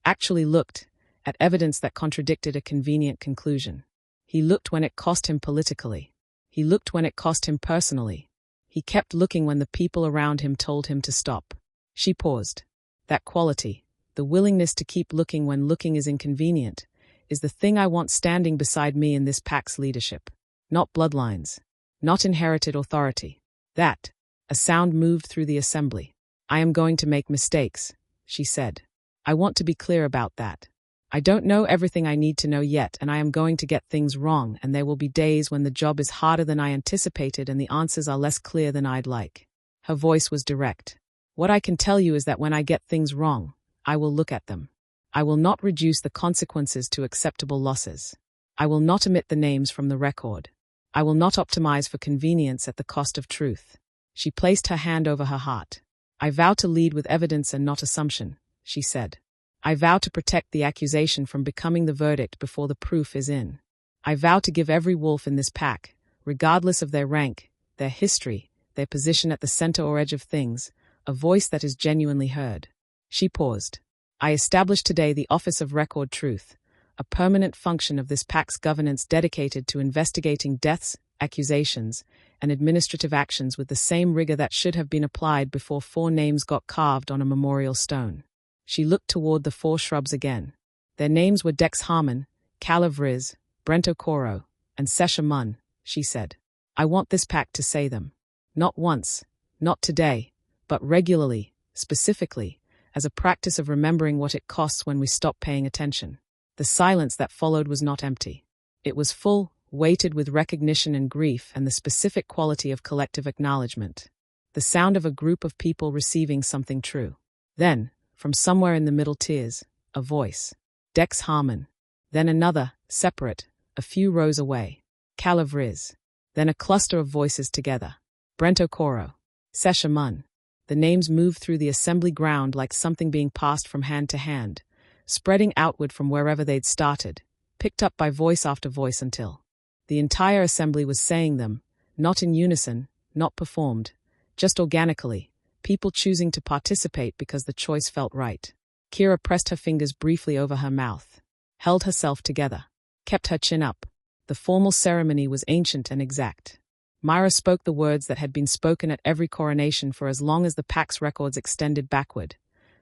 actually looked, at evidence that contradicted a convenient conclusion. He looked when it cost him politically. He looked when it cost him personally. He kept looking when the people around him told him to stop. She paused. That quality, the willingness to keep looking when looking is inconvenient, is the thing I want standing beside me in this pack's leadership. Not bloodlines. Not inherited authority. That. A sound moved through the assembly. I am going to make mistakes, she said. I want to be clear about that. I don't know everything I need to know yet, and I am going to get things wrong, and there will be days when the job is harder than I anticipated and the answers are less clear than I'd like. Her voice was direct. What I can tell you is that when I get things wrong, I will look at them. I will not reduce the consequences to acceptable losses. I will not omit the names from the record. I will not optimize for convenience at the cost of truth. She placed her hand over her heart. I vow to lead with evidence and not assumption, she said. I vow to protect the accusation from becoming the verdict before the proof is in. I vow to give every wolf in this pack, regardless of their rank, their history, their position at the center or edge of things, a voice that is genuinely heard. She paused. I establish today the Office of Record Truth, a permanent function of this pack's governance dedicated to investigating deaths, accusations, and administrative actions with the same rigor that should have been applied before 4 names got carved on a memorial stone. She looked toward the 4 shrubs again. Their names were Dex Harmon, Calav Riz, Brent Okoro, and Sesha Munn, she said. I want this pack to say them. Not once, not today, but regularly, specifically, as a practice of remembering what it costs when we stop paying attention. The silence that followed was not empty. It was full, weighted with recognition and grief and the specific quality of collective acknowledgement. The sound of a group of people receiving something true. Then, from somewhere in the middle tiers, a voice. Dex Harmon. Then another, separate, a few rows away. Calavriz. Then a cluster of voices together. Brent Okoro. Sesha Munn. The names moved through the assembly ground like something being passed from hand to hand, spreading outward from wherever they'd started, picked up by voice after voice until the entire assembly was saying them, not in unison, not performed, just organically, people choosing to participate because the choice felt right. Kira pressed her fingers briefly over her mouth, held herself together, kept her chin up. The formal ceremony was ancient and exact. Myra spoke the words that had been spoken at every coronation for as long as the Pack's records extended backward.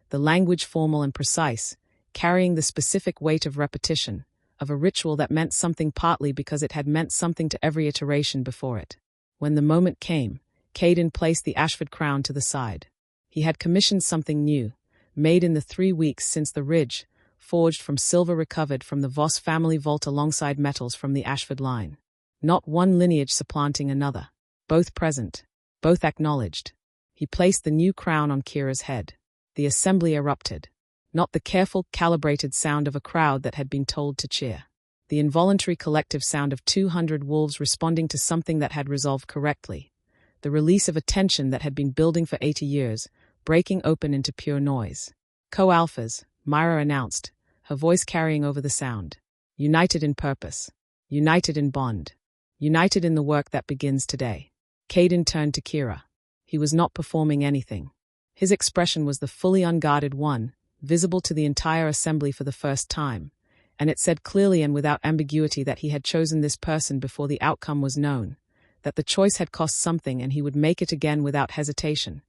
The language formal and precise, carrying the specific weight of repetition, of a ritual that meant something partly because it had meant something to every iteration before it. When the moment came, Caden placed the Ashford crown to the side. He had commissioned something new, made in the 3 weeks since the ridge, forged from silver recovered from the Voss family vault alongside metals from the Ashford line. Not one lineage supplanting another. Both present. Both acknowledged. He placed the new crown on Kira's head. The assembly erupted. Not the careful, calibrated sound of a crowd that had been told to cheer. The involuntary collective sound of 200 wolves responding to something that had resolved correctly. The release of a tension that had been building for 80 years, breaking open into pure noise. Co-alphas, Myra announced, her voice carrying over the sound. United in purpose. United in bond. United in the work that begins today. Caden turned to Kira. He was not performing anything. His expression was the fully unguarded one, visible to the entire assembly for the first time, and it said clearly and without ambiguity that he had chosen this person before the outcome was known, that the choice had cost something and he would make it again without hesitation,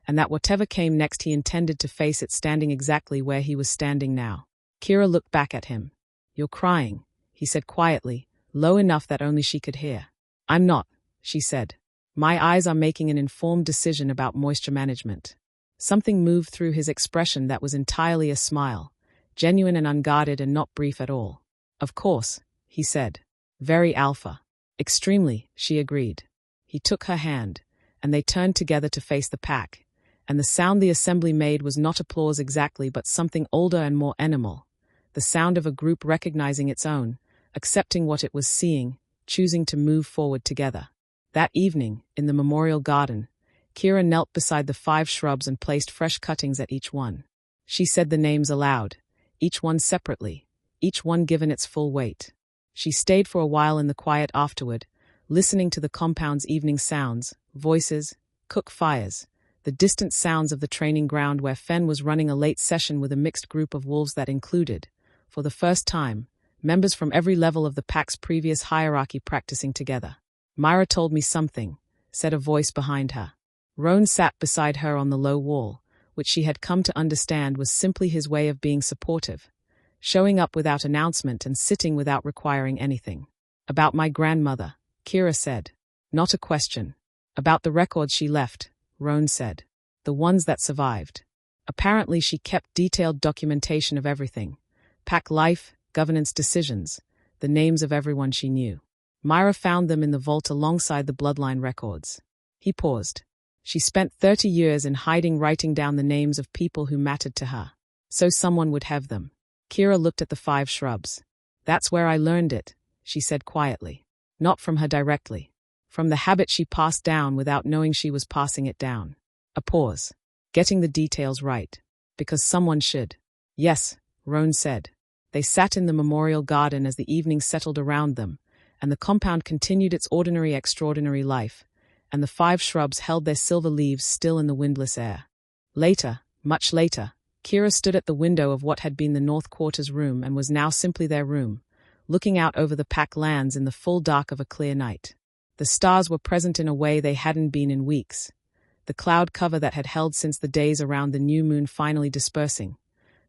and that whatever came next he intended to face it standing exactly where he was standing now. Kira looked back at him. "You're crying," he said quietly, low enough that only she could hear. "I'm not," she said. "My eyes are making an informed decision about moisture management." Something moved through his expression that was entirely a smile, genuine and unguarded and not brief at all. "Of course," he said. "Very alpha." "Extremely," she agreed. He took her hand, and they turned together to face the Pack, and the sound the assembly made was not applause exactly but something older and more animal, the sound of a group recognizing its own, accepting what it was seeing, choosing to move forward together. That evening, in the memorial garden, Kira knelt beside the 5 shrubs and placed fresh cuttings at each one. She said the names aloud, each one separately, each one given its full weight. She stayed for a while in the quiet afterward, listening to the compound's evening sounds, voices, cook fires, the distant sounds of the training ground where Fen was running a late session with a mixed group of wolves that included, for the first time, members from every level of the Pack's previous hierarchy practicing together. "Myra told me something," said a voice behind her. Roan sat beside her on the low wall, which she had come to understand was simply his way of being supportive, showing up without announcement and sitting without requiring anything. "About my grandmother," Kira said. "Not a question." "About the records she left," Roan said. "The ones that survived." Apparently she kept detailed documentation of everything. Pack life, governance decisions, the names of everyone she knew. Myra found them in the vault alongside the bloodline records. He paused. She spent 30 years in hiding, writing down the names of people who mattered to her. So someone would have them. Kira looked at the 5 shrubs. "That's where I learned it," she said quietly. Not from her directly. From the habit she passed down without knowing she was passing it down. A pause. Getting the details right. Because someone should. "Yes," Roan said. They sat in the memorial garden as the evening settled around them, and the compound continued its ordinary extraordinary life, and the 5 shrubs held their silver leaves still in the windless air. Later, much later, Kira stood at the window of what had been the North Quarter's room and was now simply their room, looking out over the Pack lands in the full dark of a clear night. The stars were present in a way they hadn't been in weeks, the cloud cover that had held since the days around the new moon finally dispersing,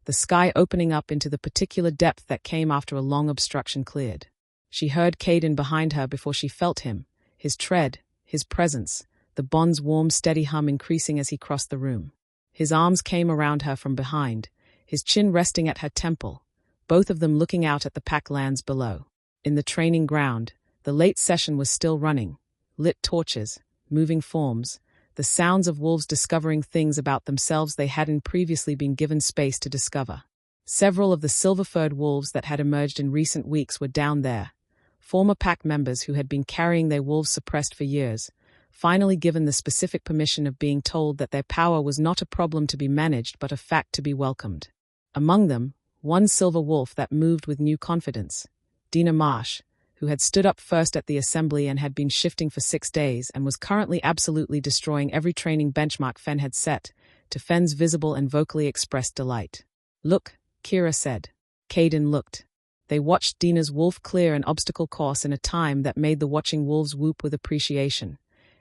the sky opening up into the particular depth that came after a long obstruction cleared. She heard Caden behind her before she felt him, his tread, his presence, the bond's warm, steady hum increasing as he crossed the room. His arms came around her from behind, his chin resting at her temple, both of them looking out at the pack lands below. In the training ground, the late session was still running. Lit torches, moving forms, the sounds of wolves discovering things about themselves they hadn't previously been given space to discover. Several of the silver-furred wolves that had emerged in recent weeks were down there, former pack members who had been carrying their wolves suppressed for years, finally given the specific permission of being told that their power was not a problem to be managed but a fact to be welcomed. Among them, one silver wolf that moved with new confidence, Dina Marsh, who had stood up first at the assembly and had been shifting for 6 days and was currently absolutely destroying every training benchmark Fen had set, to Fen's visible and vocally expressed delight. "Look," Kira said. Caden looked. They watched Dina's wolf clear an obstacle course in a time that made the watching wolves whoop with appreciation,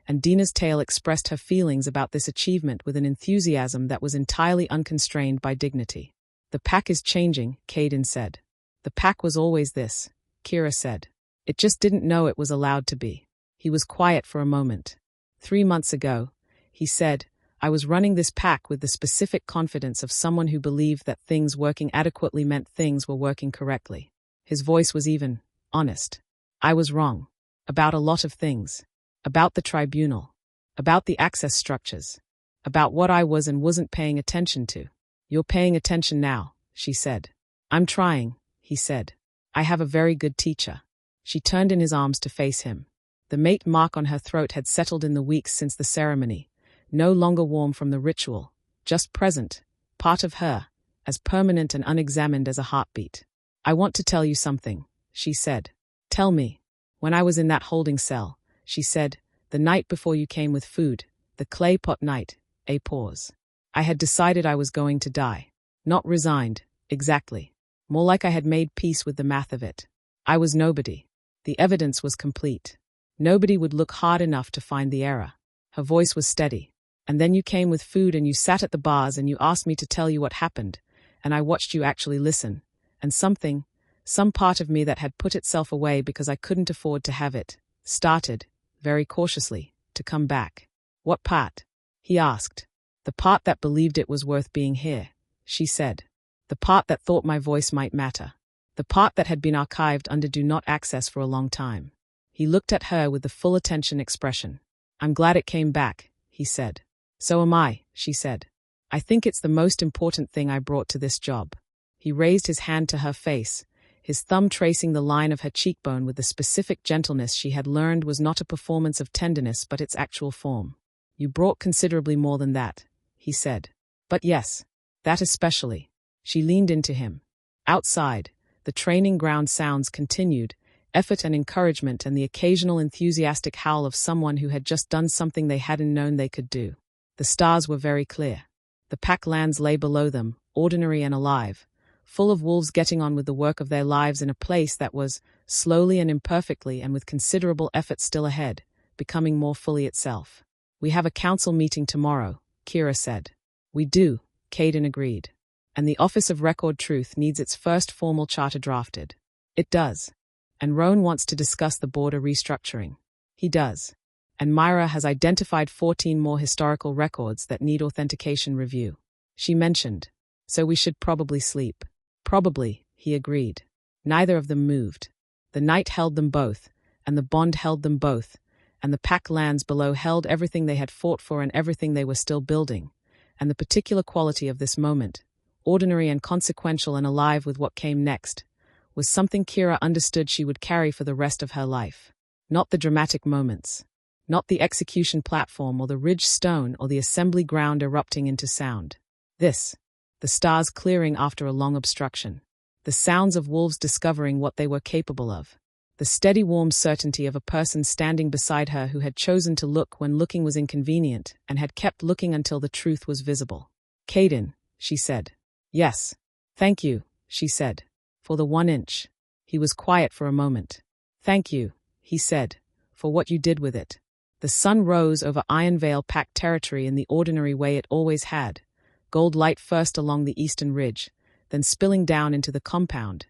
and Dina's tail expressed her feelings about this achievement with an enthusiasm that was entirely unconstrained by dignity. "The pack is changing," Caden said. "The pack was always this," Kira said. "It just didn't know it was allowed to be." He was quiet for a moment. 3 months ago, he said, "I was running this pack with the specific confidence of someone who believed that things working adequately meant things were working correctly." His voice was even, honest. "I was wrong. About a lot of things. About the tribunal. About the access structures. About what I was and wasn't paying attention to." "You're paying attention now," she said. "I'm trying," he said. "I have a very good teacher." She turned in his arms to face him. The mate mark on her throat had settled in the weeks since the ceremony, no longer warm from the ritual, just present, part of her, as permanent and unexamined as a heartbeat. "I want to tell you something," she said. "Tell me." "When I was in that holding cell," she said, "the night before you came with food, the clay pot night, a pause. I had decided I was going to die. Not resigned, exactly. More like I had made peace with the math of it. I was nobody. The evidence was complete. Nobody would look hard enough to find the error." Her voice was steady. "And then you came with food and you sat at the bars and you asked me to tell you what happened, and I watched you actually listen, and some part of me that had put itself away because I couldn't afford to have it, started, very cautiously, to come back." "What part?" he asked. "The part that believed it was worth being here," she said. "The part that thought my voice might matter. The part that had been archived under do not access for a long time." He looked at her with the full attention expression. "I'm glad it came back," he said. "So am I," she said. "I think it's the most important thing I brought to this job." He raised his hand to her face, his thumb tracing the line of her cheekbone with the specific gentleness she had learned was not a performance of tenderness but its actual form. "You brought considerably more than that," he said. "But yes, that especially." She leaned into him. Outside, the training ground sounds continued, effort and encouragement and the occasional enthusiastic howl of someone who had just done something they hadn't known they could do. The stars were very clear. The pack lands lay below them, ordinary and alive, full of wolves getting on with the work of their lives in a place that was, slowly and imperfectly and with considerable effort still ahead, becoming more fully itself. "We have a council meeting tomorrow," Kira said. "We do," Caden agreed. "And the Office of Record Truth needs its first formal charter drafted." "It does. And Roan wants to discuss the border restructuring." "He does. And Myra has identified 14 more historical records that need authentication review," she mentioned. "So we should probably sleep." "Probably," he agreed. Neither of them moved. The night held them both, and the bond held them both, and the pack lands below held everything they had fought for and everything they were still building, and the particular quality of this moment, ordinary and consequential and alive with what came next, was something Kira understood she would carry for the rest of her life. Not the dramatic moments. Not the execution platform or the ridge stone or the assembly ground erupting into sound. This. The stars clearing after a long obstruction. The sounds of wolves discovering what they were capable of. The steady warm certainty of a person standing beside her who had chosen to look when looking was inconvenient and had kept looking until the truth was visible. "Caden," she said. "Yes. Thank you," she said. "For the 1 inch." He was quiet for a moment. "Thank you," he said, "for what you did with it." The sun rose over Ironveil Pack territory in the ordinary way it always had, gold light first along the eastern ridge, then spilling down into the compound,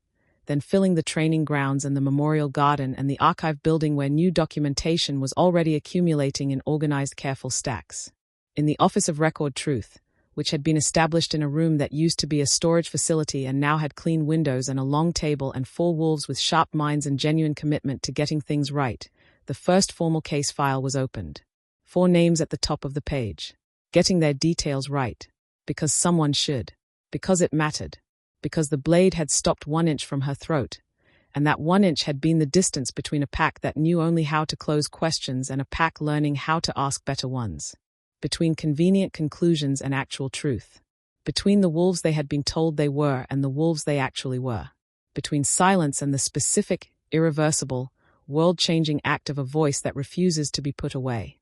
then filling the training grounds and the memorial garden and the archive building where new documentation was already accumulating in organized careful stacks. In the Office of Record Truth, which had been established in a room that used to be a storage facility and now had clean windows and a long table and 4 wolves with sharp minds and genuine commitment to getting things right, the first formal case file was opened. 4 names at the top of the page. Getting their details right. Because someone should. Because it mattered. Because the blade had stopped 1 inch from her throat, and that 1 inch had been the distance between a pack that knew only how to close questions and a pack learning how to ask better ones. Between convenient conclusions and actual truth. Between the wolves they had been told they were and the wolves they actually were. Between silence and the specific, irreversible, world-changing act of a voice that refuses to be put away.